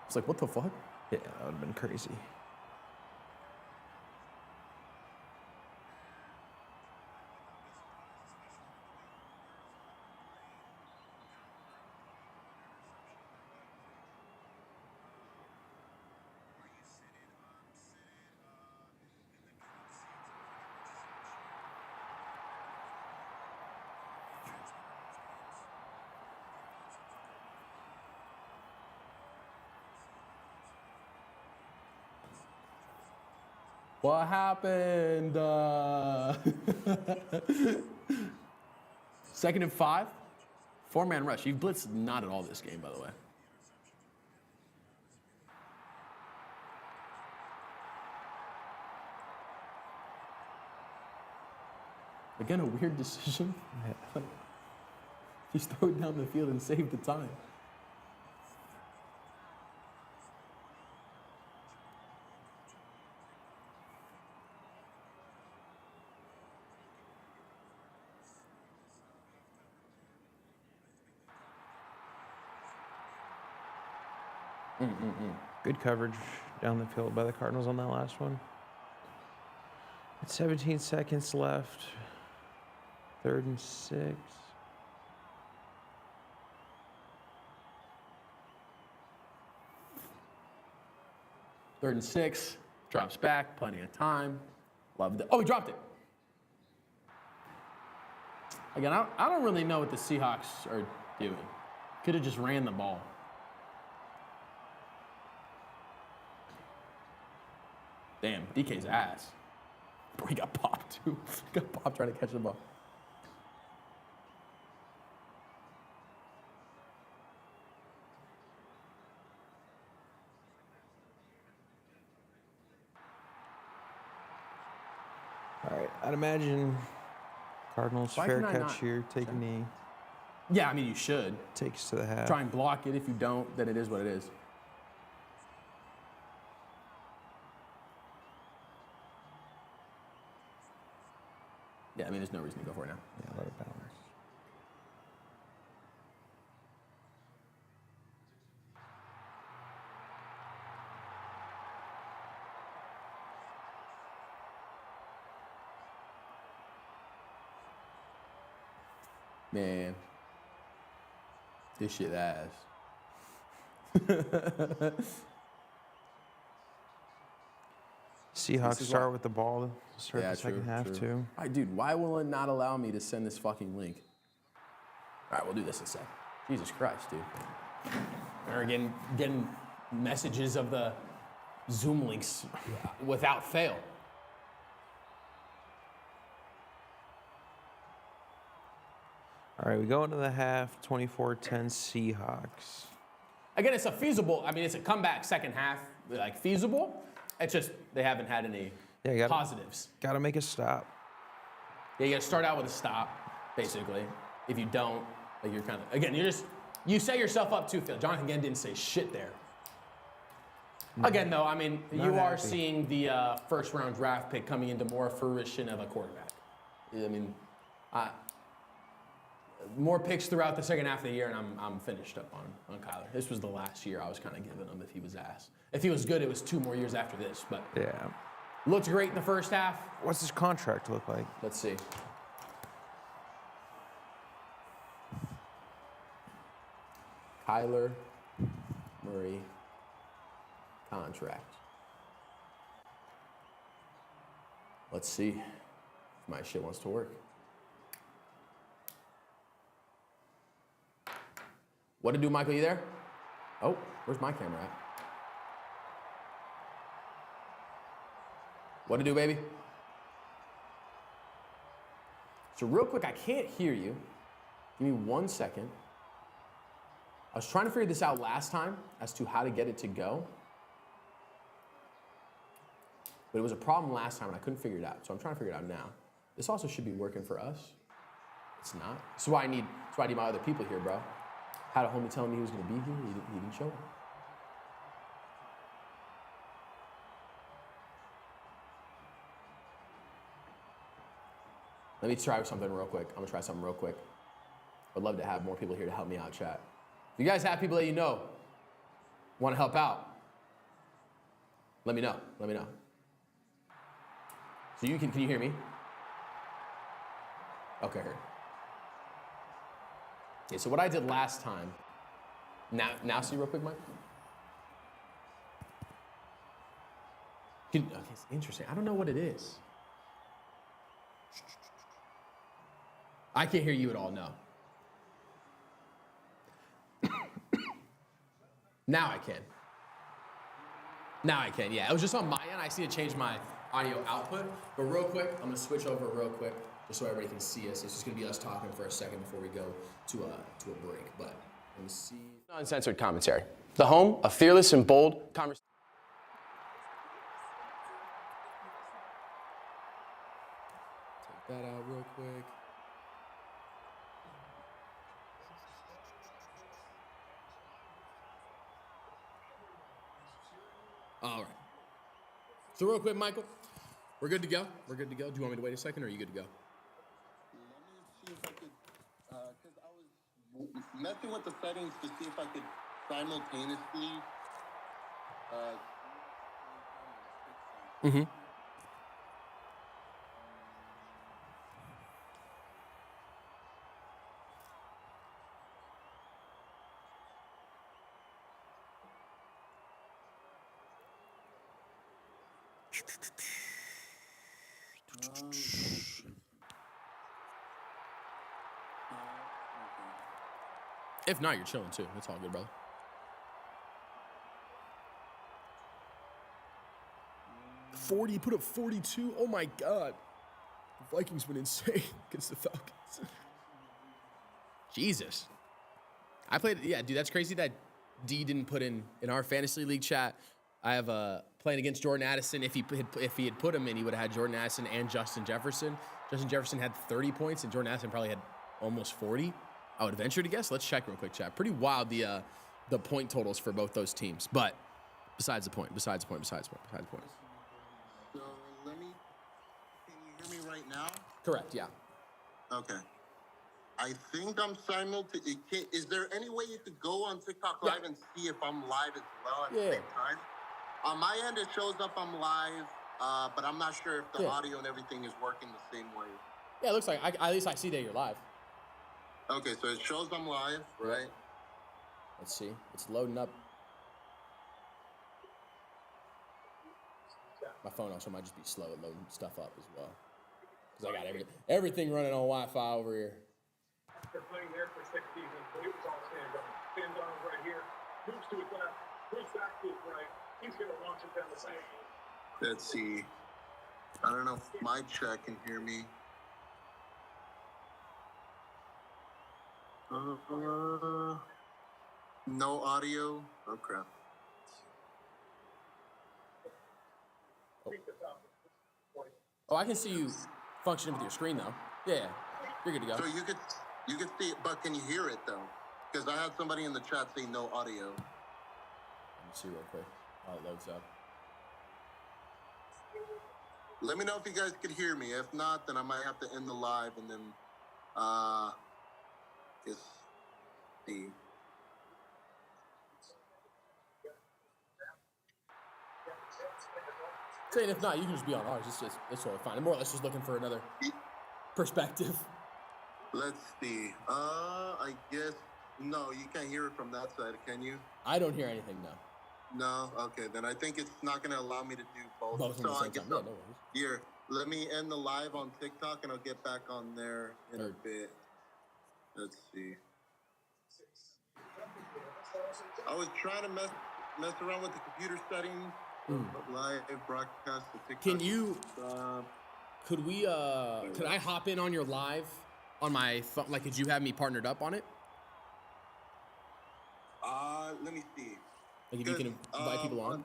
It's like, what the fuck? Yeah, that would have been crazy. What happened? 2nd and 5. 4-man rush. You've blitzed not at all this game, by the way. Again, a weird decision. Yeah. Just throw it down the field and save the time. Good coverage down the field by the Cardinals on that last one. 17 seconds left. 3rd and 6. Third and 6. Drops back. Plenty of time. Loved it. Oh, he dropped it. Again, I don't really know what the Seahawks are doing. Could have just ran the ball. Damn, DK's ass. Boy, he got popped, too. He got popped trying to catch the ball. All right, I'd imagine Cardinals Why fair can I catch not here, take a knee, Yeah, I mean, you should. takes to the half. Try and block it. If you don't, then it is what it is. Yeah, I mean, there's no reason to go for it now. Yeah, let it bounce. Man, this shit ass. Seahawks is start why- with the ball to start the second half, too. All right, dude, why will it not allow me to send this fucking link? All right, we'll do this instead. Jesus Christ, dude. We're getting messages of the Zoom links without fail. All right, we go into the half, 24-10 Seahawks. Again, it's a comeback second half, like feasible. It's just they haven't had any positives. Got to make a stop. Yeah, you got to start out with a stop, basically. If you don't, like you're kind of, again, you set yourself up too, Phil. Jonathan again didn't say shit there. Again, though, I mean, Not you are happy. seeing the first-round draft pick coming into more fruition of a quarterback. I mean, more picks throughout the second half of the year, and I'm finished up on Kyler. This was the last year I was kind of giving him if he was ass. If he was good, it was 2 more years after this. But Yeah. looked great in the first half. What's his contract look like? Let's see. Kyler Murray contract. Let's see if my shit wants to work. What to do, Michael? You there? Oh, where's my camera at? What to do, baby? So real quick, I can't hear you. Give me 1 second. I was trying to figure this out last time as to how to get it to go. But it was a problem last time and I couldn't figure it out. So I'm trying to figure it out now. This also should be working for us. It's not. That's why I need my other people here, bro. Had a homie telling me he was gonna be here, he didn't show up. Let me try something real quick. I'm gonna try something real quick. I'd love to have more people here to help me out, chat. If you guys have people that you know want to help out, let me know. Let me know. So can you hear me? Okay, heard. Okay, so what I did last time, now see real quick, Mike? Okay, it's interesting. I don't know what it is. I can't hear you at all, no. Now I can. Now I can, yeah. It was just on my end. I see it change my audio output. But real quick, I'm gonna switch over real quick just so everybody can see us. It's just gonna be us talking for a second before we go to a break. But let me see. Uncensored commentary. The home of fearless and bold conversation. Take that out real quick. All right. So real quick, Michael, we're good to go? We're good to go. Do you want me to wait a second, or are you good to go? Let me see if I could, because I was messing with the settings to see if I could simultaneously. Mm-hmm. If not, you're chilling too. It's all good, brother. You put up 42. Oh my God. The Vikings went insane against the Falcons. Jesus. I played, yeah, dude, that's crazy that D didn't put in our fantasy league chat. I have playing against Jordan Addison. If he had put him in, he would have had Jordan Addison and Justin Jefferson. Justin Jefferson had 30 points, and Jordan Addison probably had almost 40. I would venture to guess. Let's check real quick, chat. Pretty wild the point totals for both those teams. But besides the point. So let me. Can you hear me right now? Correct. Yeah. Okay. I think I'm simultaneous. Is there any way you could go on TikTok Live and see if I'm live as well at the same time? On my end, it shows up I'm live, but I'm not sure if the audio and everything is working the same way. Yeah, it looks like at least I see that you're live. Okay, so it shows I'm live, right? Let's see. It's loading up. My phone also might just be slow at loading stuff up as well. Because I got everything running on Wi-Fi over here. After playing there for 6 seasons, but it was all standout. Standout right here. Moves to his left. Moves back to his right. He's going to launch it down the side. Let's see. I don't know if my chat can hear me. No audio. Oh crap. Oh, I can see you functioning with your screen though. Yeah, you're good to go. So you could see it, but can you hear it though? Because I had somebody in the chat say no audio. Let me see real quick. while it loads up. Let me know if you guys could hear me. If not, then I might have to end the live and then just see. Saying if not, you can just be on ours. It's totally fine. I'm more or less just looking for another perspective. Let's see. I guess no, you can't hear it from that side, can you? I don't hear anything now. No. Okay, then I think it's not going to allow me to do both. Both so at the I same guess time. Yeah, no worries. here. Let me end the live on TikTok, and I'll get back on there in a bit. Let's see. I was trying to mess around with the computer settings. Live broadcast to TikTok. Can you? Could we? Could I hop in on your live on my phone? Like, could you have me partnered up on it? Let me see. Like, if you can invite people on.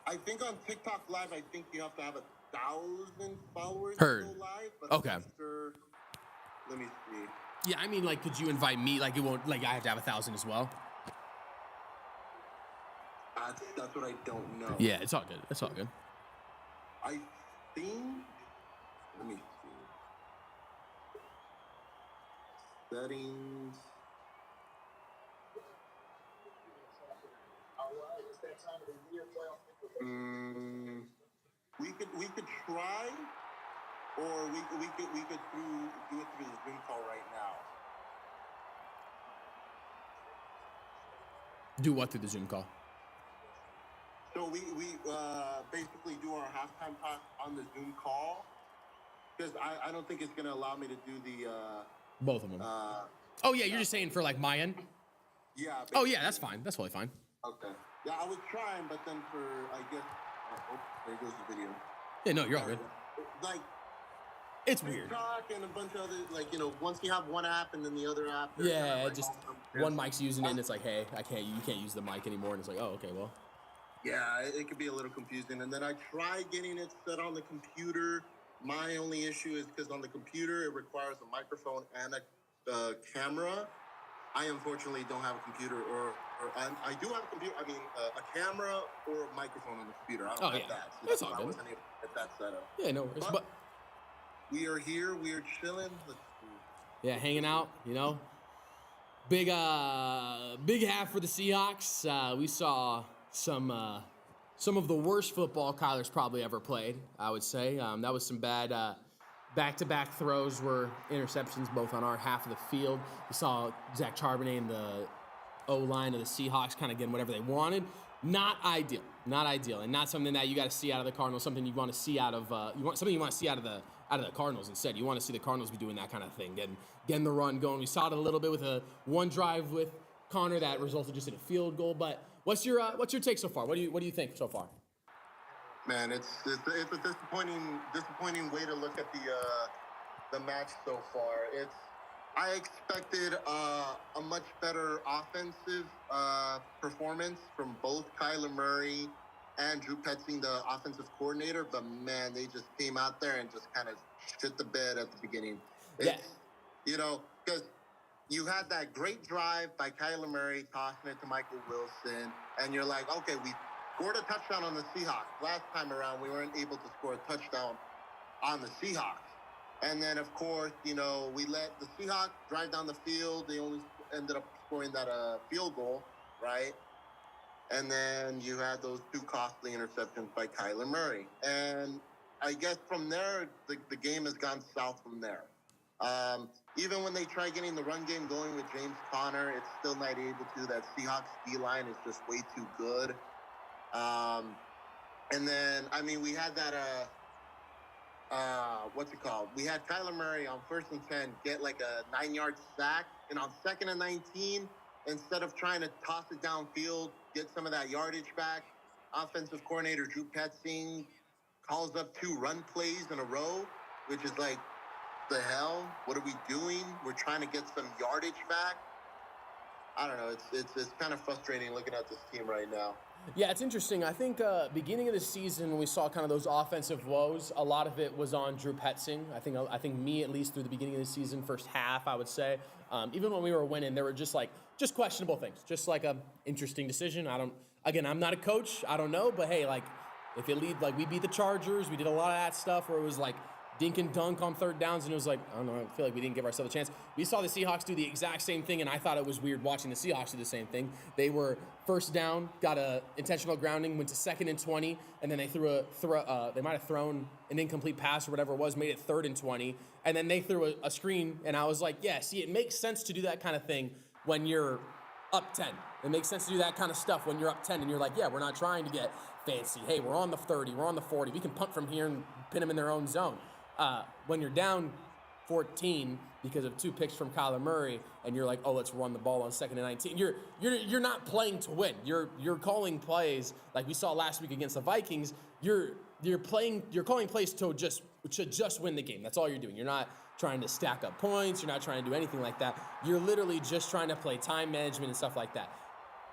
I think on TikTok Live, I think you have to have 1,000 followers Heard. to go live. But Okay. I'm not sure. Let me see. Yeah, I mean, like, could you invite me? Like, it won't. Like, I have to have 1,000 as well. That's what I don't know. Yeah, it's all good. It's all good. I think. Let me see. Settings. We could try, or we could do it through the Zoom call right now. Do what through the Zoom call? So we basically do our halftime talk on the Zoom call, because I don't think it's gonna allow me to do the both of them. Oh yeah, you're just saying for like my end. Yeah. Oh yeah, that's fine. That's totally fine. Okay. Yeah, I was trying, but then for I guess. Oh, there goes the video. Yeah, no, you're all good. Like. It's weird. TikTok and a bunch of other, like, once you have one app and then the other app. Yeah, just one mic's using it, and it's like, hey, you can't use the mic anymore, and it's like, oh, okay, well. Yeah, it could be a little confusing. And then I tried getting it set on the computer. My only issue is because on the computer it requires a microphone and a camera. I unfortunately don't have a computer, or I do have a computer. I mean, a camera or a microphone on the computer. I don't have that. So that's all I good. wasn't able to get that set up. Yeah, no worries. But we are here. We are chilling. Yeah, hanging out. You know, big half for the Seahawks. We saw some of the worst football Kyler's probably ever played. I would say that was some bad. Back-to-back throws were interceptions, both on our half of the field. We saw Zach Charbonnet and the O-line of the Seahawks kind of getting whatever they wanted. Not ideal, and not something that you got to see out of the Cardinals. Something you want to see out of you want to see out of the Cardinals instead. You want to see the Cardinals be doing that kind of thing, getting the run going. We saw it a little bit with a one drive with Connor that resulted just in a field goal. But what's your take so far? What do you think so far? Man, it's a disappointing way to look at the match so far. I expected a much better offensive performance from both Kyler Murray and Drew Petzing, the offensive coordinator, but man, they just came out there and just kind of shit the bed at the beginning. Yeah. Because you had that great drive by Kyler Murray tossing it to Michael Wilson, and you're like, okay, we scored a touchdown on the Seahawks. Last time around, we weren't able to score a touchdown on the Seahawks. And then, of course, we let the Seahawks drive down the field. They only ended up scoring that field goal, right? And then you had those two costly interceptions by Kyler Murray. And I guess from there, the game has gone south from there. Even when they try getting the run game going with James Conner, it's still not able to. That Seahawks D-line is just way too good. And then, I mean, we had that, we had Kyler Murray on 1st and 10 get like a 9-yard sack. And on 2nd and 19, instead of trying to toss it downfield, get some of that yardage back, offensive coordinator Drew Petzing calls up 2 run plays in a row, which is like, the hell? What are we doing? We're trying to get some yardage back. I don't know. It's kind of frustrating looking at this team right now. Yeah, it's interesting. I think beginning of the season when we saw kind of those offensive woes, a lot of it was on Drew Petzing. I think me, at least through the beginning of the season, first half, I would say, even when we were winning, there were just questionable things, just like a interesting decision. I again, I'm not a coach. I don't know. But, hey, like, if it lead, like, we beat the Chargers. We did a lot of that stuff where it was, like, dink and dunk on third downs, and it was like, I don't know, I feel like we didn't give ourselves a chance. We saw the Seahawks do the exact same thing, and I thought it was weird watching the Seahawks do the same thing. They were first down, got a intentional grounding, went to 2nd and 20, and then they they might have thrown an incomplete pass or whatever it was, made it 3rd and 20, and then they threw a screen, and I was like, yeah, see, it makes sense to do that kind of thing when you're up 10. It makes sense to do that kind of stuff when you're up 10 and you're like, yeah, we're not trying to get fancy. Hey, we're on the 30, we're on the 40. We can punt from here and pin them in their own zone. When you're down 14 because of 2 picks from Kyler Murray, and you're like, oh, let's run the ball on 2nd and 19. You're not playing to win. You're calling plays like we saw last week against the Vikings. You're calling plays to just win the game. That's all you're doing. You're not trying to stack up points. You're not trying to do anything like that. You're literally just trying to play time management and stuff like that.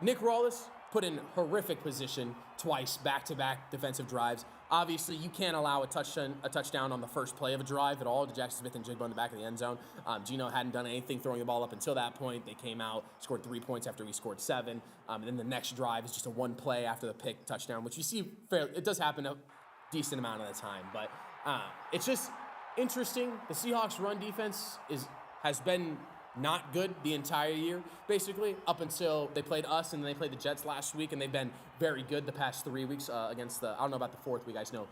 Nick Rawless put in horrific position twice, back-to-back defensive drives. Obviously, you can't allow a touchdown on the first play of a drive at all to Jackson Smith and Jigbo in the back of the end zone. Geno hadn't done anything throwing the ball up until that point. They came out, scored 3 points after we scored 7. And then the next drive is just a one play after the pick touchdown, which you see it does happen a decent amount of the time. But it's just interesting. The Seahawks' run defense has been not good the entire year, basically, up until they played us and then they played the Jets last week, and they've been very good the past 3 weeks against I don't know about the 4th week, I just know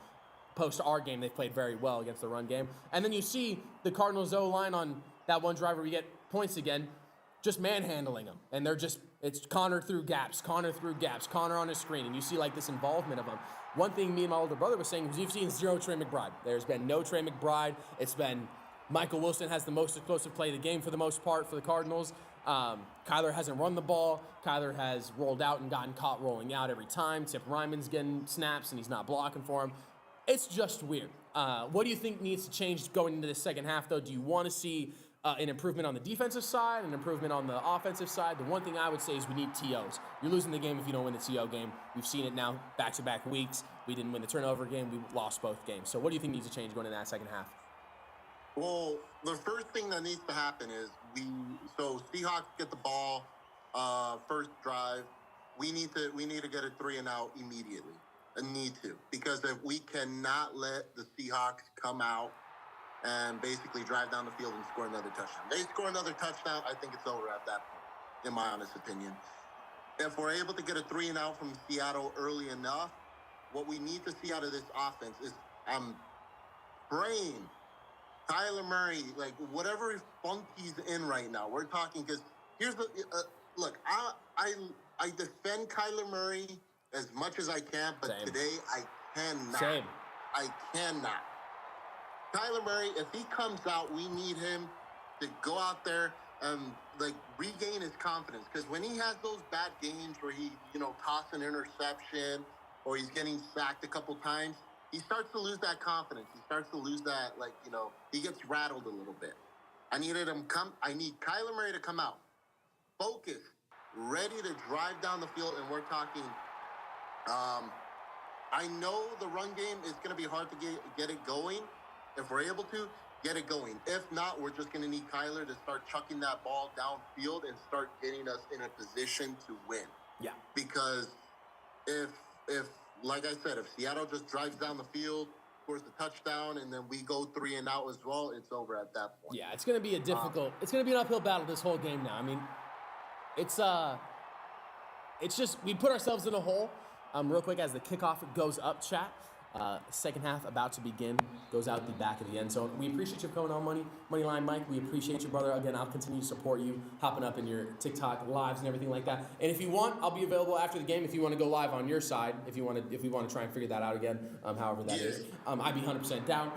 post our game, they've played very well against the run game. And then you see the Cardinals O-line on that one drive where we get points again, just manhandling them. And it's Connor through gaps, Connor on his screen, and you see like this involvement of them. One thing me and my older brother was saying was you've seen 0 Trey McBride. There's been no Trey McBride. It's been Michael Wilson has the most explosive play of the game for the most part for the Cardinals. Kyler hasn't run the ball. Kyler has rolled out and gotten caught rolling out every time. Tip Ryman's getting snaps and he's not blocking for him. It's just weird. What do you think needs to change going into the second half, though? Do you want to see an improvement on the defensive side, an improvement on the offensive side? The one thing I would say is we need TOs. You're losing the game if you don't win the TO game. We've seen it now back-to-back weeks. We didn't win the turnover game. We lost both games. So what do you think needs to change going into that second half? Well, the first thing that needs to happen is Seahawks get the ball, first drive. We need to get a 3-and-out immediately. Because if we cannot let the Seahawks come out and basically drive down the field and score another touchdown. They score another touchdown, I think it's over at that point, in my honest opinion. If we're able to get a 3-and-out from Seattle early enough, what we need to see out of this offense is I'm praying Kyler Murray, like whatever funk he's in right now, we're talking because here's the look. I defend Kyler Murray as much as I can, but Same. today I cannot. Same. I cannot. Kyler Murray, if he comes out, we need him to go out there and like regain his confidence. Because when he has those bad games where he, toss an interception or he's getting sacked a couple times, he starts to lose that confidence. He starts to lose that, he gets rattled a little bit. I need Kyler Murray to come out, focused, ready to drive down the field, and we're talking. I know the run game is going to be hard to get it going. If we're able to, get it going. If not, we're just going to need Kyler to start chucking that ball downfield and start getting us in a position to win. Yeah. Because if like I said, if Seattle just drives down the field, scores the touchdown, and then we go 3-and-out as well, it's over at that point. Yeah, it's going to be it's going to be an uphill battle this whole game now. I mean, it's just, we put ourselves in a hole. Real quick, as the kickoff goes up, chat. Second half about to begin. Goes out the back of the end zone. We appreciate you coming on Moneyline Mike. We appreciate you, brother. Again, I'll continue to support you, hopping up in your TikTok lives and everything like that. And if you want, I'll be available after the game if you want to go live on your side. If we want to try and figure that out again, however that is. I'd be 100% down.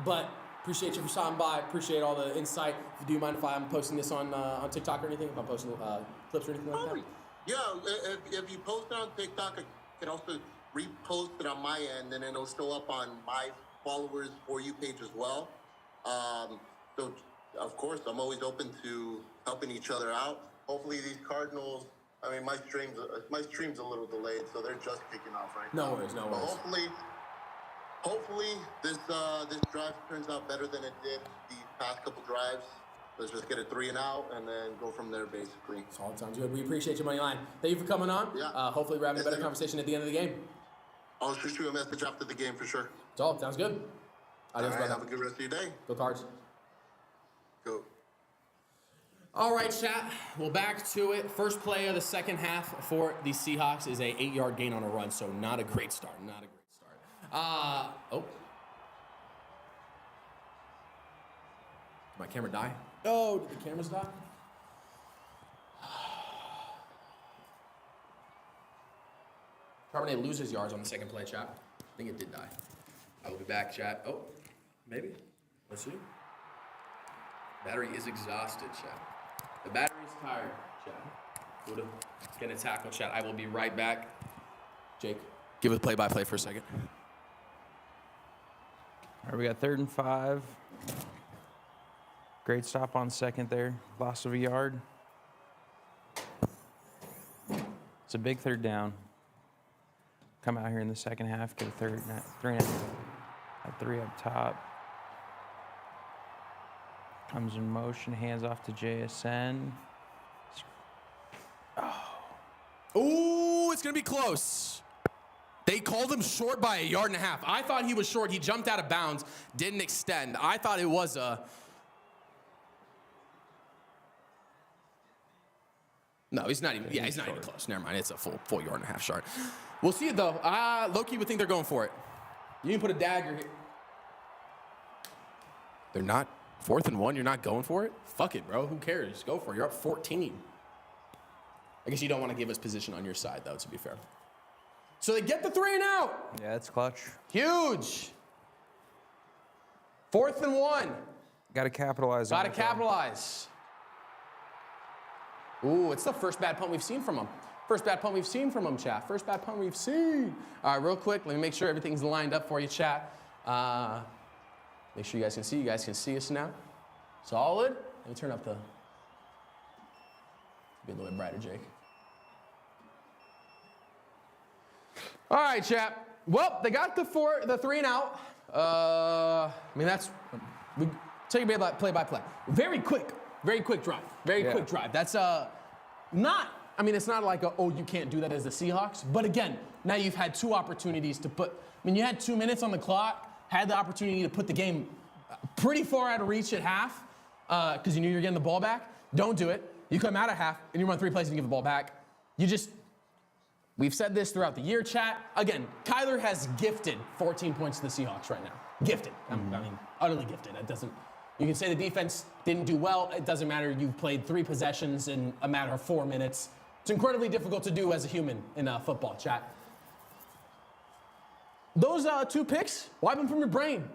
But appreciate you for stopping by. Appreciate all the insight. If you do mind if I'm posting this on TikTok or anything, if I'm posting clips or anything like that. Yeah, if you post it on TikTok, I can also repost it on my end, and it'll show up on my followers For You page as well. So, of course, I'm always open to helping each other out. Hopefully, these Cardinals. I mean, my stream's a little delayed, so they're just kicking off right now. No worries. But hopefully, this drive turns out better than it did the past couple drives. Let's just get a 3 and out and then go from there, basically. Solid, sounds good. We appreciate you, Moneyline. Thank you for coming on. Yeah. Hopefully we're having a better conversation at the end of the game. I'll shoot you a message after the game for sure. Solid, sounds good. Adios, All right, brother. have a good rest of your day. Go Cards. Go. All right, chat. Well, back to it. First play of the second half for the Seahawks is a 8-yard gain on a run, so not a great start. Not a great start. Oh. Did my camera die? Oh, did the cameras die? Charbonnet loses yards on the second play, chat. I think it did die. I will be back, chat. Oh, maybe. Let's see. Battery is exhausted, chat. The battery is tired, chat. Buddha, gonna tackle, chat. I will be right back. Jake, give us play-by-play for a second. All right, we got 3rd and 5. Great stop on second there. Loss of a yard. It's a big 3rd down. Come out here in the second half, get a 3 and a 3 up top. Comes in motion, hands off to JSN. Ooh, it's gonna be close. They called him short by 1.5 yards. I thought he was short. He jumped out of bounds, didn't extend. I thought it was a... No, he's not even. Yeah, he's not even close. Never mind. It's a full 1.5 yard short. We'll see it though. Low-key would think they're going for it. You can put a dagger here. They're not. 4th and 1. You're not going for it. Fuck it, bro. Who cares? Go for it. You're up 14. I guess you don't want to give us position on your side though. To be fair. So they get the 3 and out. Yeah, it's clutch. Huge. 4th and 1. Got to capitalize. Got to capitalize. Ooh, it's the first bad punt we've seen from him. First bad punt we've seen from him, chat. First bad punt we've seen. All right, real quick, let me make sure everything's lined up for you, chat. Make sure you guys can see. You guys can see us now. Solid. Let me turn up the... Be a little bit brighter, Jake. All right, chat. Well, they got the 3 and out. I mean, that's... We take a play-by-play. Very quick drive. Very quick drive. That's not, I mean, it's not like oh, you can't do that as the Seahawks. But again, now you've had 2 opportunities to put, I mean, you had 2 minutes on the clock, had the opportunity to put the game pretty far out of reach at half because you knew you were getting the ball back. Don't do it. You come out of half and you run 3 plays and you give the ball back. We've said this throughout the year, chat. Again, Kyler has gifted 14 points to the Seahawks right now. Gifted. I mean, utterly gifted. It doesn't. You can say the defense didn't do well. It doesn't matter. You've played 3 possessions in a matter of 4 minutes. It's incredibly difficult to do as a human in football, chat. Those 2 picks, wipe them from your brain.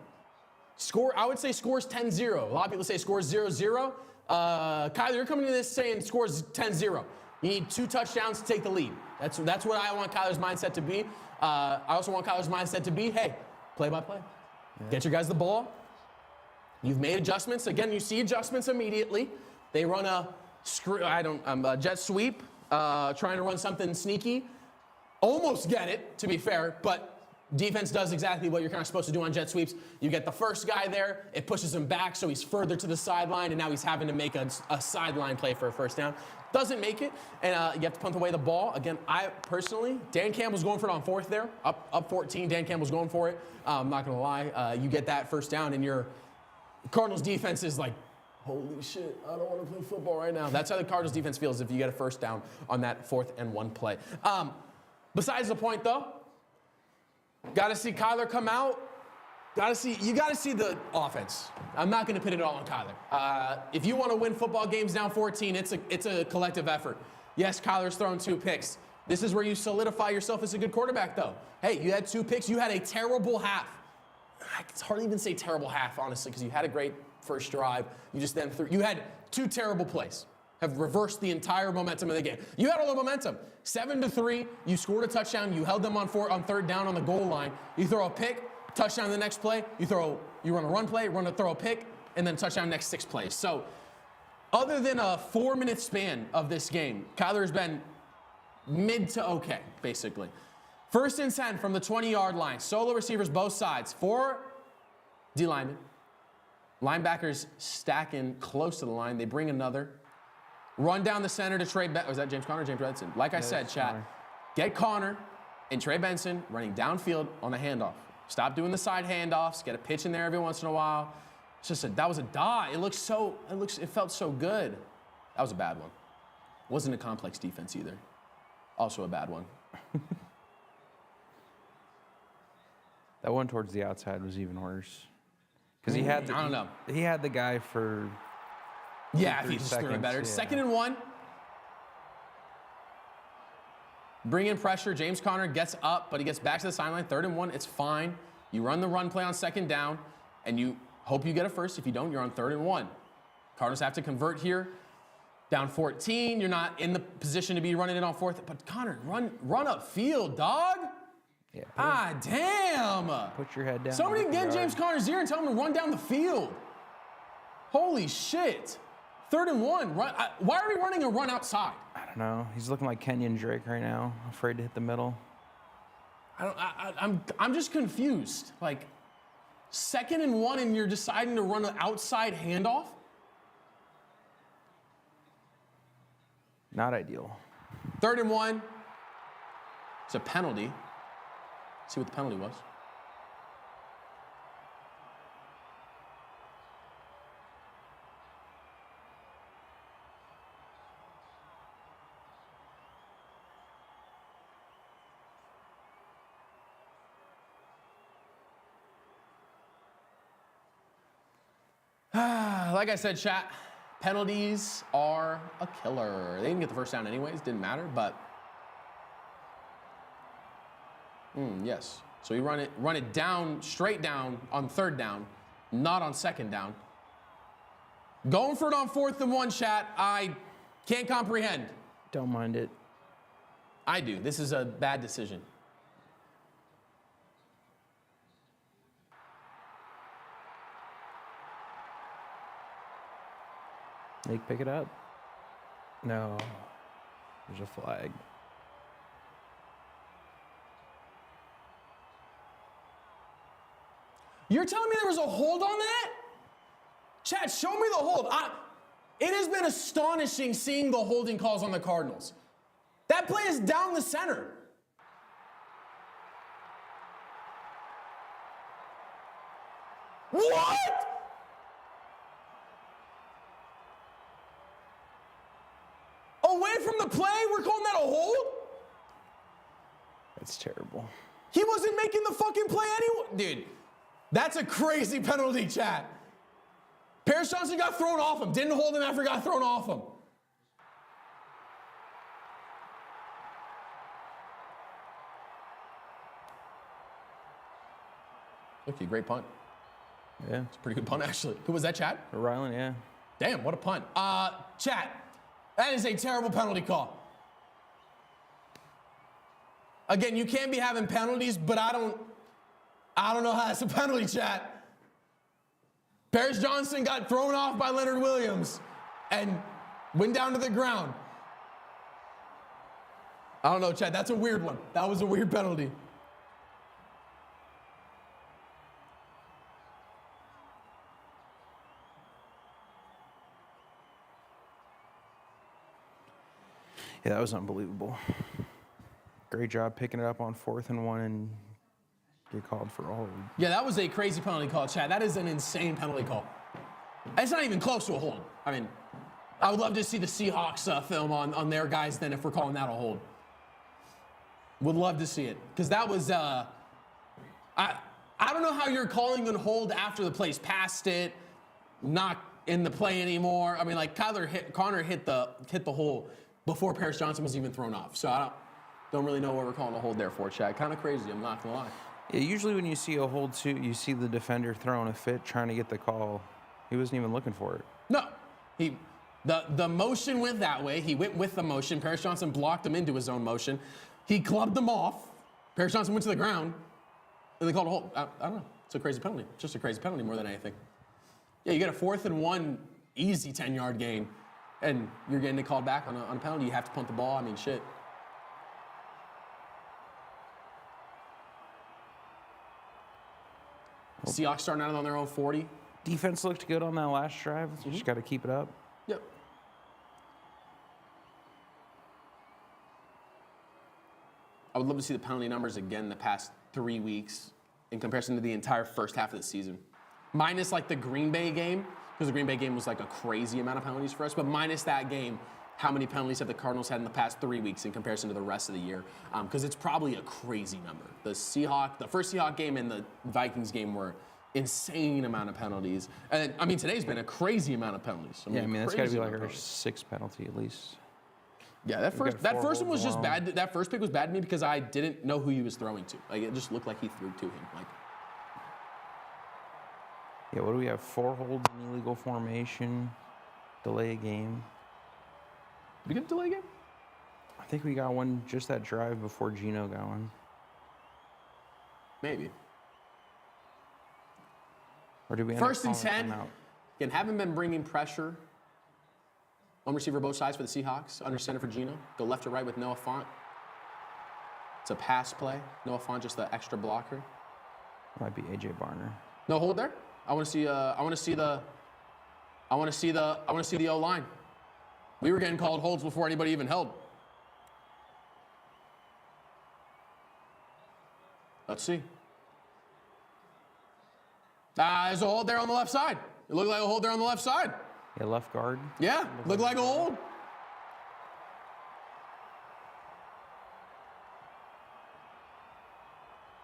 I would say scores 10-0. A lot of people say scores 0-0. Kyler, you're coming to this saying scores 10-0. You need 2 touchdowns to take the lead. That's what I want Kyler's mindset to be. I also want Kyler's mindset to be, hey, play-by-play. Yeah. Get your guys the ball. You've made adjustments. Again, you see adjustments immediately. They run a jet sweep, trying to run something sneaky. Almost get it, to be fair, but defense does exactly what you're kind of supposed to do on jet sweeps. You get the first guy there, it pushes him back, so he's further to the sideline, and now he's having to make a sideline play for a first down. Doesn't make it, and you have to punt away the ball. Again, I personally, Dan Campbell's going for it on 4th there, up 14. Dan Campbell's going for it. I'm not going to lie. You get that first down, and your Cardinals defense is like, holy shit, I don't want to play football right now. That's how the Cardinals defense feels if you get a first down on that 4th and 1 play. Besides the point, though, got to see Kyler come out. You got to see the offense. I'm not going to put it all on Kyler. If you want to win football games down 14, it's a collective effort. Yes, Kyler's thrown 2 picks. This is where you solidify yourself as a good quarterback, though. Hey, you had 2 picks. You had a terrible half. It's hard to even say terrible half, honestly, because you had a great first drive. You had 2 terrible plays. Have reversed the entire momentum of the game. You had all the momentum. 7-3. You scored a touchdown. You held them on 3rd down on the goal line. You throw a pick, touchdown the next play. You run a run play, throw a pick, and then touchdown next 6 plays. So, other than a 4-minute span of this game, Kyler has been mid to okay, basically. 1st and 10 from the 20-yard line. Solo receivers both sides. 4 D linemen. Linebackers stacking close to the line. They bring another. Run down the center to Trey Benson. Was that James Conner or James Benson? Like I said, chat, Connor. get Connor and Trey Benson running downfield on the handoff. Stop doing the side handoffs. Get a pitch in there every once in a while. It's just that was a die. It felt so good. That was a bad one. Wasn't a complex defense either. Also a bad one. That one towards the outside was even worse. Because he had I don't know. He had the guy for Yeah, if 3 he just threw it seconds, better. yeah. 2nd and 1. Bring in pressure. James Conner gets up, but he gets back to the sideline. 3rd and 1. It's fine. You run the run play on 2nd down, and you hope you get a first. If you don't, you're on 3rd and 1. Cardinals have to convert here. Down 14. You're not in the position to be running it on 4th. But Conner, run upfield, dog. Yeah. Damn. Put your head down. Somebody get the get yard. James Conner's ear and tell him to run down the field. Holy shit. 3rd and 1. Why are we running a run outside? I don't know. He's looking like Kenyon Drake right now, afraid to hit the middle. I'm just confused. Like, 2nd and 1 and you're deciding to run an outside handoff? Not ideal. 3rd and 1. It's a penalty. See what the penalty was. Like I said, chat, penalties are a killer. They didn't get the first down anyways, didn't matter, but yes. So you run it down, straight down on 3rd down, not on 2nd down. Going for it on 4th and 1, chat, I can't comprehend. Don't mind it. I do. This is a bad decision. They pick it up. No. There's a flag. You're telling me there was a hold on that? Chat, show me the hold. It has been astonishing seeing the holding calls on the Cardinals. That play is down the center. What? Away from the play, we're calling that a hold? That's terrible. He wasn't making the fucking play anyway. Dude, that's a crazy penalty, chat. Paris Johnson got thrown off him. Didn't hold him after got thrown off him. Okay, great punt. Yeah. It's a pretty good punt, actually. Who was that, Chad? Rylan, yeah. Damn, what a punt. Chat, that is a terrible penalty call. Again, you can't be having penalties, but I don't know how that's a penalty, chat. Paris Johnson got thrown off by Leonard Williams and went down to the ground. I don't know, chat. That's a weird one. That was a weird penalty. Yeah, that was unbelievable. Great job picking it up on 4th and 1 and get called for a hold. Yeah, that was a crazy penalty call, Chad. That is an insane penalty call. It's not even close to a hold. I mean, I would love to see the Seahawks film on their guys then if we're calling that a hold. Would love to see it. Because that was, I don't know how you're calling a hold after the play's past it, not in the play anymore. I mean, like Connor hit the hole before Paris Johnson was even thrown off. So I don't really know what we're calling a hold there for, Chad. Kind of crazy, I'm not gonna lie. Yeah, usually when you see a hold too, you see the defender throwing a fit, trying to get the call. He wasn't even looking for it. No, the motion went that way. He went with the motion. Paris Johnson blocked him into his own motion. He clubbed him off. Paris Johnson went to the ground, and they called a hold. I don't know. It's a crazy penalty. Just a crazy penalty more than anything. Yeah, you get a 4th and 1 easy 10-yard gain, and you're getting it called back on a penalty. You have to punt the ball. I mean, shit. Seahawks starting out on their own 40. Defense looked good on that last drive. Just got to keep it up. Yep. I would love to see the penalty numbers again the past 3 weeks in comparison to the entire first half of the season. Minus like the Green Bay game, because the Green Bay game was like a crazy amount of penalties for us, but minus that game, how many penalties have the Cardinals had in the past 3 weeks in comparison to the rest of the year? Because it's probably a crazy number. The first Seahawks game and the Vikings game were insane amount of penalties. And I mean, today's been a crazy amount of penalties. That's got to be like our 6th penalty at least. Yeah, that first one was just bad. That first pick was bad to me because I didn't know who he was throwing to. Like, it just looked like he threw to him. Like, yeah, what do we have? 4 holds in illegal formation, delay a game. Did we get a delay game? I think we got one just that drive before Geno got one. Maybe. Or did we end First up and 10. out? Again, haven't been bringing pressure. One receiver both sides for the Seahawks. Under center for Geno. Go left to right with Noah Fant. It's a pass play. Noah Fant just the extra blocker. Might be AJ Barner. No hold there. I want to see the O line. We were getting called holds before anybody even held. Let's see. There's a hold there on the left side. It looked like a hold there on the left side. Yeah, left guard. Yeah, looked like a hold.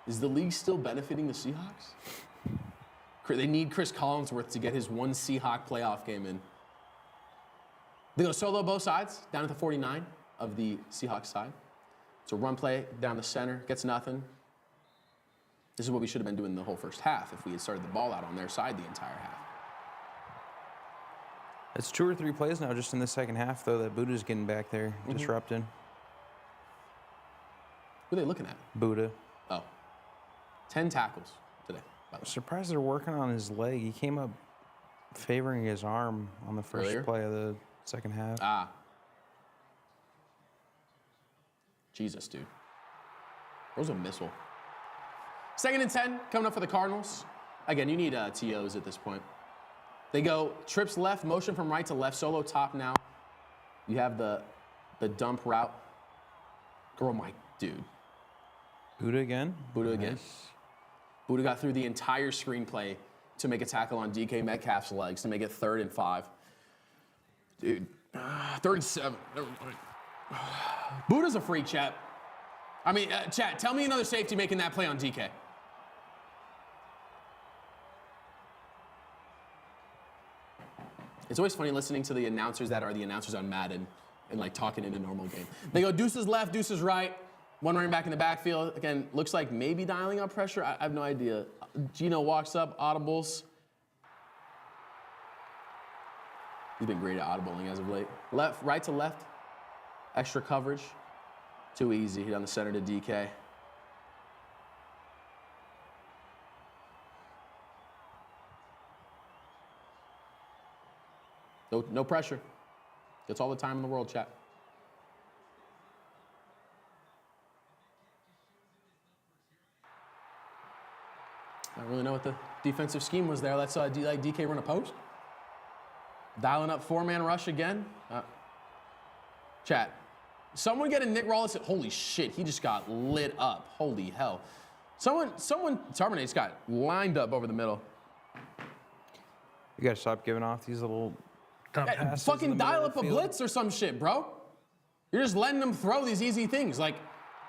Is the league still benefiting the Seahawks? They need Chris Collinsworth to get his one Seahawk playoff game in. They go solo both sides, down at the 49 of the Seahawks side. It's a run play down the center, gets nothing. This is what we should have been doing the whole first half if we had started the ball out on their side the entire half. It's 2 or 3 plays now just in the second half, though, that Buddha's getting back there, disrupting. Who are they looking at? Buddha. Oh. 10 tackles today. I'm surprised they're working on his leg. He came up favoring his arm on the first play of the second half. Jesus, dude. That was a missile. 2nd and 10 coming up for the Cardinals. Again, you need TOs at this point. They go trips left, motion from right to left, solo top now. You have the dump route. Girl, my dude. Buddha again? Buddha again. Buddha got through the entire screenplay to make a tackle on DK Metcalf's legs to make it 3rd and 5. Dude, 3rd and 7. Buddha's a freak, chat. I mean, chat, tell me another safety making that play on DK. It's always funny listening to the announcers that are the announcers on Madden and like talking in a normal game. They go deuces left, deuces right. One running back in the backfield. Again, looks like maybe dialing up pressure. I have no idea. Geno walks up, audibles. He's been great at audibling as of late. Left, right to left. Extra coverage. Too easy. Down the center to DK. No pressure. Gets all the time in the world, chat. I don't really know what the defensive scheme was there. Let's like DK run a post. Dialing up 4-man rush again. Chat. Someone get a Nick Rawlins. Holy shit, he just got lit up. Holy hell. Terminate's got lined up over the middle. You gotta stop giving off these little dump passes. Fucking dial up a blitz or some shit, bro. You're just letting them throw these easy things. Like,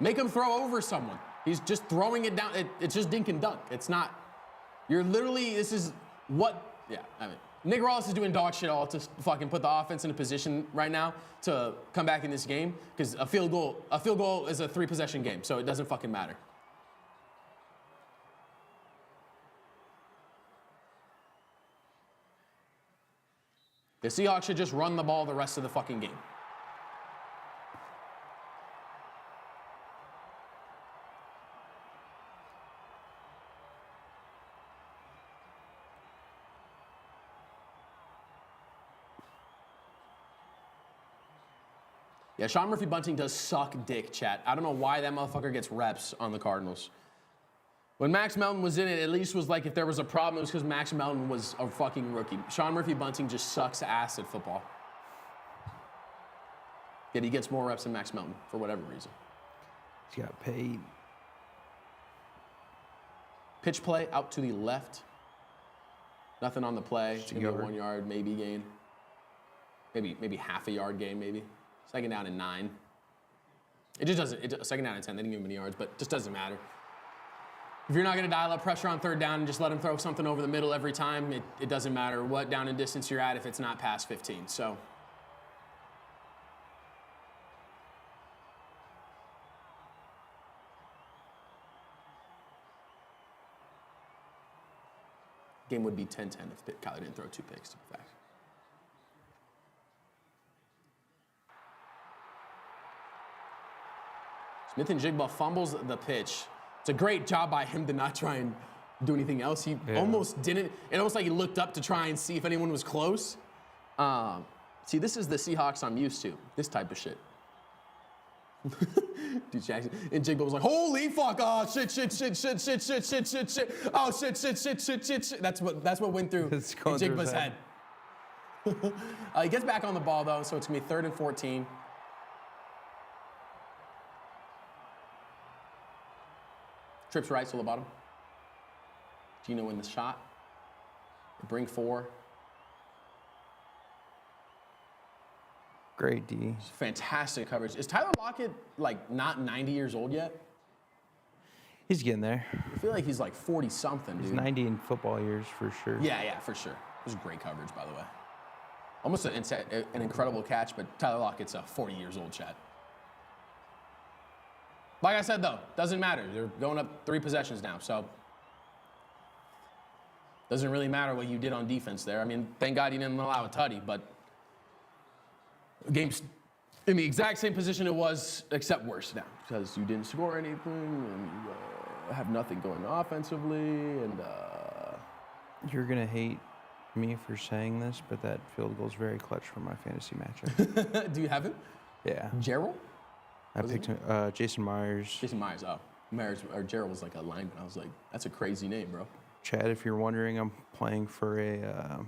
make him throw over someone. He's just throwing it down. It's just dink and dunk. It's not. You're literally, this is what, yeah, I mean. Nick Rawlins is doing dog shit all to fucking put the offense in a position right now to come back in this game because a field goal is a 3-possession game, so it doesn't fucking matter. The Seahawks should just run the ball the rest of the fucking game. Yeah, Sean Murphy Bunting does suck dick, chat. I don't know why that motherfucker gets reps on the Cardinals. When Max Melton was in it, at least was like if there was a problem, it was because Max Melton was a fucking rookie. Sean Murphy-Bunting just sucks ass at football. Yet he gets more reps than Max Melton for whatever reason. He's got paid. Pitch play out to the left. Nothing on the play. Just a Maybe a yard. 1 yard, maybe gain. Maybe half a yard gain, maybe. Second down and 9. It just doesn't. Second down and 10. They didn't give him any yards, but it just doesn't matter. If you're not going to dial up pressure on third down and just let him throw something over the middle every time, it doesn't matter what down and distance you're at if it's not past 15. So. Game would be 10-10 if Kyler didn't throw 2 picks, to be fact. Smith and Jigba fumbles the pitch. It's a great job by him to not try and do anything else. He almost didn't. It almost like he looked up to try and see if anyone was close. See, this is the Seahawks I'm used to. This type of shit. Dude, Jackson. And Jigba was like, holy fuck, oh, shit. Oh, shit. That's what went through Jigba's head. He gets back on the ball, though, so it's going to be 3rd and 14. Trips right to the bottom. Geno in the shot. They bring 4. Great D. Fantastic coverage. Is Tyler Lockett, like, not 90 years old yet? He's getting there. I feel like he's like 40-something, dude. He's 90 in football years for sure. Yeah, for sure. It was great coverage, by the way. Almost an incredible catch, but Tyler Lockett's 40 years old, Chad. Like I said, though, doesn't matter. They're going up 3 possessions now, so doesn't really matter what you did on defense there. I mean, thank God you didn't allow a tutty, but the game's in the exact same position it was, except worse now, because you didn't score anything, and you have nothing going offensively, and You're going to hate me for saying this, but that field goal is very clutch for my fantasy matchup. Do you have him? Yeah. Gerald? I picked Jason Myers. Jason Myers, Gerald was like a lineman. I was like, that's a crazy name, bro. Chad, if you're wondering, I'm playing for a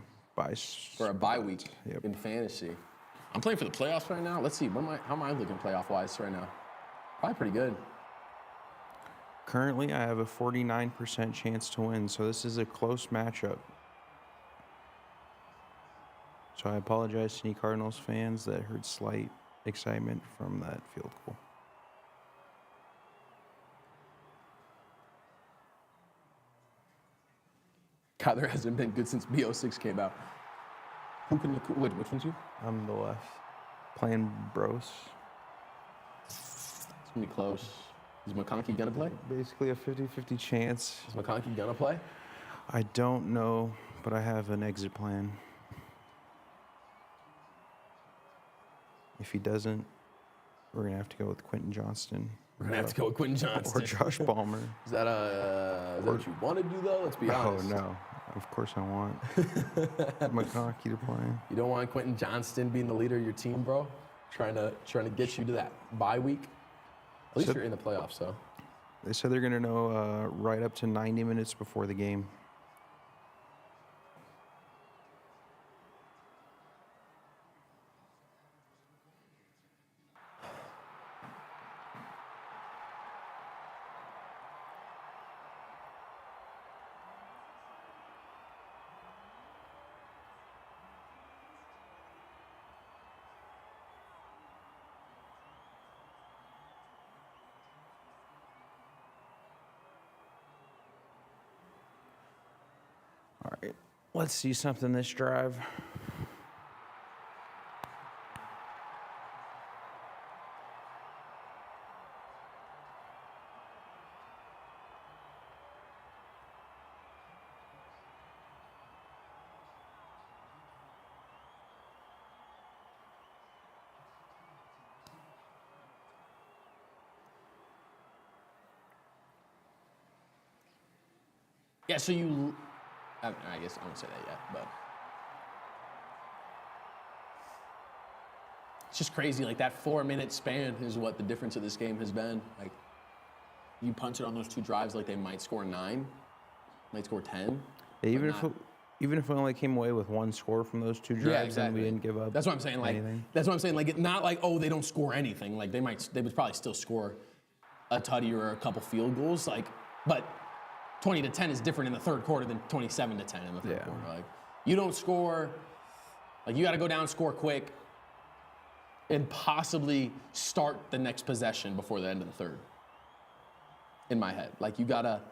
bye week in fantasy. I'm playing for the playoffs right now. Let's see, how am I looking playoff-wise right now? Probably pretty good. Currently, I have a 49% chance to win, so this is a close matchup. So I apologize to any Cardinals fans that heard slight excitement from that field goal. Kyler hasn't been good since B06 came out. Which one's you? I'm the left. Playing Bros. It's gonna be close. Is McConkey gonna play? Basically a 50-50 chance. Is McConkey gonna play? I don't know, but I have an exit plan. If he doesn't, we're going to have to go with Quentin Johnston. We're gonna have to go with Quentin Johnston. Or Josh Palmer. Is that what you want to do, though? Let's be honest. Oh, no. Of course I want McConkey to play. You don't want Quentin Johnston being the leader of your team, bro? Trying to get you to that bye week? At least you're in the playoffs, so. They said they're going to know right up to 90 minutes before the game. All right, let's see something this drive. Yeah, so you, I guess I won't say that yet, but it's just crazy. Like that 4-minute span is what the difference of this game has been. Like you punch it on those 2 drives, like they might score 9, might score 10. Yeah, even if we only came away with 1 score from those 2 drives, and we didn't give up. That's what I'm saying. Like anything. that's what I'm saying. Like it's not like, oh, they don't score anything. Like they would probably still score a tutty or a couple field goals. Like, but 20-10 is different in the third quarter than 27-10 in the third quarter. Like you don't score. Like you got to go down, score quick, and possibly start the next possession before the end of the third. In my head, like you gotta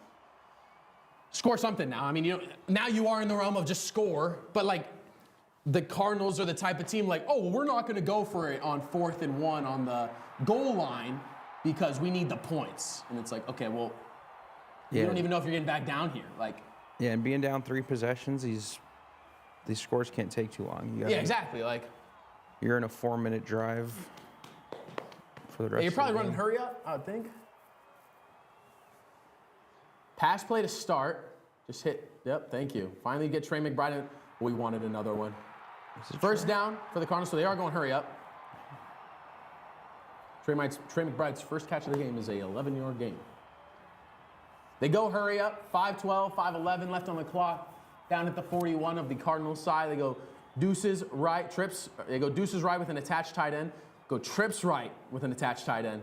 score something now. I mean, now you are in the realm of just score, but like the Cardinals are the type of team like, oh, well, we're not going to go for it on 4th and 1 on the goal line because we need the points. And it's like, okay, well, you don't even know if you're getting back down here. Like, yeah, and being down 3 possessions, these scores can't take too long. Yeah, exactly. Like, you're in a 4-minute drive for the rest. You're probably of the running game. hurry up, I would think. Pass play to start. Just hit. Yep, thank you. Finally get Trey McBride in. We wanted another one. First down for the Cardinals, so they are going hurry up. Trey McBride's first catch of the game is a 11-yard gain. They go hurry up. 5:12, 5:11 left on the clock. Down at the 41 of the Cardinals side, they go deuces right, trips. They go deuces right with an attached tight end. Go trips right with an attached tight end.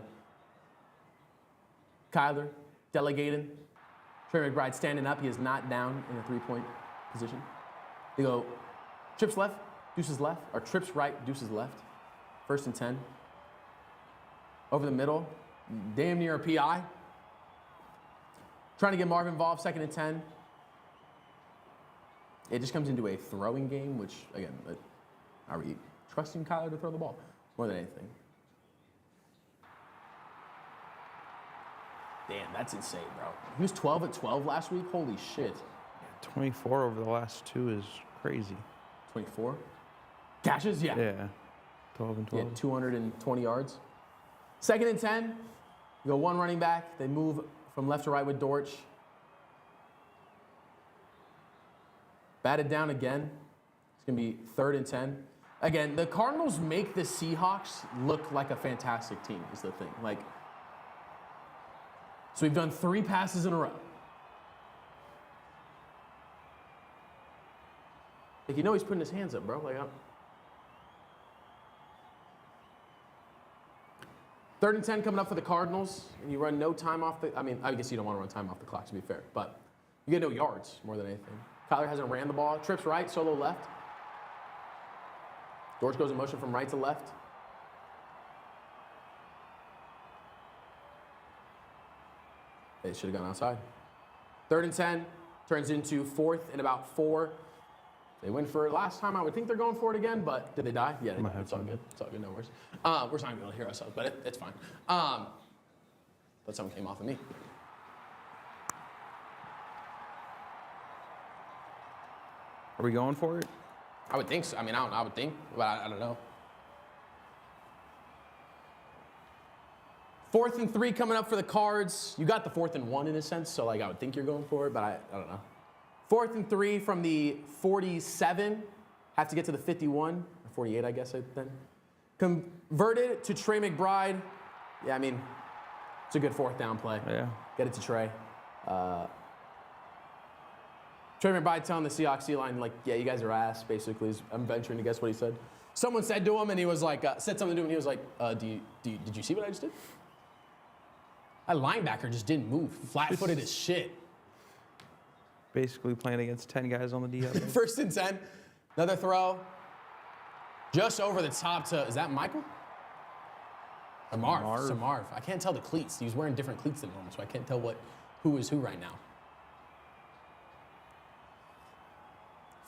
Kyler delegating. Trey McBride standing up. He is not down in a 3-point position. They go trips left, deuces left, or trips right, deuces left. 1st and 10. Over the middle, damn near a PI. Trying to get Marvin involved, 2nd and 10. It just comes into a throwing game, which, again, are we trusting Kyler to throw the ball more than anything? Damn, that's insane, bro. He was 12 at 12 last week. Holy shit. 24 over the last 2 is crazy. 24? Catches? Yeah. Yeah. 12 and 12. Yeah, 220 yards. 2nd and 10. You go 1 running back. They move from left to right with Dortch. Batted down again. It's going to be 3rd and 10. Again, the Cardinals make the Seahawks look like a fantastic team is the thing. Like, so we've done 3 passes in a row. Like, you know he's putting his hands up, bro. Like, 3rd and 10 coming up for the Cardinals, and you run no time off the. I mean, I guess you don't want to run time off the clock, to be fair, but you get no yards more than anything. Kyler hasn't ran the ball. Trips right, solo left. George goes in motion from right to left. They should have gone outside. 3rd and 10 turns into 4th and about 4. They went for it last time. I would think they're going for it again, but did they die? Yeah, they died. It's all good. It's all good. No worries. We're not going to be able to hear ourselves, but it's fine. But something came off of me. Are we going for it? I would think so. I mean, I would think, but I don't know. 4th and 3 coming up for the Cards. You got the 4th and 1 in a sense, so like I would think you're going for it, but I don't know. 4th and 3 from the 47. Have to get to the 51, or 48, I guess then. Converted to Trey McBride. Yeah, I mean, it's a good 4th down play. Yeah. Get it to Trey. Trey McBride telling the Seahawks D-line, like, yeah, you guys are ass, basically. I'm venturing to guess what he said. Someone said to him, and he was like, said something to him, and he was like, did you see what I just did? That linebacker just didn't move. Flat-footed as shit. Basically playing against 10 guys on the D. 1st and 10. Another throw. Just over the top to, is that Michael? Or Marv. Marv. I can't tell the cleats. He was wearing different cleats than normal, so I can't tell who is who right now.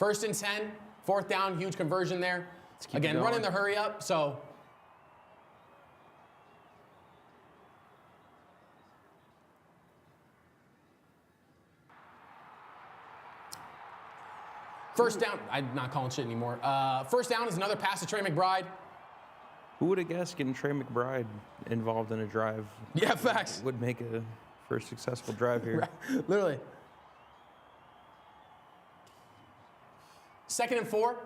1st and 10. 4th down, huge conversion there. Again, running the hurry up, so. First down, I'm not calling shit anymore. 1st down is another pass to Trey McBride. Who would have guessed getting Trey McBride involved in a drive? Yeah, facts. Would make a first successful drive here. Right. Literally. 2nd and 4.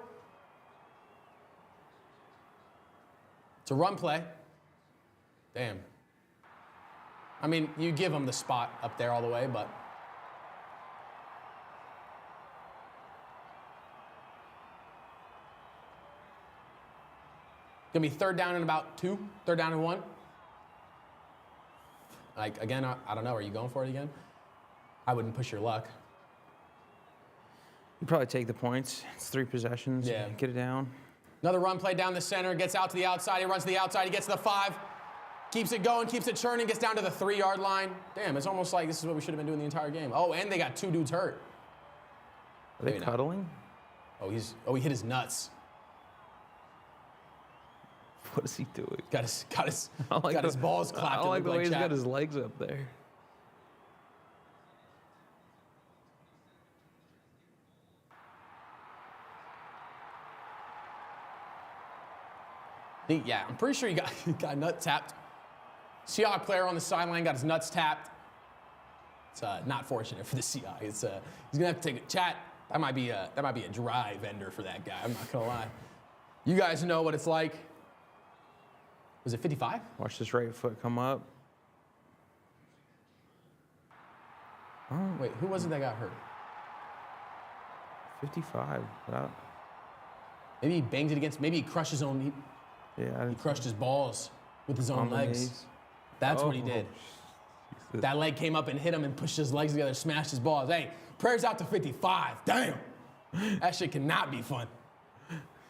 It's a run play. Damn. I mean, you give them the spot up there all the way, but. Gonna be third down and about 2, third down and 1. Like, again, I don't know. Are you going for it again? I wouldn't push your luck. You probably take the points. It's 3 possessions. Yeah. Get it down. Another run play down the center, gets out to the outside. He runs to the outside. He gets to the 5. Keeps it going, keeps it churning, gets down to the 3-yard line. Damn, it's almost like this is what we should have been doing the entire game. Oh, and they got 2 dudes hurt. Are they cuddling? Oh, he hit his nuts. What is he doing? Got his balls clapped. I like the way he's got his legs up there. Yeah, I'm pretty sure he got nut tapped. Seahawk player on the sideline got his nuts tapped. It's not fortunate for the Seahawks. He's gonna have to take a chat. That might be a dry vendor for that guy. I'm not gonna lie. You guys know what it's like. Was it 55? Watch this right foot come up. Oh, wait, who was it that got hurt? 55. Wow. Maybe he banged it against. Maybe he crushed his own. Yeah. He crushed his balls with his own legs. Knees. That's what he did. Jesus. That leg came up and hit him and pushed his legs together, smashed his balls. Hey, prayers out to 55. Damn. That shit cannot be fun.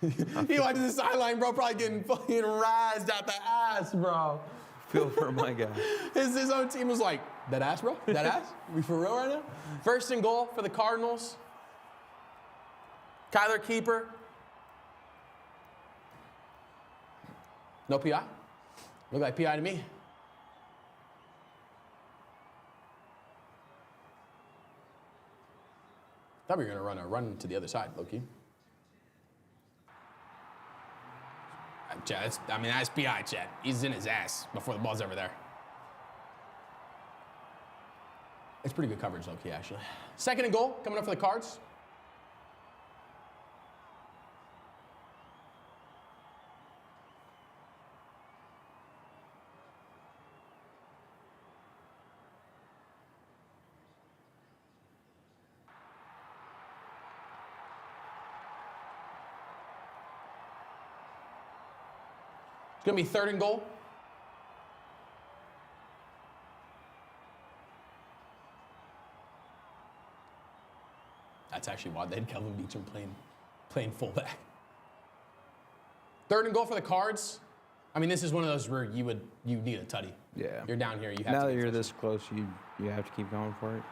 He went to the sideline, bro, probably getting fucking razzed out the ass, bro. Feel for my guy. His own team was like, that ass, bro? That ass? We for real right now? First and goal for the Cardinals. Kyler keeper. No PI? Look like PI to me. Thought we were going to run to the other side, low-key. That's PI, Chad. He's in his ass before the ball's ever there. It's pretty good coverage, low-key, actually. Second and goal, coming up for the Cards. It's going to be third and goal. That's actually why they had Kelvin Beachum playing fullback. Third and goal for the Cards. I mean, this is one of those where you need a tutty. Yeah. You're down here. You have now to that you're this close, you have to keep going for it.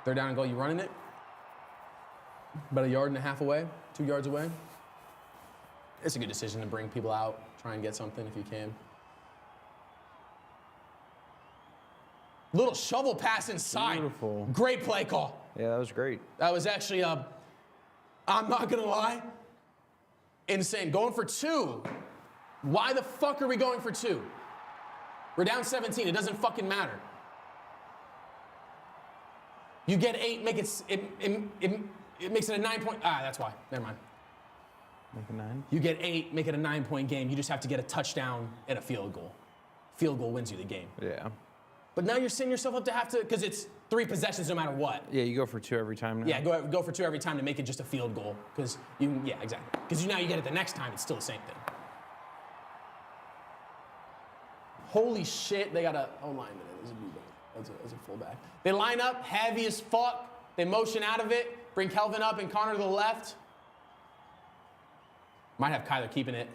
Third down and goal. You running it? About 1.5 yards away, 2 yards away. It's a good decision to bring people out, try and get something if you can. Little shovel pass inside. Beautiful. Great play call. Yeah, that was great. That was actually, I'm not gonna lie, insane. Going for 2. Why the fuck are we going for 2? We're down 17. It doesn't fucking matter. You get 8, make it makes it a 9-point. That's why. Never mind. Make a 9. You get 8, make it a 9-point game. You just have to get a touchdown and a field goal. Field goal wins you the game. Yeah. But now you're setting yourself up to have to, because it's 3 possessions no matter what. Yeah, you go for 2 every time now. Yeah, go for 2 every time to make it just a field goal. Because yeah, exactly. Because now you get it the next time, it's still the same thing. Holy shit, they got a lineman. That's a fullback. They line up, heavy as fuck. They motion out of it, bring Kelvin up and Connor to the left. Might have Kyler keeping it.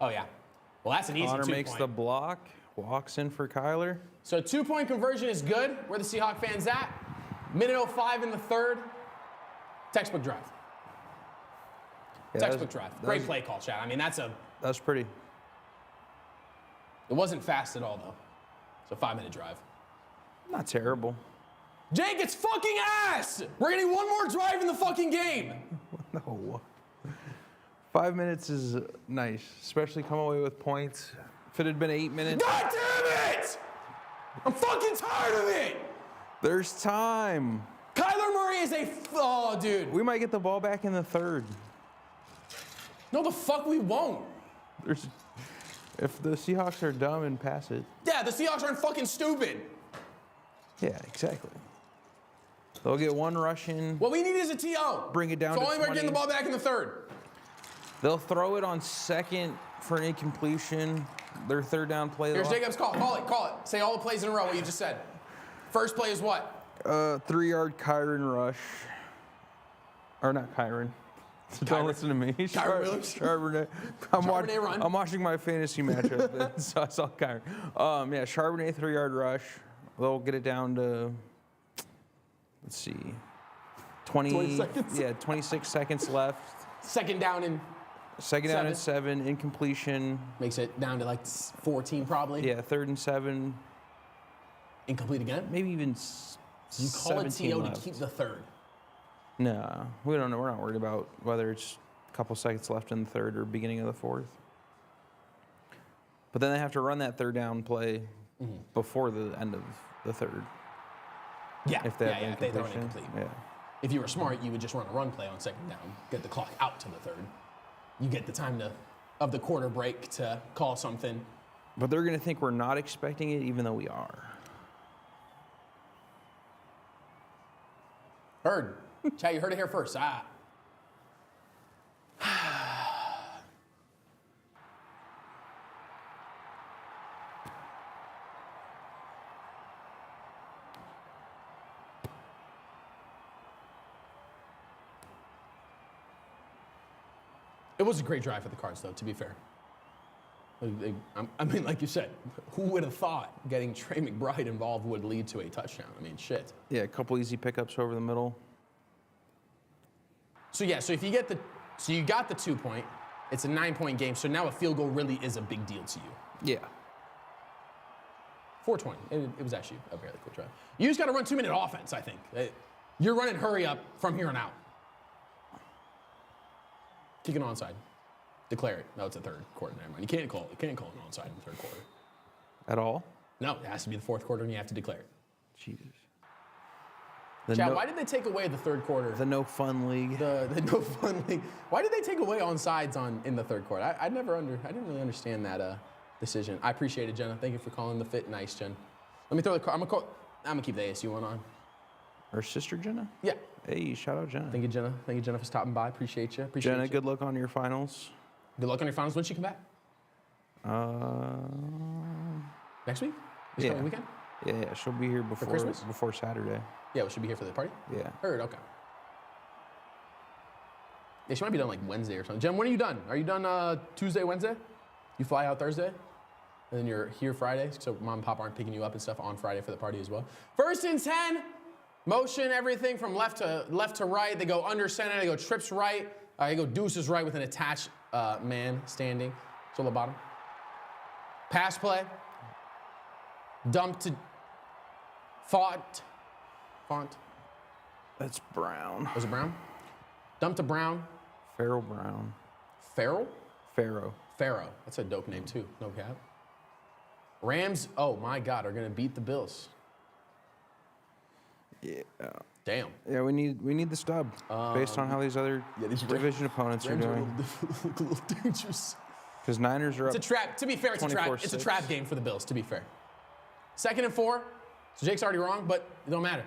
Oh, yeah. Well, that's an easy 2-point. Connor makes the block, walks in for Kyler. So 2-point conversion is good. Where the Seahawk fans at? Minute 05 in the third. Textbook drive. Yeah, Textbook drive. Great play call, Chad. I mean, that's pretty. It wasn't fast at all, though. It's a 5-minute drive. Not terrible. Jake, it's fucking ass! We're getting one more drive in the fucking game. No. 5 minutes is nice, especially come away with points. If it had been 8 minutes. God damn it! I'm fucking tired of it! There's time. Kyler Murray is oh, dude. We might get the ball back in the third. No, the fuck we won't. If the Seahawks are dumb and pass it. Yeah, the Seahawks aren't fucking stupid. Yeah, exactly. They'll get one rush in. What we need is a TO. Bring it down so to only 20. we're getting the ball back in the third. They'll throw it on second for an incompletion. Their third down play. Here's Jacob's call. Call it. Say all the plays in a row, what you just said. First play is what? 3-yard Kyron rush. Or not Kyron. Don't listen to me. Charbonnet. I'm watching my fantasy matchup, so I saw Kyron. Yeah, Charbonnet 3-yard rush. They'll get it down to, let's see, 20 seconds. Yeah, 26 seconds left. Second down and 7, incompletion. Makes it down to like 14 probably. Yeah, 3rd and 7. Incomplete again? Maybe even You call it 17 TO left. to keep the third. No, we don't know. We're not worried about whether it's a couple seconds left in the third or beginning of the fourth. But then they have to run that third down play before the end of the third. Yeah, if they have if they throw it incompletion. incomplete. Yeah. If you were smart, you would just run a run play on second down, get the clock out to the third. You get the time of the quarter break to call something. But they're going to think we're not expecting it, even though we are. Heard. Chad, you heard it here first. It was a great drive for the Cards, though, to be fair. I mean, like you said, who would have thought getting Trey McBride involved would lead to a touchdown? I mean, shit. Yeah, a couple easy pickups over the middle. So if you get so you got the 2-point, it's a 9-point game, so now a field goal really is a big deal to you. Yeah. 420. It was actually a fairly quick drive. You just got to run 2-minute offense, I think. You're running hurry up from here on out. Kick an onside. Declare it. No, it's a third quarter. Never mind. You can't call an onside in the third quarter. At all? No, it has to be the fourth quarter, and you have to declare it. Jesus. Chad, why did they take away the third quarter? The no fun league. The no fun league. Why did they take away onsides in the third quarter? I didn't really understand that decision. I appreciate it, Jenna. Thank you for calling the fit. Nice, Jen. Let me throw the. I'm gonna keep the ASU one on. Her sister Jenna? Yeah. Hey, shout out Jenna. Thank you, Jenna. Thank you, Jenna, for stopping by. Appreciate you. Jenna, good luck on your finals. Good luck on your finals. When she come back? Next week? This coming weekend? Yeah, she'll be here before Saturday. Yeah, well, she'll be here for the party? Yeah. Heard, okay. Yeah, she might be done like Wednesday or something. Jen, when are you done? Are you done Tuesday, Wednesday? You fly out Thursday? And then you're here Friday, so mom and pop aren't picking you up and stuff on Friday for the party as well. 1st and 10. Motion, everything from left to right. They go under center, they go trips right. They go deuces right with an attached man standing. So on the bottom. Pass play. Dump to Font. That's Brown. Was it Brown? Dump to Brown. Farrell Brown. Farrell? Farrow. That's a dope name too, no cap. Rams, oh my God, are gonna beat the Bills. Yeah. Damn. Yeah, we need the stub based on how these other division opponents are doing. Look a little dangerous. Because Niners are up. It's a trap. To be fair, it's a trap. It's a trap game for the Bills. To be fair. 2nd and 4. So Jake's already wrong, but it don't matter.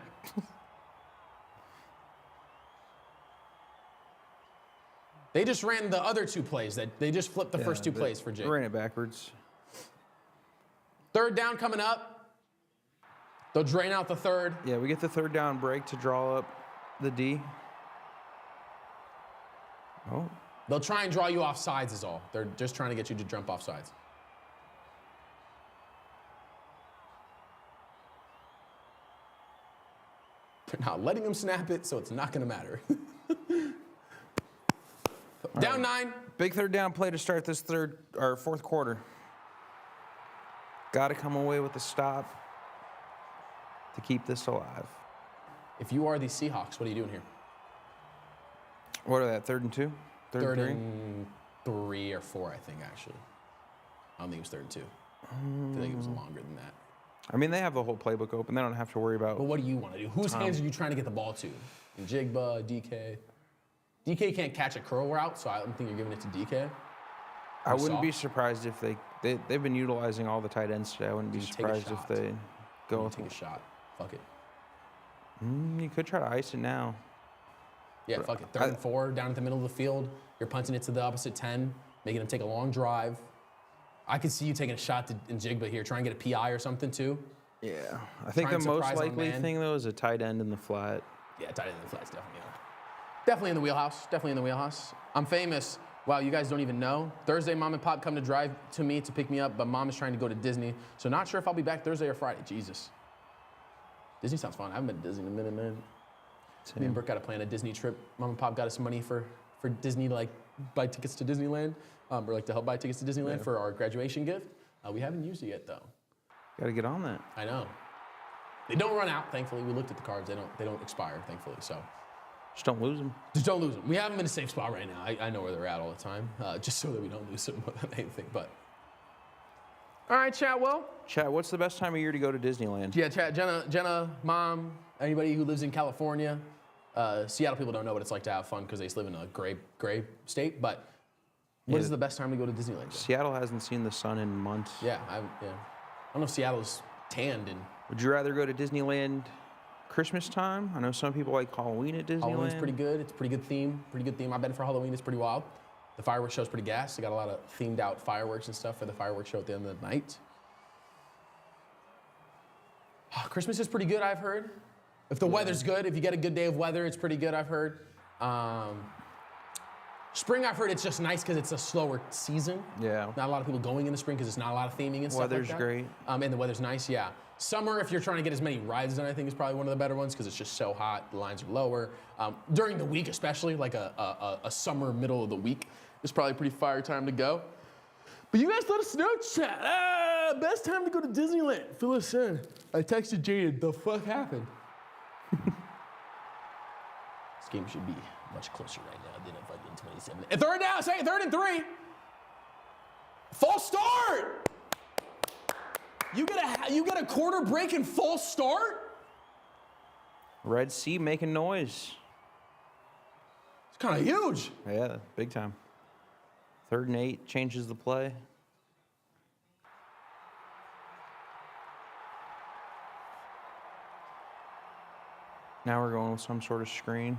They just ran the other 2 plays. They just flipped the first 2 plays for Jake. Ran it backwards. 3rd down coming up. They'll drain out the third. Yeah, we get the 3rd down break to draw up the D. Oh. They'll try and draw you off sides is all. They're just trying to get you to jump off sides. They're not letting them snap it, so it's not going to matter. Down 9. Big 3rd down play to start this 4th quarter. Got to come away with a stop to keep this alive. If you are the Seahawks, what are you doing here? What are that, 3rd and 2? 3rd and 3 or 4, I think, actually. I don't think it was 3rd and 2. I think it was longer than that. I mean, they have the whole playbook open. They don't have to worry about. But what do you want to do? Whose hands are you trying to get the ball to? Jigba, DK? DK can't catch a curl route, so I don't think you're giving it to DK. I wouldn't be surprised if they they've been utilizing all the tight ends today. I wouldn't be Dude, take a surprised if shot. they go with Take a shot. Fuck it. You could try to ice it now. Yeah, fuck it. 3rd and 4, down at the middle of the field. You're punting it to the opposite 10, making them take a long drive. I could see you taking a shot to Njigba here, try and get a PI or something too. Yeah, I think Try the and most surprise on likely man. thing though is a tight end in the flat. Yeah, tight end in the flat's definitely in the wheelhouse. Definitely in the wheelhouse. I'm famous. Wow, you guys don't even know. Thursday, mom and pop come to drive to me to pick me up, but mom is trying to go to Disney, so not sure if I'll be back Thursday or Friday. Jesus. Disney sounds fun. I haven't been to Disney in a minute, man. Me and Brooke got to plan a Disney trip. Mom and pop got us money for Disney to like buy tickets to Disneyland, or like to help buy tickets to Disneyland for our graduation gift. We haven't used it yet though. Got to get on that. I know. They don't run out, thankfully. We looked at the cards. They don't expire, thankfully. So Just don't lose them. just don't lose them. We have them in a safe spot right now. I know where they're at all the time, just so that we don't lose them more than anything. But all right, chat. Well, Chad, what's the best time of year to go to Disneyland? yeah, chat. Jenna, mom, anybody who lives in California, Seattle people don't know what it's like to have fun because they live in a gray state. But what is the best time to go to Disneyland? Joe? Seattle hasn't seen the sun in months. Yeah, I don't know if Seattle's tanned and Would you rather go to Disneyland Christmas time? I know some people like Halloween at Disneyland. Halloween's pretty good. It's a pretty good theme. I've been for Halloween. It's pretty wild. The fireworks show's pretty gas. They got a lot of themed out fireworks and stuff for the fireworks show at the end of the night. Christmas is pretty good, I've heard. If the weather's good, if you get a good day of weather, it's pretty good, I've heard. Spring, I've heard it's just nice because it's a slower season. Yeah. Not a lot of people going in the spring because it's not a lot of theming and stuff Weather's like that. great. And the weather's nice, yeah. Summer, if you're trying to get as many rides done, I think is probably one of the better ones because it's just so hot, the lines are lower. During the week especially, like a summer middle of the week, is probably a pretty fire time to go. But you guys let us know, chat. Best time to go to Disneyland. Fill us in. I texted Jaden, the fuck happened? This game should be much closer right now than a fucking 27. And 3rd down, second, 3rd and 3. False start. You get a quarter break and false start? Red Sea making noise. It's kind of huge. Yeah, big time. 3rd and 8 changes the play. Now we're going with some sort of screen.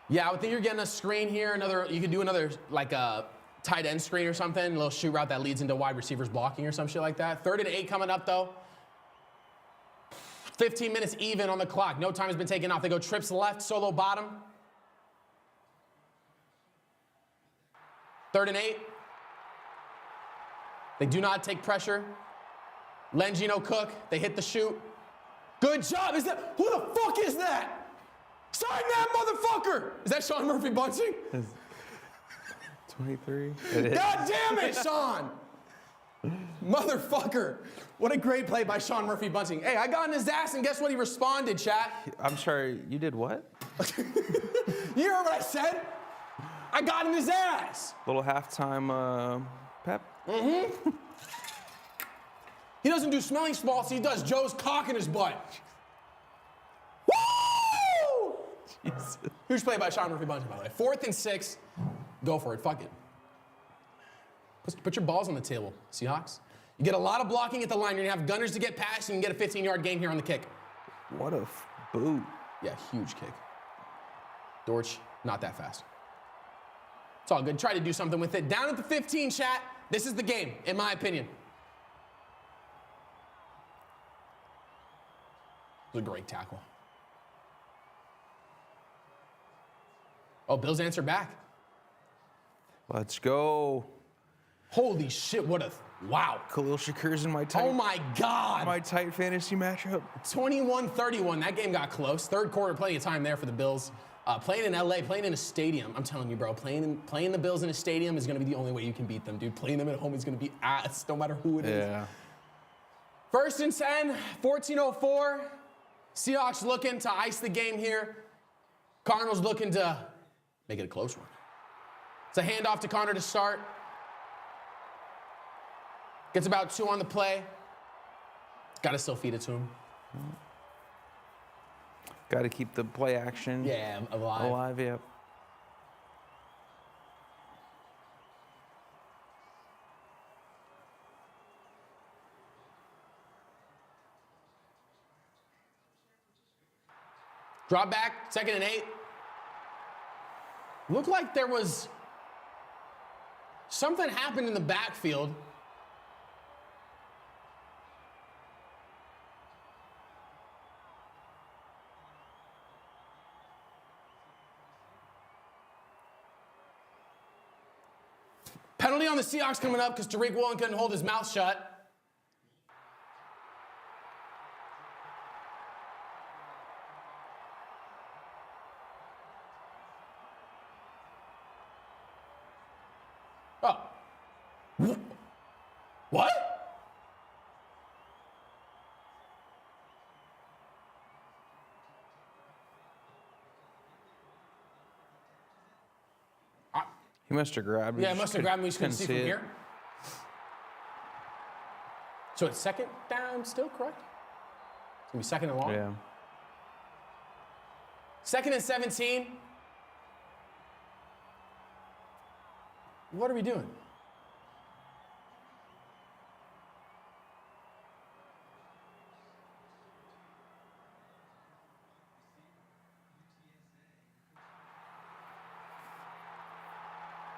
Yeah, I think you're getting a screen here. You could do another like a tight end screen or something, a little shoot route that leads into wide receivers blocking or some shit like that. 3rd and 8 coming up though. 15 minutes even on the clock. No time has been taken off. They go trips left, solo bottom. 3rd and 8. They do not take pressure. Geno Cook. They hit the shoot. Good job. Who the fuck is that? Sign that motherfucker! Is that Sean Murphy Bunting? 23. God damn it, Sean! Motherfucker. What a great play by Sean Murphy Bunting. Hey, I got in his ass and guess what he responded, chat? I'm sorry, you did what? You heard what I said? I got in his ass. Little halftime pep. Mm-hmm. He doesn't do smelling salts, he does Joe's cock in his butt. Woo! Jesus. Huge play by Sean Murphy Bunting, by the way. 4th and 6. Go for it, fuck it. Put your balls on the table, Seahawks. You get a lot of blocking at the line. You're gonna have gunners to get past, and you can get a 15-yard gain here on the kick. What a boot. Yeah, huge kick. Dortch, not that fast. It's all good. Try to do something with it. Down at the 15, chat. This is the game, in my opinion. It was a great tackle. Oh, Bills answer back. Let's go. Holy shit, what a, wow. Khalil Shakur's in my tight. Oh my God. My tight fantasy matchup. 21-31, that game got close. 3rd quarter, plenty of time there for the Bills. Playing in LA, playing in a stadium, I'm telling you, bro, playing the Bills in a stadium is gonna be the only way you can beat them, dude. Playing them at home is gonna be ass, no matter who it is. Yeah. 1st and 10, 14:04. Seahawks looking to ice the game here. Cardinals looking to make it a close one. It's a handoff to Connor to start. Gets about 2 on the play. Got to still feed it to him. Got to keep the play action. Yeah, alive. Alive, yep. Drop back, 2nd and 8. Looked like there was something happened in the backfield. Penalty on the Seahawks coming up because Tariq Woolen couldn't hold his mouth shut. Oh. What? He must have grabbed me. Yeah, he must have grabbed me. We just couldn't see from it. here. So it's 2nd down still, correct? It's going to be 2nd and long? Yeah. 2nd and 17. What are we doing?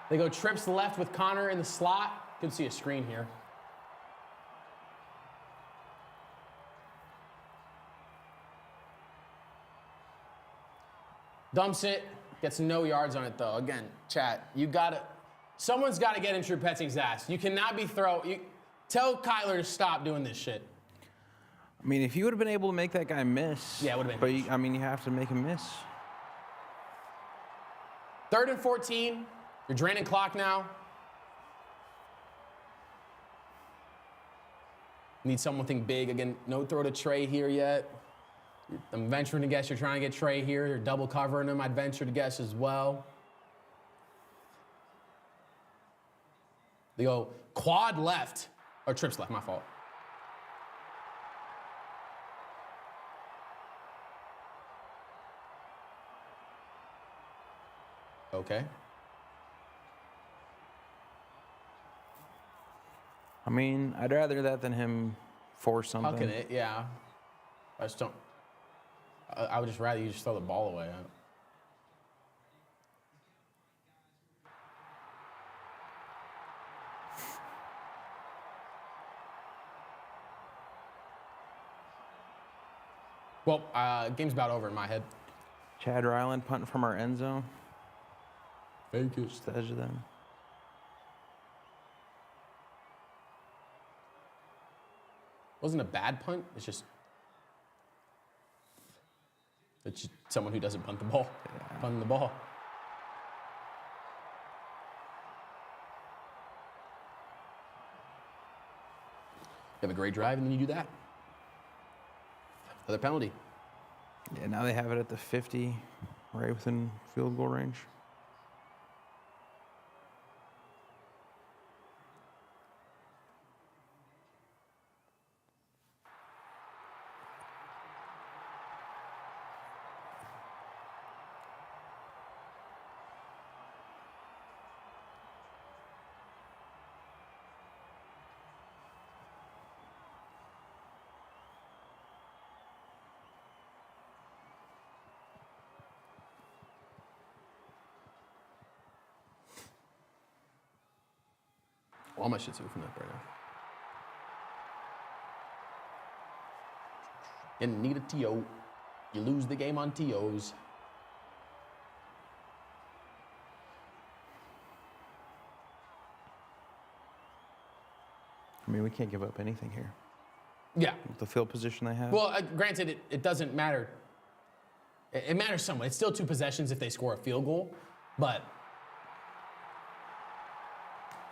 They go trips left with Connor in the slot. You can see a screen here. Dumps it, gets no yards on it though. Again, chat, someone's gotta get in Drew Petzing's ass. You cannot be tell Kyler to stop doing this shit. I mean, if you would have been able to make that guy miss. Yeah, it would have But been. you have to make him miss. 3rd and 14. You're draining clock now. Need something big. Again, no throw to Trey here yet. I'm venturing to guess you're trying to get Trey here. You're double covering him. I'd venture to guess as well. They go quad left, or trips left, my fault. Okay. I mean, I'd rather that than him force something. Hucking it, yeah. I just don't. I would just rather you just throw the ball away. Well, game's about over in my head. Chad Ryland punting from our end zone. Thank you. Just the edge of them. Wasn't a bad punt. It's just someone who doesn't punt the ball. Yeah. Punting the ball. You have a great drive, and then you do that. Another penalty. Yeah, now they have it at the 50, right within field goal range. All my shit's oofing up right now. You need a TO. You lose the game on TOs. I mean, we can't give up anything here. Yeah. With the field position they have. Well, granted, it doesn't matter. It matters somewhat. It's still 2 possessions if they score a field goal, but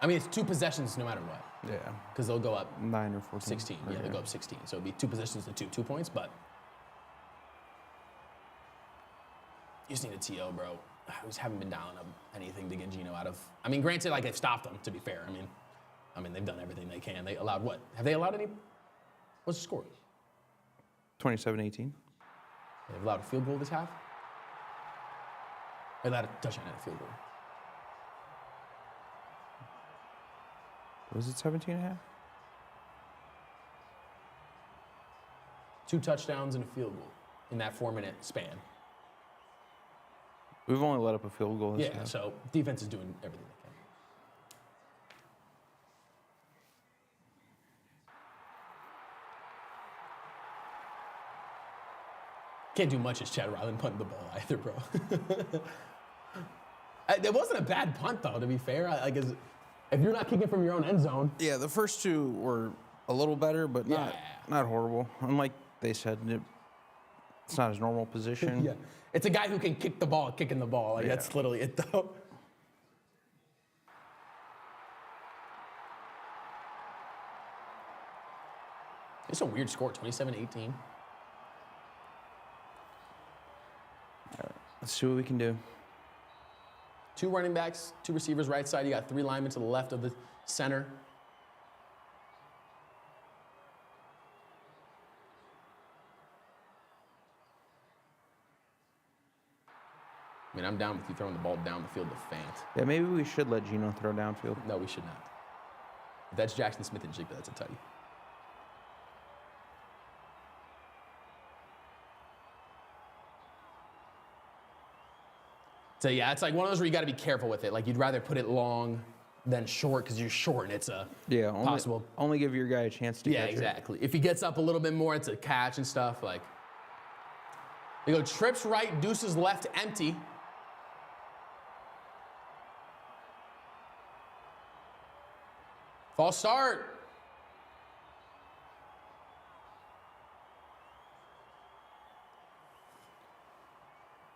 I mean, it's 2 possessions no matter what. Yeah. Because they'll go up 9 or 14. 16. Yeah, they'll go up 16. So it'd be 2 possessions to 2 points, but you just need a TO, bro. I just haven't been dialing up anything to get Geno out of. I mean, granted, like they've stopped them, to be fair. I mean, they've done everything they can. They allowed what? Have they allowed any? What's the score? 27-18. They've allowed a field goal this half? They allowed a touchdown and a field goal. Was it 17.5? 2 touchdowns and a field goal in that 4-minute span. We've only let up a field goal this Yeah, half. so defense is doing everything they can. Can't do much as Chad Ryland punting the ball either, bro. It wasn't a bad punt, though, to be fair. If you're not kicking from your own end zone. Yeah, the first two were a little better, but not horrible. And like they said, it's not his normal position. Yeah. It's a guy who can kick the ball, kicking the ball. Like, that's literally it, though. It's a weird score, 27-18. Let's see what we can do. 2 running backs, 2 receivers right side. You got 3 linemen to the left of the center. I mean, I'm down with you throwing the ball down the field to Fant. Yeah, maybe we should let Geno throw downfield. No, we should not. If that's Jackson Smith and Jigba, that's a tutty. So yeah, it's like one of those where you got to be careful with it. Like you'd rather put it long than short because you're short and it's a possible. Only give your guy a chance to catch exactly. If he gets up a little bit more, it's a catch and stuff. Like they go trips right, deuces left, empty. False start.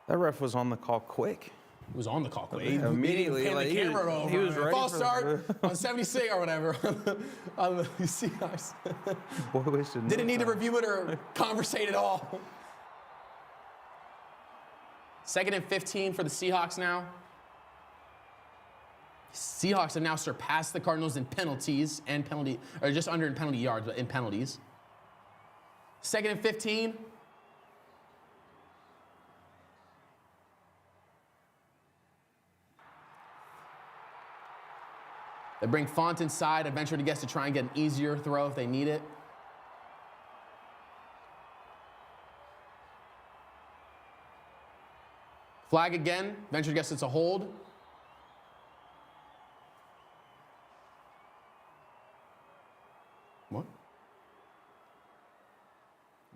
That ref was on the call quick. He was on the call quick. Immediately, he like, the camera over. he was ready False for start on 76 or whatever on the Seahawks. Boy wasted no Didn't need to time. review it or conversate at all. 2nd and 15 for the Seahawks now. Seahawks have now surpassed the Cardinals in penalties and or just under in penalty yards, but in penalties. 2nd and 15. They bring Font inside. I venture to guess to try and get an easier throw if they need it. Flag again. Venture to guess it's a hold. What?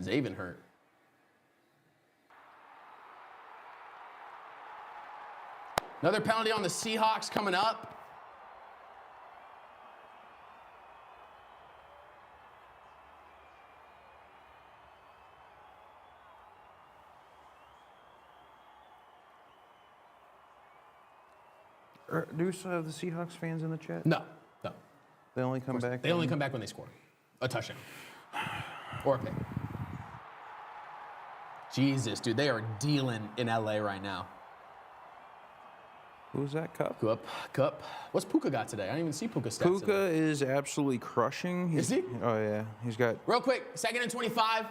Zaven hurt. Another penalty on the Seahawks coming up. Do we still have the Seahawks fans in the chat? No. They only come back? They only come back when they score. A touchdown. Or a pick. Jesus, dude, they are dealing in LA right now. Who's that, Cup? Cup. What's Puka got today? I didn't even see Puka stats Puka today. is absolutely crushing. Is he? Oh, yeah. He's got... Real quick, 2nd and 25.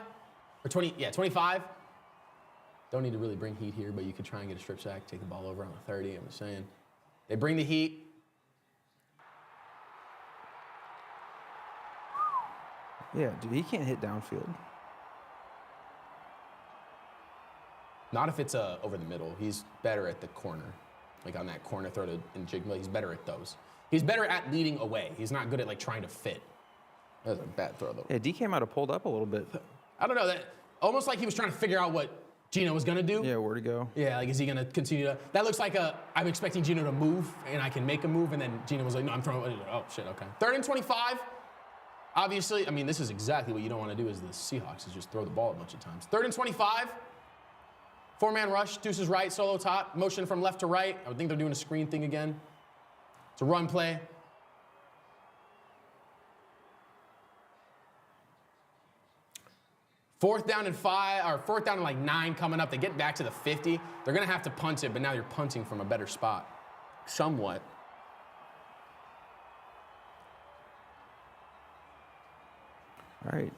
Or 20, yeah, 25. Don't need to really bring heat here, but you could try and get a strip sack, take the ball over on the 30, I'm just saying. They bring the heat. Yeah, dude, he can't hit downfield. Not if it's over the middle. He's better at the corner. Like on that corner throw to Jigba, he's better at those. He's better at leading away. He's not good at like trying to fit. That was a bad throw though. Yeah, DK might have pulled up a little bit. I don't know, that almost like he was trying to figure out what Geno was gonna do. Yeah, where to go. Yeah, like is he gonna continue to, that looks like I'm expecting Geno to move and I can make a move, and then Geno was like, no, I'm throwing, oh shit, okay. 3rd and 25. Obviously, I mean, this is exactly what you don't want to do as the Seahawks, is just throw the ball a bunch of times. 3rd and 25. 4-man rush, deuces right, solo top, motion from left to right. I would think they're doing a screen thing again. It's a run play. Fourth down and 9 coming up. They get back to the 50. They're gonna have to punt it, but now you're punting from a better spot. Somewhat. All right.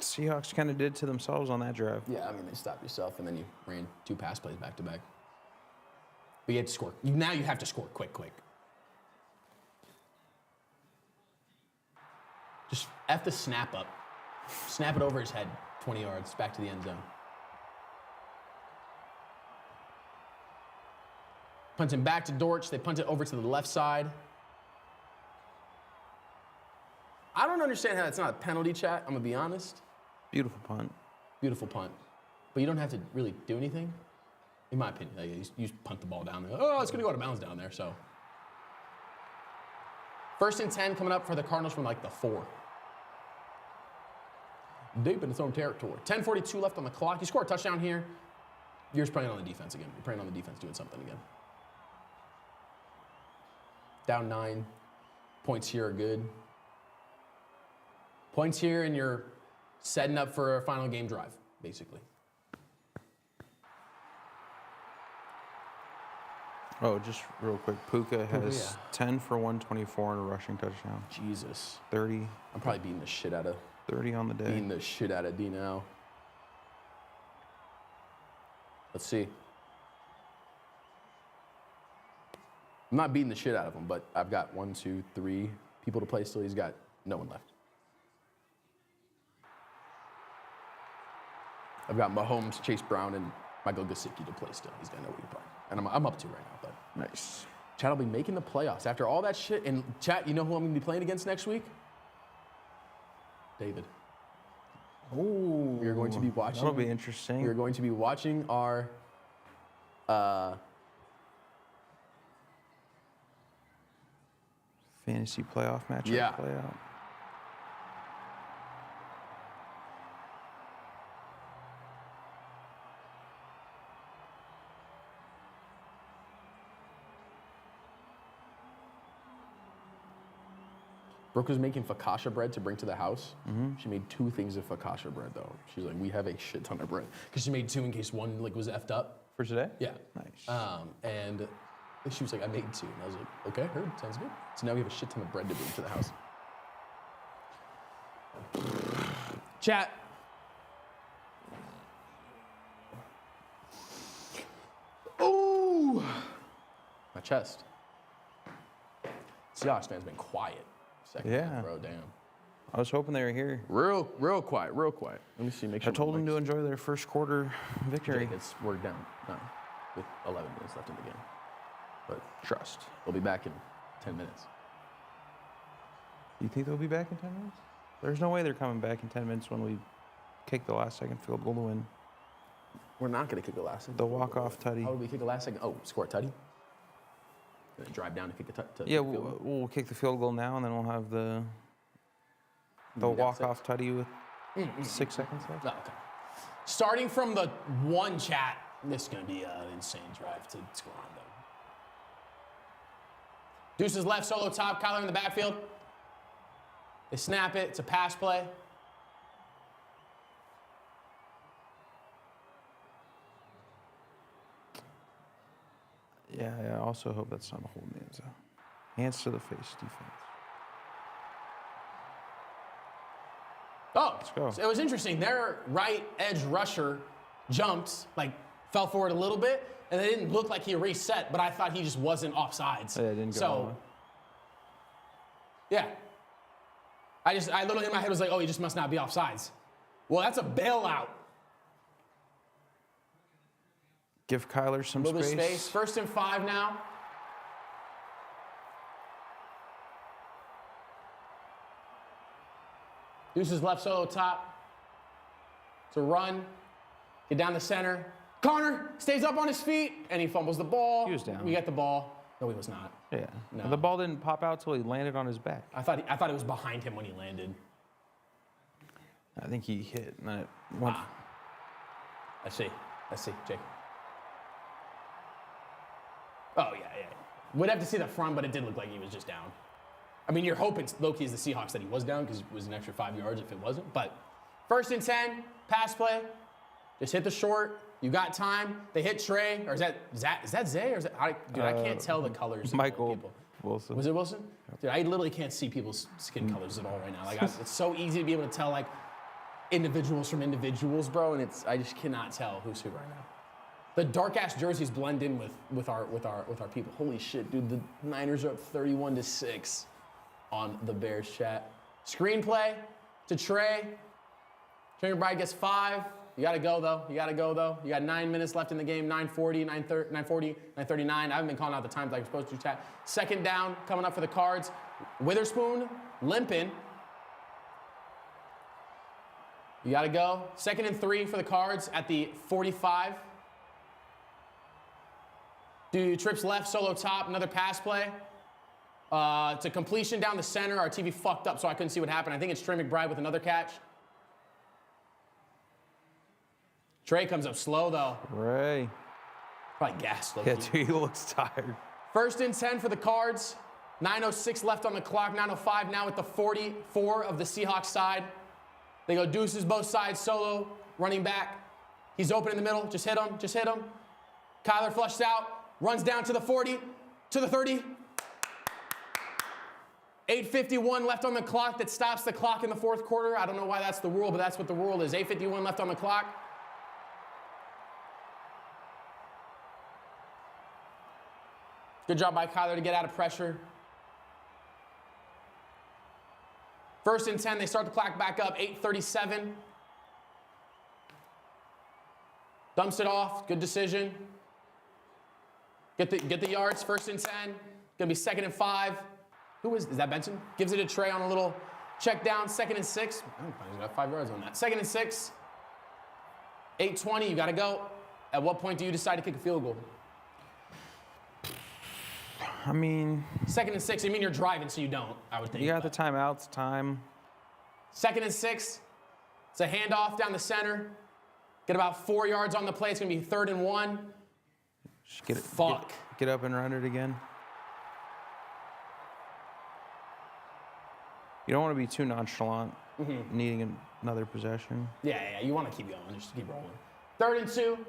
Seahawks kind of did to themselves on that drive. Yeah, I mean, they stopped yourself, and then you ran 2 pass plays back to back. But you had to score. Now you have to score quick. Just F the snap up. Snap it over his head, 20 yards, back to the end zone. Punting back to Dortch. They punt it over to the left side. I don't understand how that's not a penalty, chat. I'm going to be honest. Beautiful punt. Beautiful punt. But you don't have to really do anything, in my opinion. Like, you just punt the ball down there. Oh, it's going to go out of bounds down there, so. 1st and 10 coming up for the Cardinals from like the 4. Deep in its own territory. 10:42 left on the clock. You score a touchdown here, you're just praying on the defense again. You're praying on the defense doing something again. Down 9. Points here are good. Points here, and you're setting up for a final game drive, basically. Oh, just real quick. Puka has 10 for 124 and a rushing touchdown. Jesus. 30. I'm probably beating the shit out of 30 on the day. Beating the shit out of D now. Let's see. I'm not beating the shit out of him, but I've got 1, 2, 3 people to play still. He's got no one left. I've got Mahomes, Chase Brown, and Michael Gesicki to play still. He's got nobody to play. And I'm up to right now, but Nice. Chad will be making the playoffs after all that shit. And chat, you know who I'm going to be playing against next week? David. Oh, You're going to be watching. That'll be interesting. We're going to be watching our fantasy playoff matchup play out. Brooke was making focaccia bread to bring to the house. She made 2 things of focaccia bread, though. She's like, we have a shit ton of bread. Because she made 2 in case one like was effed up. For today? Yeah. Nice. And she was like, I made 2. And I was like, okay, heard, sounds good. So now we have a shit ton of bread to bring to the house. Chat. Ooh. My chest. Seahawks fans been quiet. Second half, bro, damn. I was hoping they were here. Real quiet, real quiet. Let me see, make sure. I told them to enjoy their first quarter victory. It's worked down now with 11 minutes left in the game. But Trust. we'll be back in 10 minutes. You think they'll be back in 10 minutes? There's no way they're coming back in 10 minutes when we kick the last second field goal to win. We're not going to kick the last second. The walk-off tutty. How would we kick the last second? Oh, score a tutty? Gonna drive down to kick a tutty? Yeah, we'll kick the field goal now, and then we'll have the walk-off tutty with 6 seconds left. Oh, okay. Starting from the 1 chat, this is going to be an insane drive to score on, though. Deuces left, solo top, Kyler in the backfield. They snap it. It's a pass play. Yeah, I also hope that's not a hold hands. Hands to the face defense. Oh, go. So it was interesting. Their right edge rusher jumped, like fell forward a little bit, and it didn't look like he reset, but I thought he just wasn't offsides. Yeah, it didn't go all the way. Yeah. I literally in my head was like, oh, he just must not be offsides. Well, that's a bailout. Give Kyler some A little bit of space. space. 1st and 5 now. Deuces left solo top. It's a run. Get down the center. Connor stays up on his feet, and he fumbles the ball. He was down. We get the ball. No, he was not. Yeah. No. The ball didn't pop out till he landed on his back. I thought it was behind him when he landed. I think he hit, and then it went. I see, Jake. Oh, yeah. We'd have to see the front, but it did look like he was just down. I mean, you're hoping low-key is the Seahawks that he was down because it was an extra 5 yards if it wasn't. But 1st and 10, pass play. Just hit the short. You got time. They hit Trey. Or is that Zay? Or is that, dude, I can't tell the colors of Michael people. Wilson. Was it Wilson? Dude, I literally can't see people's skin colors at all right now. Like, it's so easy to be able to tell, like, individuals from individuals, bro, and I just cannot tell who's who right now. The dark-ass jerseys blend in with our people. Holy shit, dude, the Niners are up 31-6 on the Bears chat. Screenplay to Trey. Trey McBride gets 5. You got to go, though. You got to go, though. You got 9 minutes left in the game. 9:40, 9:40, 9:39. I haven't been calling out the times like I'm supposed to, chat. Second down coming up for the Cards. Witherspoon limping. You got to go. 2nd and 3 for the Cards at the 45. Dude trips left, solo top, another pass play. It's a completion down the center. Our TV fucked up, so I couldn't see what happened. I think it's Trey McBride with another catch. Trey comes up slow, though. Ray. Probably gassed. Yeah, dude, he looks tired. 1st and 10 for the Cards. 9:06 left on the clock. 9:05 now at the 44 of the Seahawks side. They go deuces both sides, solo, running back. He's open in the middle. Just hit him. Just hit him. Kyler flushed out. Runs down to the 40, to the 30. 8:51 left on the clock. That stops the clock in the 4th quarter. I don't know why that's the rule, but that's what the rule is. 8:51 left on the clock. Good job by Kyler to get out of pressure. 1st and 10. They start the clock back up. 8:37. Dumps it off. Good decision. Get the yards. 1st and 10. Gonna be 2nd and 5. Is that Benson? Gives it to Trey on a little check down. 2nd and 6. He's got 5 yards on that. 2nd and 6. 8:20. You gotta go. At what point do you decide to kick a field goal? I mean, 2nd and 6. I mean, you're driving, so you don't. I would think. You got the timeouts, time. 2nd and 6. It's a handoff down the center. Get about 4 yards on the play. It's gonna be 3rd and 1. Just get it. Fuck. Get up and run it again. You don't want to be too nonchalant, needing another possession. Yeah. You want to keep going. Just keep rolling. 3rd and 2.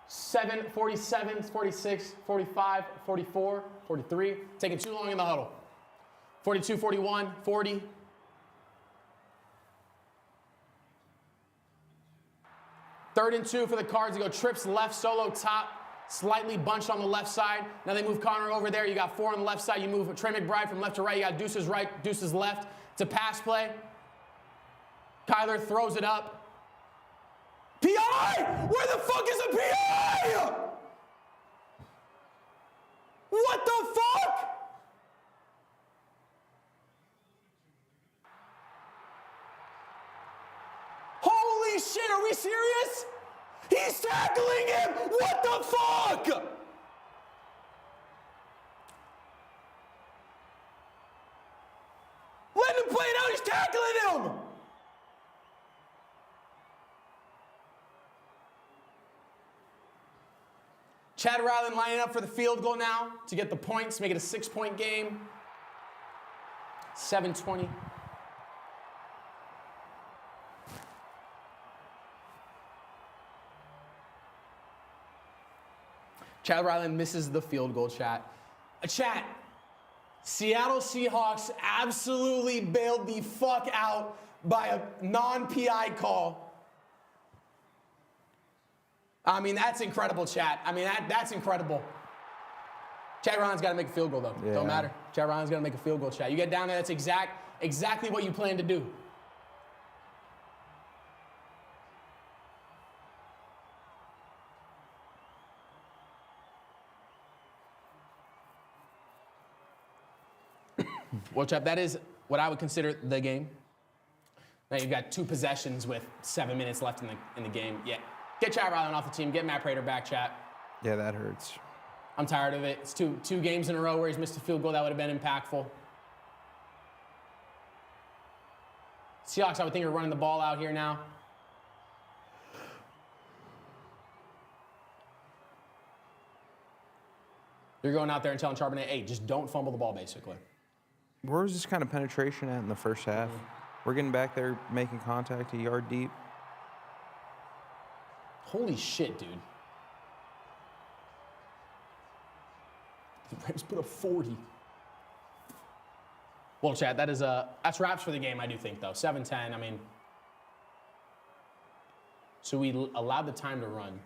7, 47, 46, 45, 44, 43. Taking too long in the huddle. 42, 41, 40. Third and 2 for the Cards. They go trips left, solo top, slightly bunched on the left side. Now they move Connor over there. You got 4 on the left side. You move Trey McBride from left to right. You got Deuces right, Deuces left. It's a pass play. Kyler throws it up. PI! Where the fuck is the PI? What the fuck? Holy shit, are we serious? He's tackling him! What the fuck? Let him play it out, he's tackling him! Chad Ryland lining up for the field goal now to get the points, make it a 6-point game. 7:20. Chad Ryland misses the field goal, chat. Chat, Seattle Seahawks absolutely bailed the fuck out by a non-PI call. I mean, that's incredible, chat. I mean, that's incredible. Chad Ryland's got to make a field goal, though. Yeah. Don't matter. Chad Ryland's got to make a field goal, chat. You get down there, that's exactly what you plan to do. Well, chat, that is what I would consider the game. Now you've got 2 possessions with 7 minutes left in the game. Yeah. Get Chad Ryland off the team. Get Matt Prater back, chat. Yeah, that hurts. I'm tired of it. It's two games in a row where he's missed a field goal that would have been impactful. Seahawks, I would think, are running the ball out here now. You're going out there and telling Charbonnet, hey, just don't fumble the ball, basically. Where was this kind of penetration at in the first half? We're getting back there, making contact a yard deep. Holy shit, dude. The Rams put up 40. Well, Chad, that's wraps for the game, I do think, though. 7-10, I mean. So we allowed the time to run.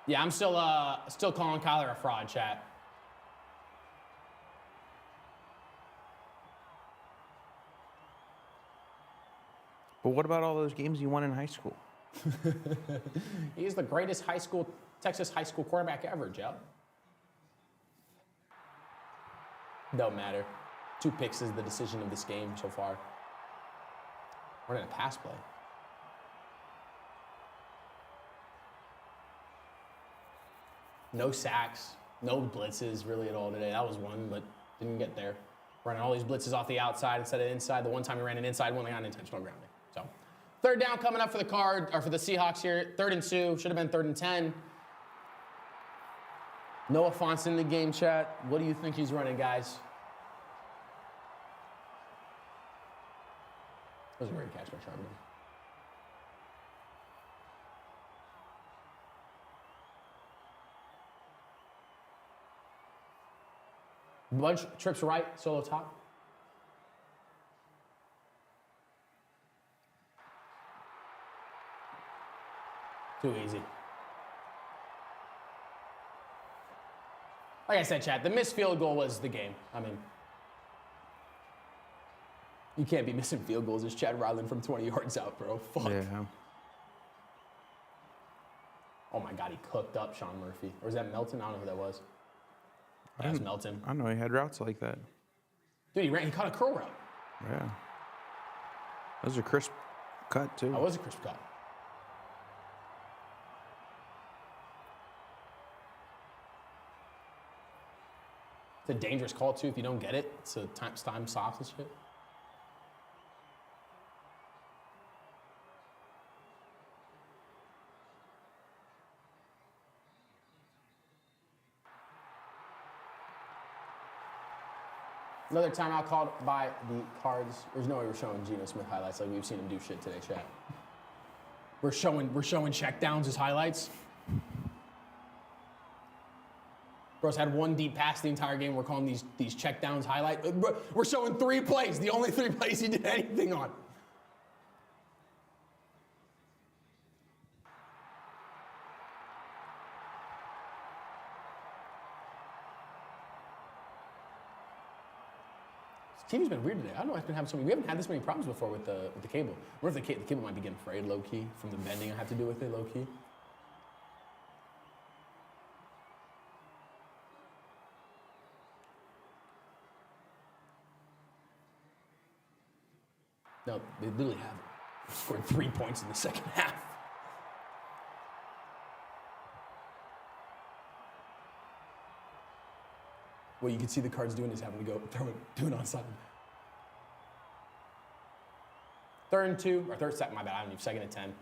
Yeah, I'm still calling Kyler a fraud, chat. But what about all those games you won in high school? He's the greatest Texas high school quarterback ever, Joe. Don't matter. 2 picks is the decision of this game so far. We're in a pass play. No sacks, no blitzes really at all today. That was one, but didn't get there. Running all these blitzes off the outside instead of inside. The one time he ran an inside one, they got an intentional grounding. So, 3rd down coming up for the Seahawks here. 3rd and 2, should have been 3rd and 10. Noah Font's in the game, chat. What do you think he's running, guys? That was a great catch by Sharman. Bunch trips right, solo top. Too easy. Like I said, chat, the missed field goal was the game. I mean, you can't be missing field goals. It's Chad Ryland from 20 yards out, bro. Fuck. Yeah. Oh my God, he cooked up Sean Murphy. Or was that Melton? I don't know who that was. That's Melton. I know he had routes like that. Dude, he caught a curl route. Yeah. That was a crisp cut, too. That was a crisp cut. It's a dangerous call, too, if you don't get it. It's a time stops and shit. Another timeout called by the Cards. There's no way we're showing Geno Smith highlights like we've seen him do shit today, chat. We're showing check downs as highlights. Bro's had 1 deep pass the entire game. We're calling these check downs highlight. We're showing 3 plays, the only 3 plays he did anything on. TV's been weird today. I don't know what's been happening. We haven't had this many problems before with the cable. I wonder if the cable might be getting frayed low key from the bending I have to do with it low key. No, they literally have scored 3 points in the second half. What you can see the Cards doing is having to go do it onside. 3rd and 2, or 3rd, my bad, I don't even, 2nd and 10.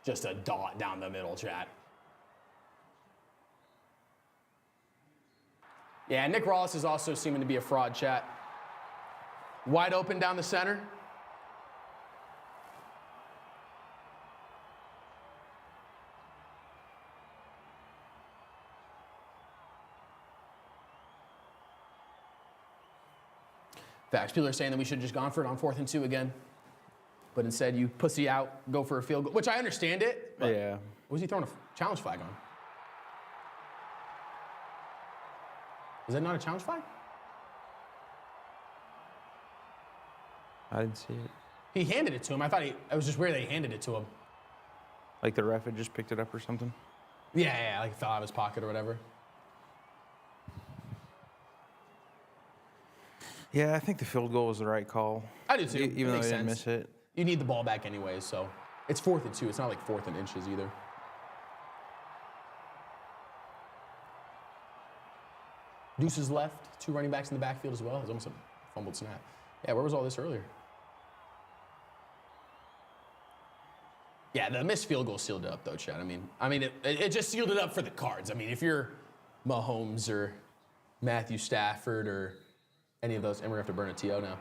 Just a dot down the middle, chat. Yeah, Nick Rawls is also seeming to be a fraud, chat. Wide open down the center. Facts. People are saying that we should have just gone for it on 4th and 2 again. But instead, you pussy out, go for a field goal, which I understand it. But Yeah. what was he throwing a challenge flag on? Is that not a challenge flag? I didn't see it. He handed it to him. I thought it was just weird that he handed it to him. Like the ref had just picked it up or something? Yeah, like it fell out of his pocket or whatever. Yeah, I think the field goal was the right call. I do too. Even though he didn't miss it. You need the ball back anyways, so it's 4th and 2. It's not like 4th and inches either. Deuce is left. 2 running backs in the backfield as well. It's almost a fumbled snap. Yeah, where was all this earlier? Yeah, the missed field goal sealed it up though, Chad. I mean, it just sealed it up for the Cards. I mean, if you're Mahomes or Matthew Stafford or any of those, and we're gonna have to burn a TO now.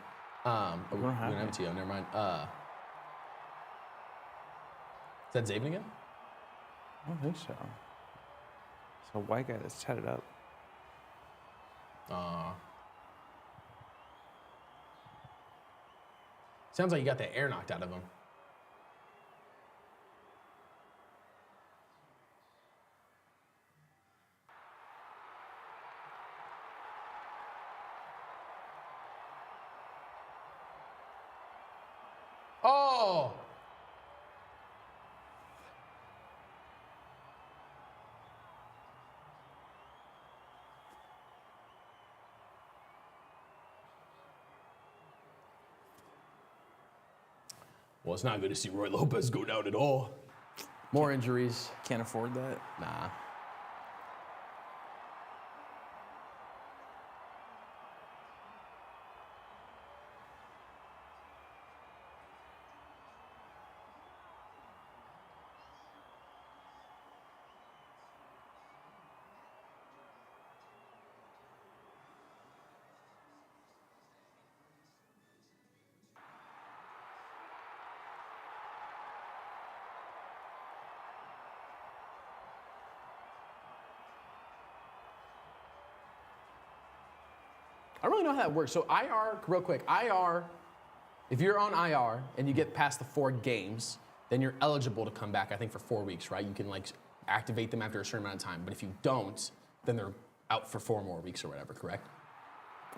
We don't have a TO, never mind. Is that Zaven again? I don't think so. It's a white guy that's tatted up. Sounds like you got the air knocked out of him. Oh! Well, it's not good to see Roy Lopez go down at all. More injuries. Can't afford that. Nah. I don't really know how that works. So IR, real quick, IR, if you're on IR and you get past the 4 games, then you're eligible to come back, I think, for 4 weeks, right? You can like activate them after a certain amount of time. But if you don't, then they're out for 4 more weeks or whatever, correct?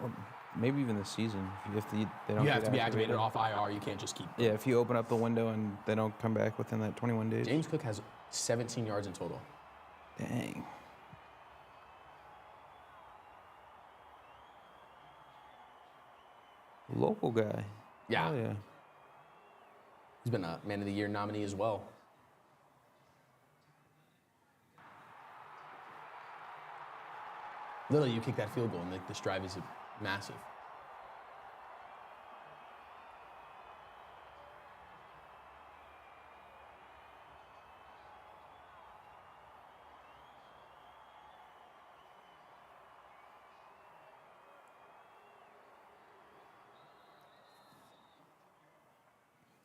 Or maybe even the season. If they don't You get have to be activated off IR. You can't just keep. Yeah, if you open up the window and they don't come back within that 21 days. James Cook has 17 yards in total. Dang. Local guy. Yeah. Oh, yeah. He's been a Man of the Year nominee as well. Literally, you kick that field goal and like, this drive is massive.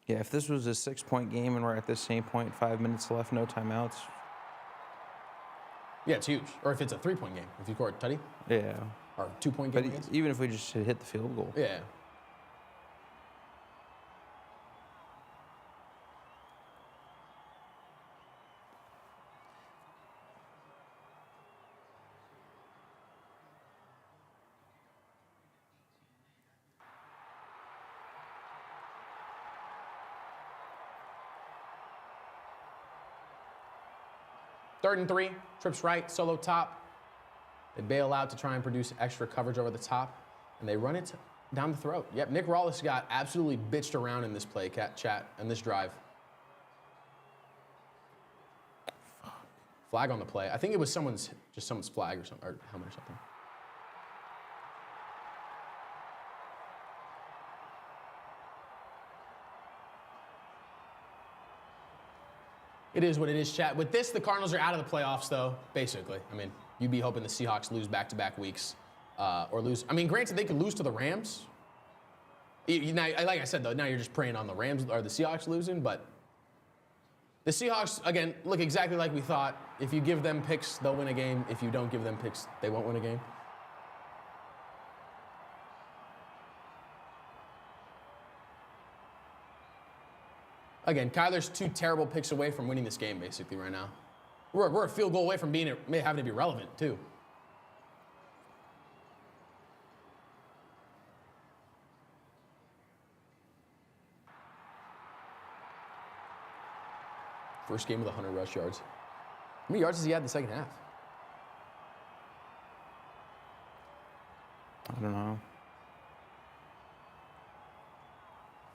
Yeah, if this was a 6-point game and we're at the same point, 5 minutes left, no timeouts. Yeah, it's huge. Or if it's a 3-point game, if you score a tutty, Yeah. or a 2-point But game. I guess. even if we just hit the field goal. Yeah. Third and 3, trips right, solo top. They bail out to try and produce extra coverage over the top, and they run it down the throat. Yep, Nick Rawless got absolutely bitched around in this play, chat, in this drive. Flag on the play. I think it was someone's flag or something, or helmet or something. It is what it is, chat. With this, the Cardinals are out of the playoffs, though, basically. I mean, you'd be hoping the Seahawks lose back-to-back weeks or lose. I mean, granted, they could lose to the Rams. Now, like I said, though, now you're just praying on the Rams or the Seahawks losing, but the Seahawks, again, look exactly like we thought. If you give them picks, they'll win a game. If you don't give them picks, they won't win a game. Again, Kyler's 2 terrible picks away from winning this game, basically, right now. We're a field goal away from having to be relevant, too. First game with 100 rush yards. How many yards has he had in the second half? I don't know.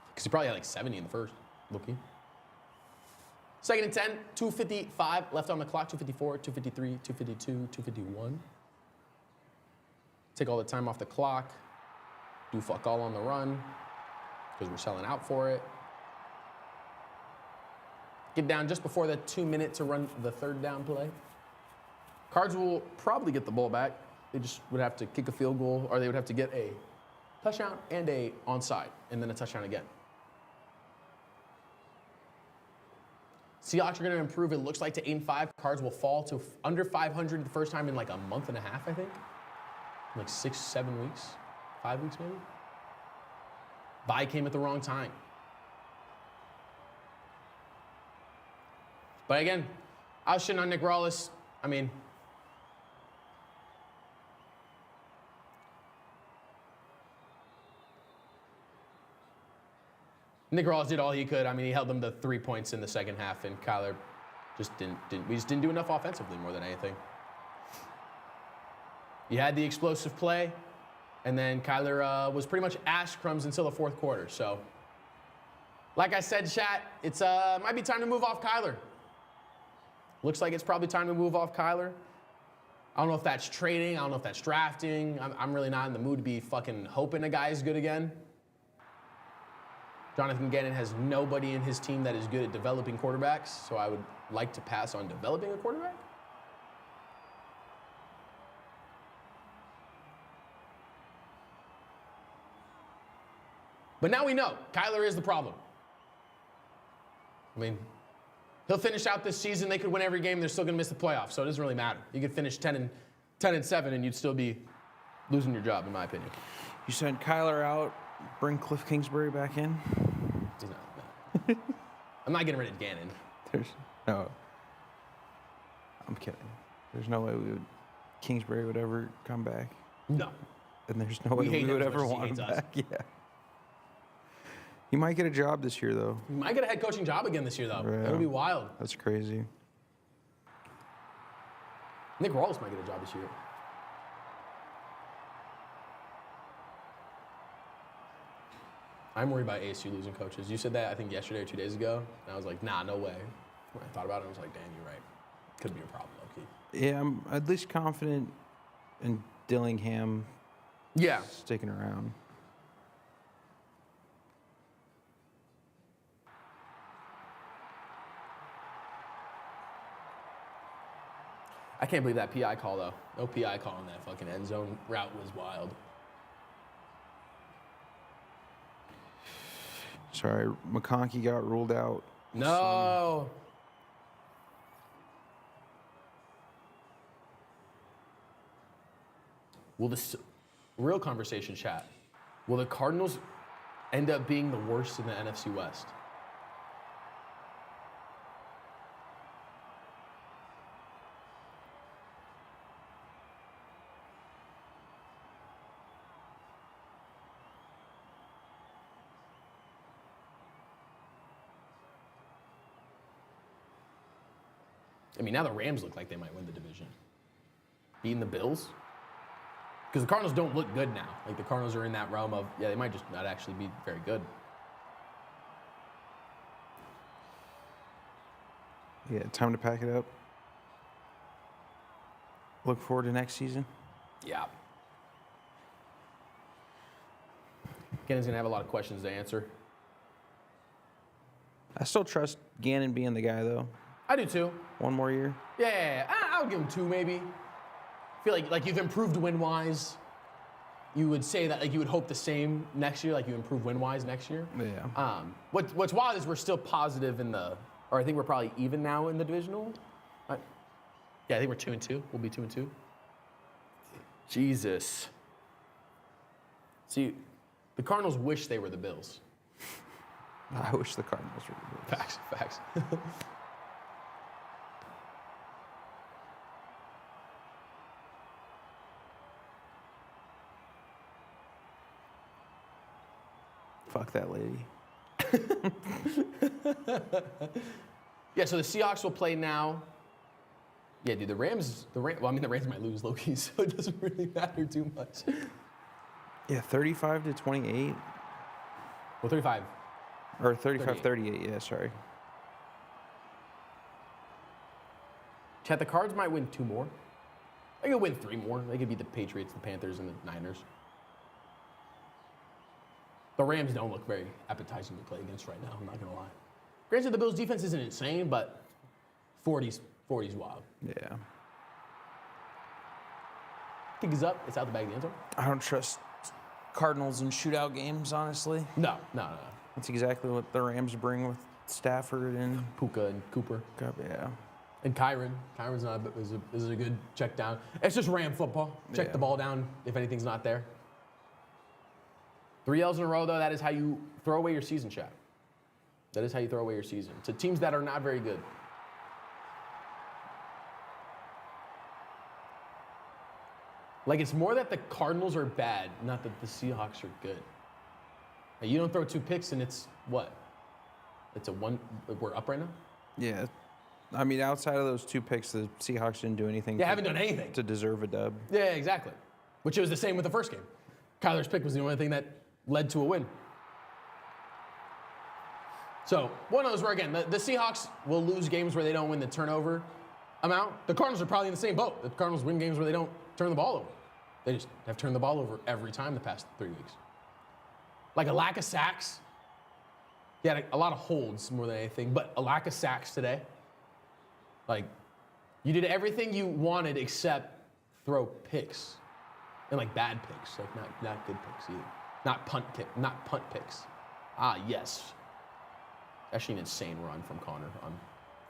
Because he probably had like 70 in the first. Looking. Second and 10, 2:55 left on the clock, 2:54, 2:53, 2:52, 2:51. Take all the time off the clock. Do fuck all on the run because we're selling out for it. Get down just before the 2 minute to run the third down play. Cards will probably get the ball back. They just would have to kick a field goal, or they would have to get a touchdown and a onside, and then a touchdown again. Seahawks are going to improve, it looks like, to 8-5. Cards will fall to under 500 the first time in like a month and a half, I think. Like 6, 7 weeks, 5 weeks maybe. Bye came at the wrong time. But again, I was shitting on Nick Rawless. I mean, Nick Rawls did all he could. I mean, he held them to 3 points in the second half, and Kyler just we just didn't do enough offensively more than anything. You had the explosive play, and then Kyler was pretty much ass crumbs until the fourth quarter. So, like I said, chat, it's might be time to move off Kyler. Looks like it's probably time to move off Kyler. I don't know if that's trading. I don't know if that's drafting. I'm really not in the mood to be fucking hoping a guy is good again. Jonathan Gannon has nobody in his team that is good at developing quarterbacks, so I would like to pass on developing a quarterback. But now we know Kyler is the problem. I mean, he'll finish out this season. They could win every game. They're still going to miss the playoffs, so it doesn't really matter. You could finish 10-7, and you'd still be losing your job, in my opinion. You send Kyler out, bring Cliff Kingsbury back in? He's not. No. I'm not getting rid of Gannon. There's no. I'm kidding. There's no way Kingsbury would ever come back. No. And there's no way we would ever want him back. Yeah. He might get a job this year, though. He might get a head coaching job again this year, though. Yeah. That would be wild. That's crazy. Nick Rawls might get a job this year. I'm worried about ASU losing coaches. You said that, I think, yesterday or 2 days ago. And I was like, nah, no way. When I thought about it, I was like, damn, you're right. Could be a problem, low-key. Yeah, I'm at least confident in Dillingham sticking around. I can't believe that PI call, though. No PI call on that fucking end zone route was wild. Sorry, McConkey got ruled out. No. Will this real conversation chat? Will the Cardinals end up being the worst in the NFC West? I mean, now the Rams look like they might win the division. Beating the Bills? Because the Cardinals don't look good now. Like, the Cardinals are in that realm of, yeah, they might just not actually be very good. Yeah, time to pack it up. Look forward to next season. Yeah. Gannon's going to have a lot of questions to answer. I still trust Gannon being the guy, though. I do, too. One more year? Yeah. I would give him 2, maybe. I feel like you've improved win-wise. You would say that, like, you would hope the same next year, like you improve win-wise next year. Yeah. What's wild is we're still positive in the, or I think we're probably even now in the divisional. Yeah, I think we're 2-2. We'll be 2-2. Jesus. See, the Cardinals wish they were the Bills. I wish the Cardinals were the Bills. Facts. Fuck that lady. Yeah, so the Seahawks will play now. Yeah, dude, the Rams, well, I mean, the Rams might lose low-key, so it doesn't really matter too much. Yeah, 35-28. Well, 35. Or 35-38, yeah, sorry. Chat, the Cards might win 2 more. They could win 3 more. They could beat the Patriots, the Panthers, and the Niners. The Rams don't look very appetizing to play against right now, I'm not going to lie. Granted, the Bills' defense isn't insane, but 40's wild. Yeah. Kick is up. It's out the back of the end zone. I don't trust Cardinals in shootout games, honestly. No. That's exactly what the Rams bring with Stafford and Puka and Cooper. Yeah. And Kyron. Kyron's not is a good check down. It's just Ram football. Check the ball down if anything's not there. 3 L's in a row, though, that is how you throw away your season, chat. That is how you throw away your season. To teams that are not very good. Like, it's more that the Cardinals are bad, not that the Seahawks are good. Like, you don't throw 2 picks and it's, what, It's a one. We're up right now. Yeah. I mean, outside of those 2 picks, the Seahawks didn't do anything. They haven't done anything to deserve a dub. Yeah, exactly. Which it was the same with the first game. Kyler's pick was the only thing that led to a win. So one of those where, again, the Seahawks will lose games where they don't win the turnover amount. The Cardinals are probably in the same boat. The Cardinals win games where they don't turn the ball over. They just have turned the ball over every time the past 3 weeks. Like a lack of sacks. He had a lot of holds more than anything, but a lack of sacks today. Like, you did everything you wanted except throw picks. And like bad picks, like not good picks either. Not punt picks. Ah, yes. Actually, an insane run from Connor on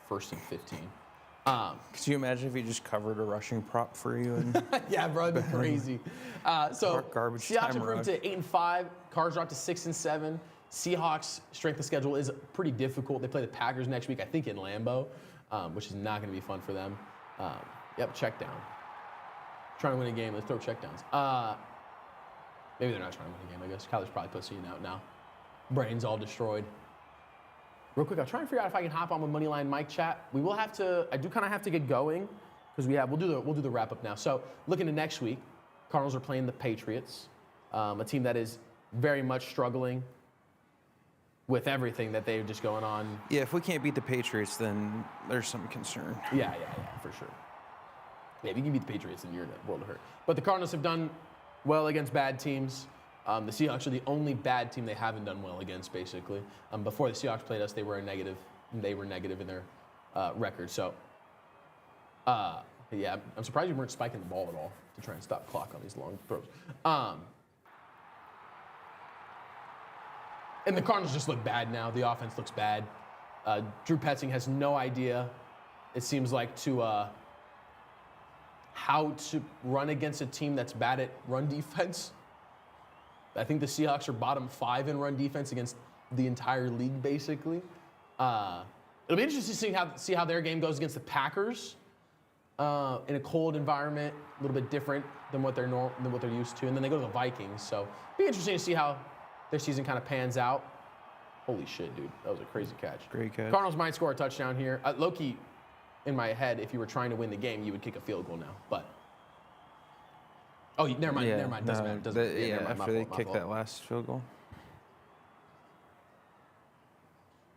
1st and 15. Could you imagine if he just covered a rushing prop for you? And yeah, bro, that'd be crazy. So garbage Seahawks time improved rush. to 8-5. Cards dropped to 6-7. Seahawks' strength of schedule is pretty difficult. They play the Packers next week, I think, in Lambeau, which is not going to be fun for them. Yep, check down. Trying to win a game. Let's throw checkdowns. Maybe they're not trying to win a game, I guess. Kyler's probably pussying out now. Brain's all destroyed. Real quick, I'll try and figure out if I can hop on with Moneyline Mike chat. We will have to, I do kind of have to get going because we'll do the wrap up now. So looking to next week, Cardinals are playing the Patriots, a team that is very much struggling with everything that they're just going on. Yeah, if we can't beat the Patriots, then there's some concern. Yeah, for sure. Yeah, if you can beat the Patriots, then you're in a world of hurt. But the Cardinals have done well against bad teams. The Seahawks are the only bad team they haven't done well against, basically. Before the Seahawks played us, they were negative in their record. So, yeah, I'm surprised you weren't spiking the ball at all to try and stop clock on these long throws. And the Cardinals just look bad now. The offense looks bad. Drew Petzing has no idea, it seems like, how to run against a team that's bad at run defense. I think the Seahawks are bottom 5 in run defense against the entire league, basically. It'll be interesting to see how their game goes against the Packers in a cold environment, a little bit different than what they're used to. And then they go to the Vikings, so it'll be interesting to see how their season kind of pans out. Holy shit, dude, that was a crazy catch. Great catch. Cardinals might score a touchdown here. Low-key, in my head, if you were trying to win the game, you would kick a field goal now, but. Oh, never mind. Doesn't matter. Yeah, after they kicked that last field goal.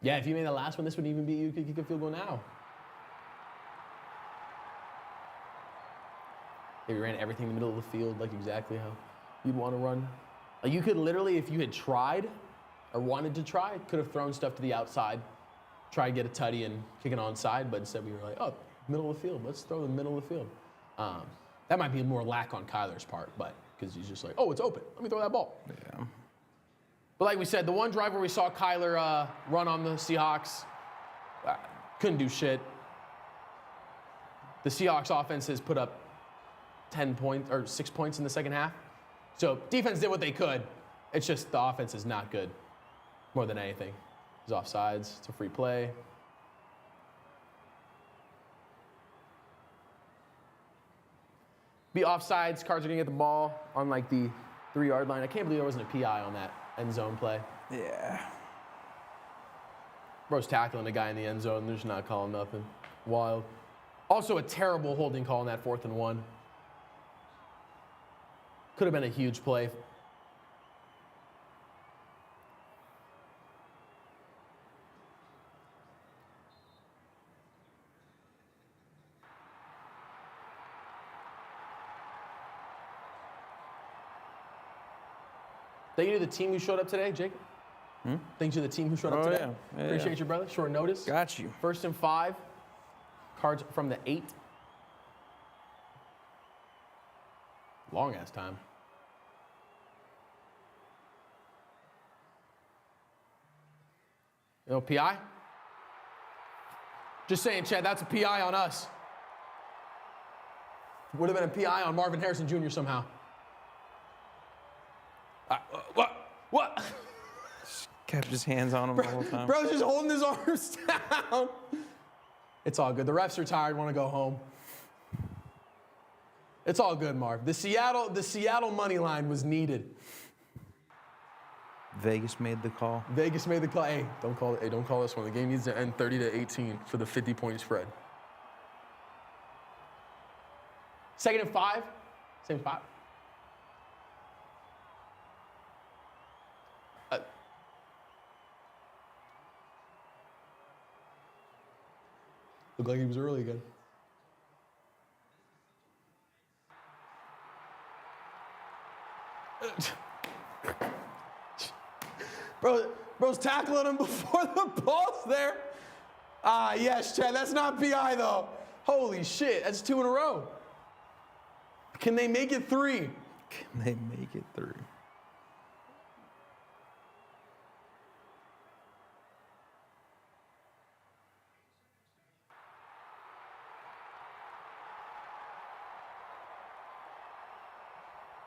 Yeah, if you made the last one, this would even be you could kick a field goal now. If you ran everything in the middle of the field, like exactly how you'd want to run. Like you could literally, if you had tried or wanted to try, could have thrown stuff to the outside, try to get a tutty and kick it onside, but instead we were like, oh, middle of the field. Let's throw the middle of the field. That might be more lack on Kyler's part, but because he's just like, oh, it's open. Let me throw that ball. Yeah. But like we said, the one drive where we saw Kyler run on the Seahawks, couldn't do shit. The Seahawks offense has put up 10 points or 6 points in the second half. So defense did what they could. It's just the offense is not good more than anything. It's offsides. It's a free play. Be offsides. Cards are going to get the ball on like the 3-yard line. I can't believe there wasn't a PI on that end zone play. Yeah. Bro's tackling a guy in the end zone. They're just not calling nothing. Wild. Also a terrible holding call on that 4th and 1. Could have been a huge play. Thank you to the team who showed up today, Jacob. Thank you to the team who showed up today. Yeah. Appreciate you, brother. Short notice. Got you. 1st and 5. Cards from the 8. Long ass time. You know, PI? Just saying, Chad, that's a PI on us. Would have been a PI on Marvin Harrison Jr. somehow. What? Just kept his hands on him the whole time. Bro's just holding his arms down. It's all good. The refs are tired, want to go home. It's all good, Marv. The Seattle money line was needed. Vegas made the call. Vegas made the call. Hey, don't call it. Hey, don't call this one. The game needs to end 30-18 for the 50-point spread. 2nd and 5. Same spot. Looked like he was early again. Bro's tackling him before the ball's there. Ah, yes, Chad. That's not PI, though. Holy shit. That's 2 in a row. Can they make it 3? Can they make it 3?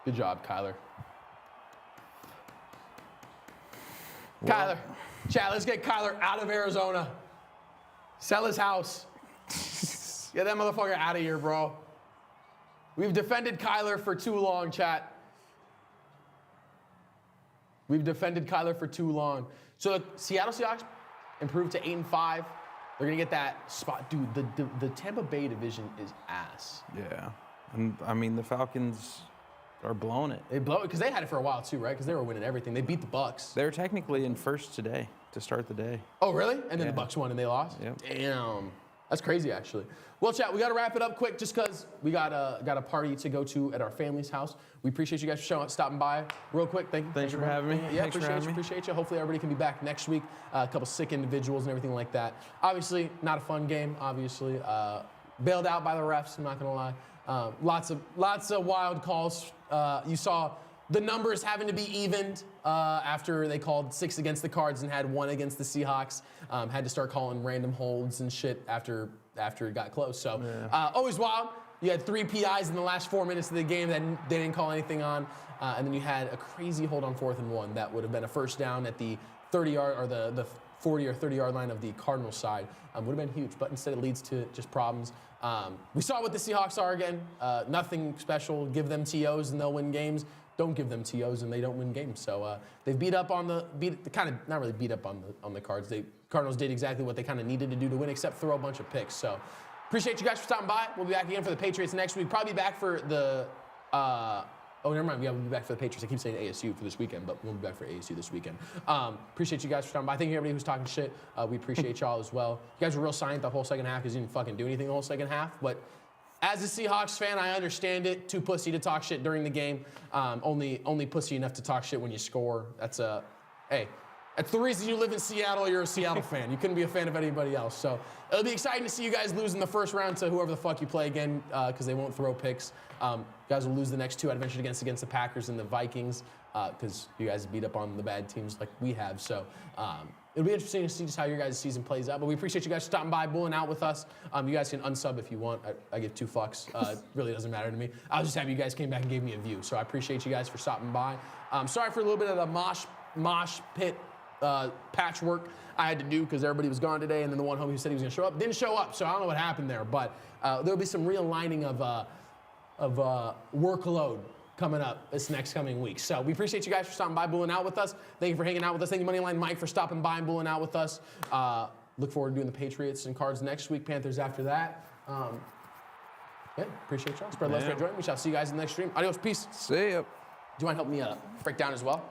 Good job, Kyler. Kyler. Chad, let's get Kyler out of Arizona. Sell his house. Get that motherfucker out of here, bro. We've defended Kyler for too long, chat. We've defended Kyler for too long. So the Seattle Seahawks improved to 8-5. They're gonna get that spot. Dude, the Tampa Bay division is ass. Yeah. And I mean, the Falcons are blowing it. They blow it because they had it for a while too, right? Because they were winning everything. They beat the Bucks. They were technically in first today to start the day. Oh, really? And then the Bucks won and they lost? Yep. Damn. That's crazy, actually. Well, chat, we got to wrap it up quick just because we got a party to go to at our family's house. We appreciate you guys for stopping by real quick. Thank you. Thanks for having me. Yeah, Thanks for having me. Appreciate you. Hopefully everybody can be back next week. A couple sick individuals and everything like that. Obviously, not a fun game, obviously. Bailed out by the refs, I'm not going to lie. Lots of wild calls. You saw the numbers having to be evened after they called 6 against the Cards and had 1 against the Seahawks. Had to start calling random holds and shit after it got close. So always wild. You had 3 PIs in the last 4 minutes of the game that they didn't call anything on. And then you had a crazy hold on 4th and 1 that would have been a first down at the 30-yard or the 40 or 30-yard line of the Cardinals side. Would have been huge, but instead it leads to just problems. We saw what the Seahawks are again. Nothing special. Give them TOs and they'll win games. Don't give them TOs and they don't win games. So they've beat up on not really beat up on the Cards. Cardinals did exactly what they kind of needed to do to win, except throw a bunch of picks. So appreciate you guys for stopping by. We'll be back again for the Patriots next week. Probably back for the. Oh, never mind. We'll be back for the Patriots. I keep saying ASU for this weekend, but we'll be back for ASU this weekend. Appreciate you guys for stopping by. Thank you, everybody who's talking shit. We appreciate y'all as well. You guys were real silent the whole second half because you didn't fucking do anything the whole second half. But as a Seahawks fan, I understand it. Too pussy to talk shit during the game. Only pussy enough to talk shit when you score. That's the reason you live in Seattle. You're a Seattle fan. You couldn't be a fan of anybody else. So it'll be exciting to see you guys lose in the first round to whoever the fuck you play again because they won't throw picks. You guys will lose the next 2 I'd venture against the Packers and the Vikings because you guys beat up on the bad teams like we have. So it'll be interesting to see just how your guys' season plays out. But we appreciate you guys stopping by, bulling out with us. You guys can unsub if you want. I give 2 fucks. It really doesn't matter to me. I was just happy you guys came back and gave me a view. So I appreciate you guys for stopping by. Sorry for a little bit of the mosh pit patchwork I had to do because everybody was gone today, and then the one homie who said he was going to show up didn't show up, so I don't know what happened there, but there'll be some realigning of workload coming up this next coming week. So we appreciate you guys for stopping by, bulling out with us. Thank you for hanging out with us. Thank you, Moneyline Mike, for stopping by and bulling out with us. Look forward to doing the Patriots and Cards next week, Panthers after that. Appreciate y'all. Spread love, spread joy. We shall see you guys in the next stream. Adios, peace. See ya. Do you want to help me break down as well?